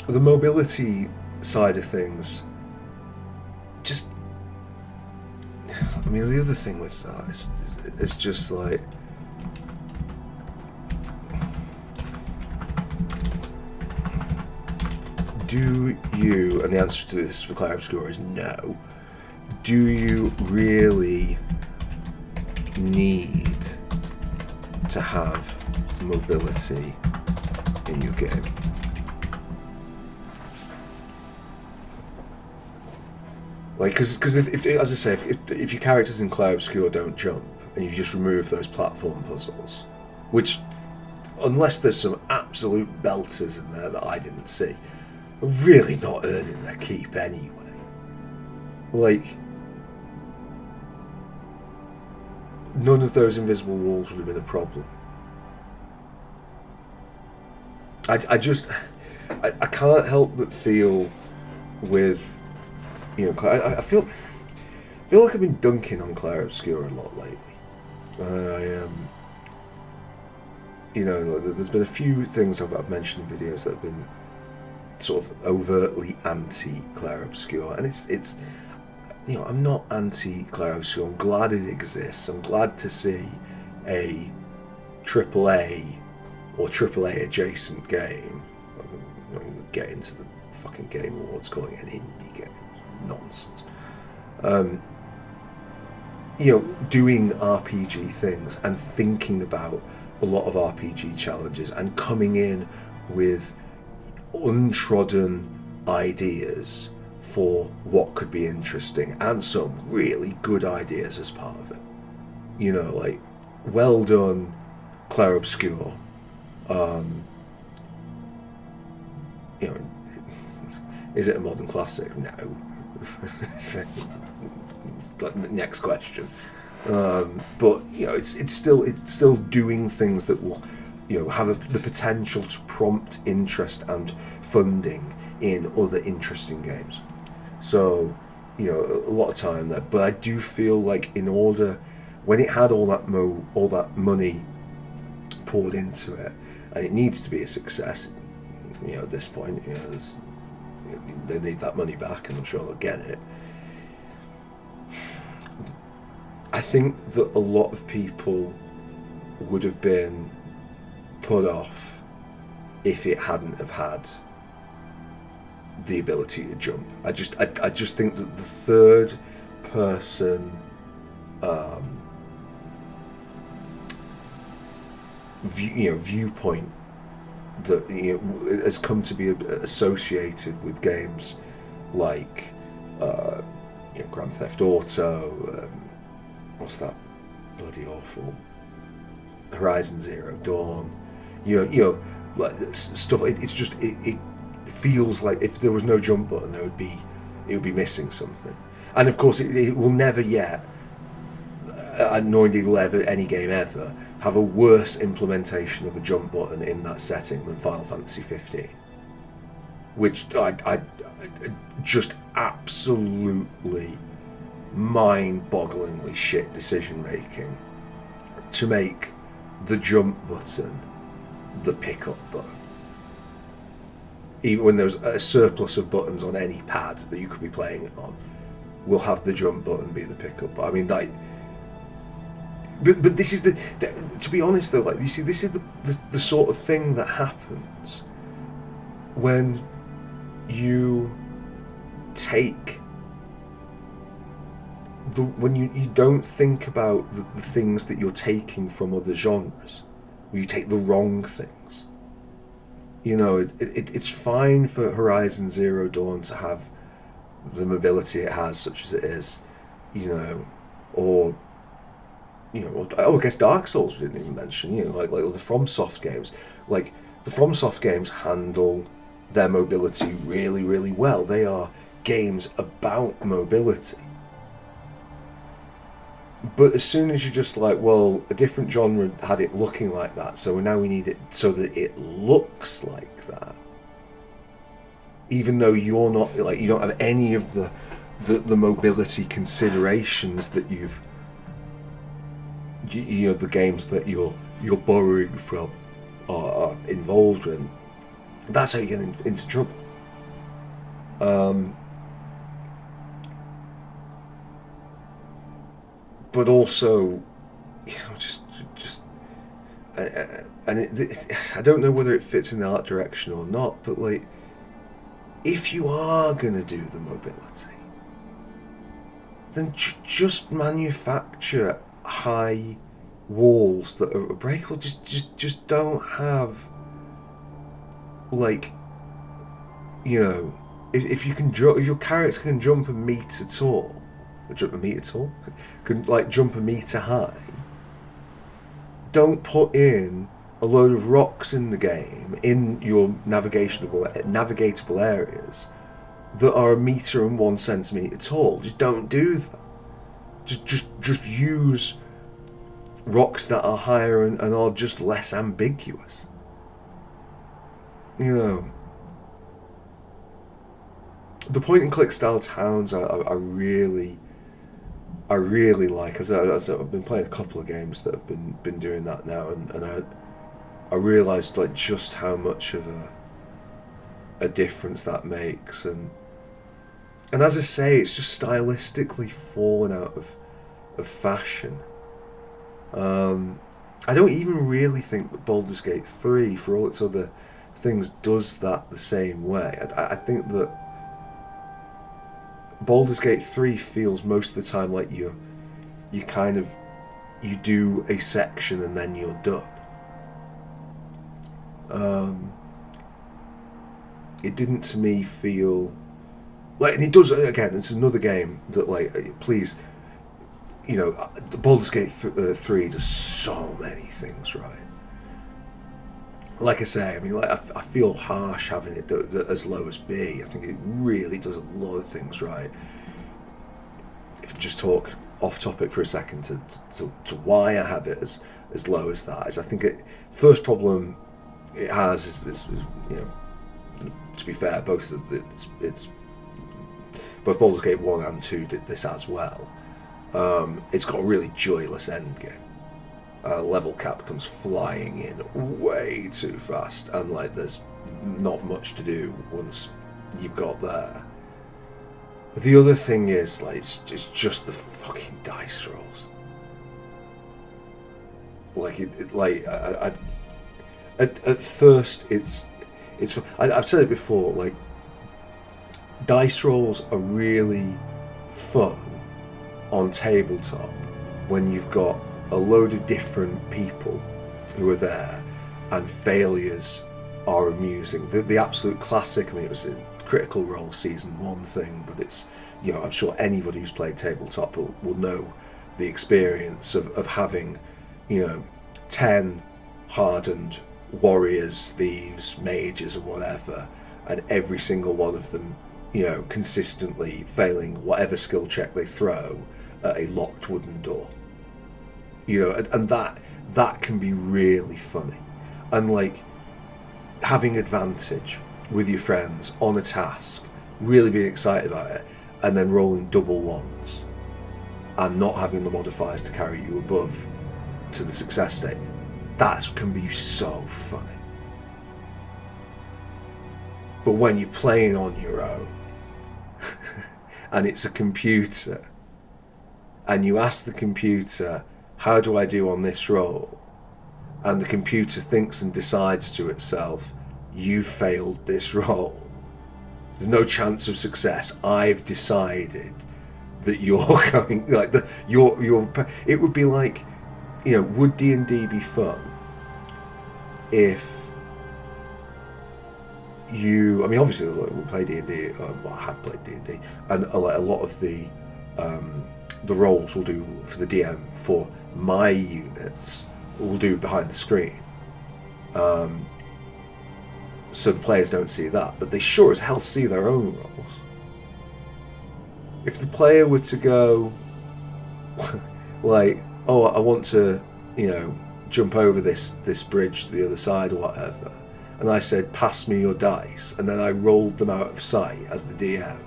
The mobility side of things, just, I mean, the other thing with that is just like, do you, and the answer to this for Cloud Obscure is no, do you really need to have mobility in your game? Like, because if, as I say, if your characters in Cloud Obscure don't jump, and you just remove those platform puzzles, which, unless there's some absolute belters in there that I didn't see, are really not earning their keep anyway. Like, none of those invisible walls would have been a problem. I can't help but feel with, I feel like I've been dunking on Cloud Obscure a lot lately. There's been a few things I've mentioned in videos that have been sort of overtly anti-Clair Obscur, and it's you know, I'm not anti-Clair Obscur. I'm glad it exists. I'm glad to see a AAA or AAA adjacent game. I'm going to get into the fucking Game Awards calling it an indie game. Nonsense. You know, doing RPG things and thinking about a lot of RPG challenges and coming in with untrodden ideas for what could be interesting, and some really good ideas as part of it. You know, like, well done, Clair Obscur. You know, is it a modern classic? No. Next question. But you know, it's still doing things that will, you know, have the potential to prompt interest and funding in other interesting games. So, you know, a lot of time there. But I do feel like in order, when it had all that money poured into it, and it needs to be a success, you know, at this point, you know, they need that money back, and I'm sure they'll get it. I think that a lot of people would have been put off if it hadn't have had the ability to jump. I just think that the third person viewpoint that, you know, has come to be associated with games like you know, Grand Theft Auto, what's that bloody awful Horizon Zero Dawn, you know, like stuff. It feels like if there was no jump button, it would be missing something. And of course, it will never yet, nor indeed will ever any game ever have a worse implementation of a jump button in that setting than Final Fantasy 15, which I just absolutely mind-bogglingly shit decision making to make the jump button the pickup button. Even when there's a surplus of buttons on any pad that you could be playing it on, we'll have the jump button be the pickup. But I mean, like, but this is the to be honest though, like, you see, this is the sort of thing that happens when you take when you don't think about the things that you're taking from other genres, when you take the wrong things. You know, it's fine for Horizon Zero Dawn to have the mobility it has, such as it is, you know, or, you know, I guess Dark Souls we didn't even mention, you know, like the FromSoft games. Like, the FromSoft games handle their mobility really, really well. They are games about mobility. But as soon as you're just like, well, a different genre had it looking like that, so now we need it so that it looks like that, even though you're not, like, you don't have any of the mobility considerations that you know, the games that you're borrowing from are involved in. That's how you get into trouble. But also, you know, just and I don't know whether it fits in the art direction or not, but like, if you are gonna do the mobility, then just manufacture high walls that are breakable. Just don't have, like, you know, if you can jump, if your character can jump a meter tall. Can, like, jump a meter high. Don't put in a load of rocks in the game in your navigatable areas that are a meter and 1 centimeter tall. Just don't do that. Just use rocks that are higher and are just less ambiguous. You know, the point and click style towns I really like, as I've been playing a couple of games that have been doing that now, and I realised, like, just how much of a difference that makes. And as I say, it's just stylistically fallen out of fashion. I don't even really think that Baldur's Gate 3, for all its other things, does that the same way. I think that Baldur's Gate 3 feels most of the time like you do a section and then you're done. It didn't to me feel like, and it does again. It's another game that, like, please, you know, Baldur's Gate 3 does so many things right. Like I say, I mean, like, I feel harsh having it as low as B. I think it really does a lot of things right. If you just talk off topic for a second to why I have it as low as that, is I think first problem it has is you know, to be fair, both Baldur's Gate 1 and 2 did this as well. It's got a really joyless end game. Level cap comes flying in way too fast, and like there's not much to do once you've got there. But the other thing is, like, it's just the fucking dice rolls. Like at first it's I've said it before, like, dice rolls are really fun on tabletop when you've got a load of different people who are there and failures are amusing. The absolute classic, I mean, it was a Critical Role Season 1 thing, but it's, you know, I'm sure anybody who's played tabletop will know the experience of having, you know, 10 hardened warriors, thieves, mages and whatever, and every single one of them, you know, consistently failing whatever skill check they throw at a locked wooden door. You know, and that can be really funny. And like having advantage with your friends on a task, really being excited about it, and then rolling double ones and not having the modifiers to carry you above to the success state, that can be so funny. But when you're playing on your own and it's a computer and you ask the computer, how do I do on this roll? And the computer thinks and decides to itself, you failed this roll. There's no chance of success. I've decided that you're going, like, it would be like, you know, would D&D be fun if you, I mean, obviously we play D&D, well, I have played D&D, and a lot of the roles we'll do for the DM for my units we'll do behind the screen, so the players don't see that, but they sure as hell see their own rolls. If the player were to go like, oh, I want to, you know, jump over this bridge to the other side or whatever, and I said, pass me your dice, and then I rolled them out of sight as the DM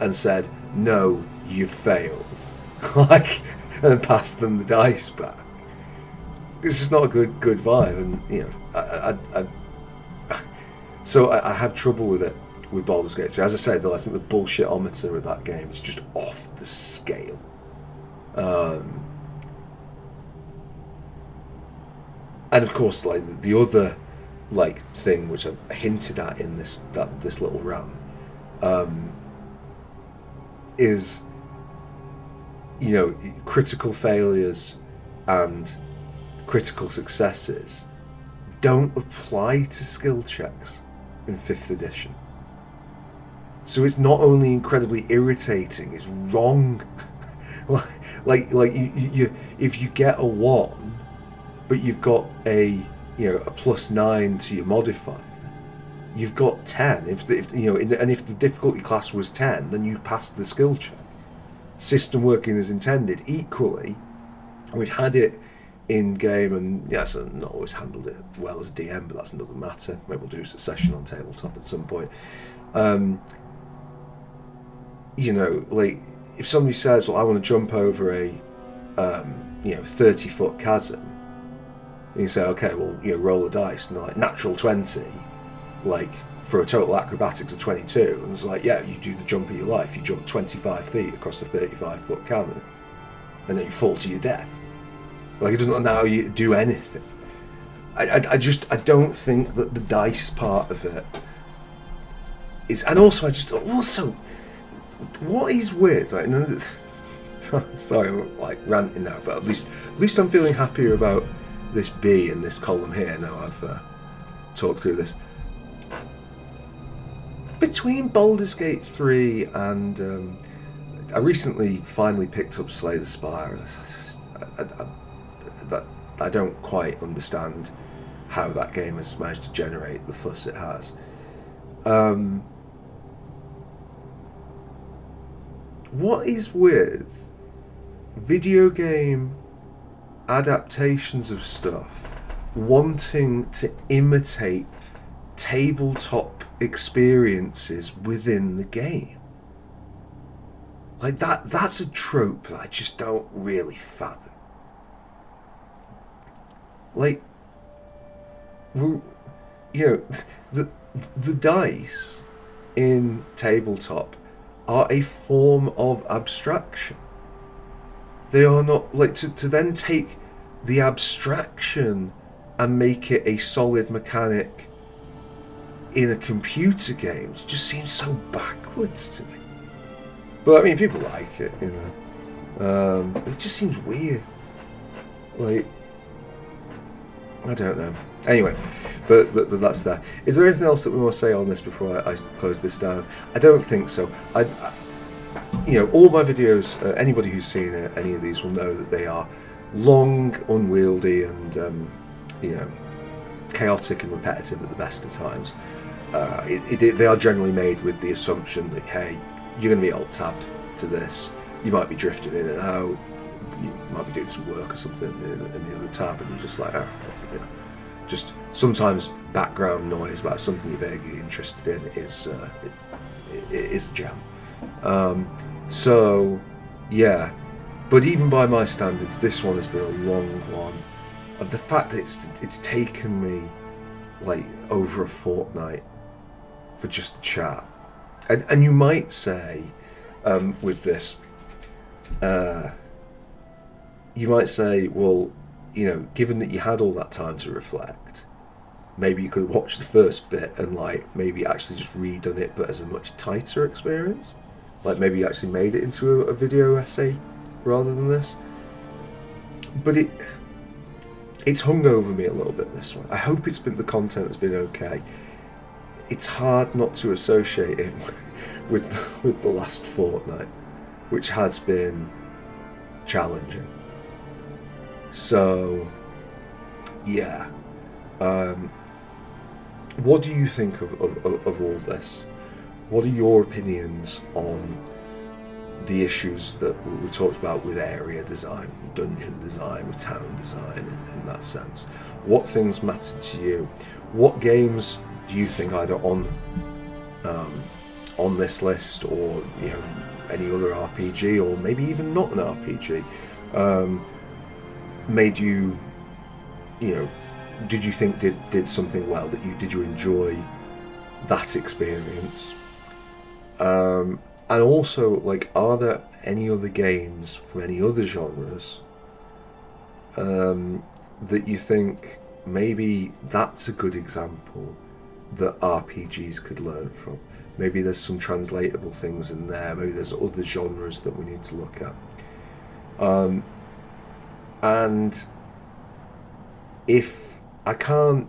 and said, no, you've failed, like, and then passed them the dice back. It's just not a good vibe, and you know, so I have trouble with it with Baldur's Gate 3. As I said, though, I think the bullshitometer with that game is just off the scale. And of course, like, the other, like, thing which I've hinted at in this little rant, is, you know, critical failures and critical successes don't apply to skill checks in 5th edition. So it's not only incredibly irritating, it's wrong. like you if you get a 1 but you've got a, you know, a +9 to your modifier, you've got 10. If you know, and if the difficulty class was 10, then you passed the skill check. System working as intended. Equally, we'd had it in game, and yes, I've not always handled it well as a DM, but that's another matter. Maybe we'll do a session on tabletop at some point. You know, like, if somebody says, well, I want to jump over a you know, 30-foot chasm, and you say, okay, well, you know, roll a dice, and they're like, natural 20, like, for a total acrobatics of 22, and it's like, yeah, you do the jump of your life. You jump 25 feet across the 35-foot cannon, and then you fall to your death. Like, it doesn't allow you to do anything. I don't think that the dice part of it is, and also what is weird, right? Sorry, I'm like ranting now, but at least I'm feeling happier about this B in this column here now I've talked through this. Between Baldur's Gate 3 and I recently finally picked up Slay the Spire. I don't quite understand how that game has managed to generate the fuss it has. What is with video game adaptations of stuff wanting to imitate tabletop experiences within the game? Like, that's a trope that I just don't really fathom. Like, you know, the dice in tabletop are a form of abstraction. They are not, like, to then take the abstraction and make it a solid mechanic in a computer game, it just seems so backwards to me. But I mean, people like it, you know. It just seems weird. Like, I don't know. Anyway, but that's that. Is there anything else that we want to say on this before I close this down? I don't think so. You know, all my videos, anybody who's seen any of these will know that they are long, unwieldy, and you know, chaotic and repetitive at the best of times. They are generally made with the assumption that, hey, you're going to be alt-tabbed to this. You might be drifting in and out. You might be doing some work or something in the other tab, and you're just like, you know, just sometimes background noise about something you're vaguely interested in is a jam. So yeah, but even by my standards, this one has been a long one. Of the fact that it's taken me like over a fortnight for just a chat, and you might say with this, you might say, well, you know, given that you had all that time to reflect, maybe you could watch the first bit and like maybe actually just redone it, but as a much tighter experience. Like maybe you actually made it into a video essay rather than this. But it's hung over me a little bit, this one. I hope the content has been okay. It's hard not to associate it with the last fortnight, which has been challenging. So, yeah. What do you think of all this? What are your opinions on the issues that we talked about with area design, dungeon design, with town design in that sense? What things matter to you? What games do you think either on this list, or you know, any other RPG, or maybe even not an RPG, made you, you know, did you think did something well? Did you enjoy that experience? And also, like, are there any other games from any other genres that you think maybe that's a good example that RPGs could learn from? Maybe there's some translatable things in there. Maybe there's other genres that we need to look at. And if I can't,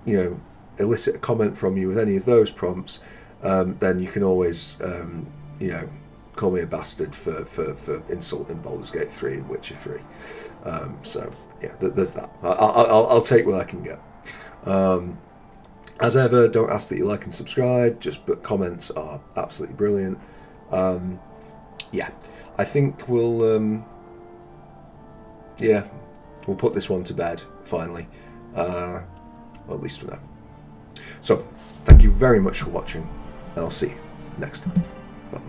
you know, elicit a comment from you with any of those prompts, then you can always, you know, call me a bastard for insulting Baldur's Gate 3 and Witcher 3. So yeah, there's that. I'll take what I can get. As ever, don't ask that you like and subscribe. But comments are absolutely brilliant. Yeah, I think we'll put this one to bed finally. Well, at least for now. So, thank you very much for watching, and I'll see you next time. Bye.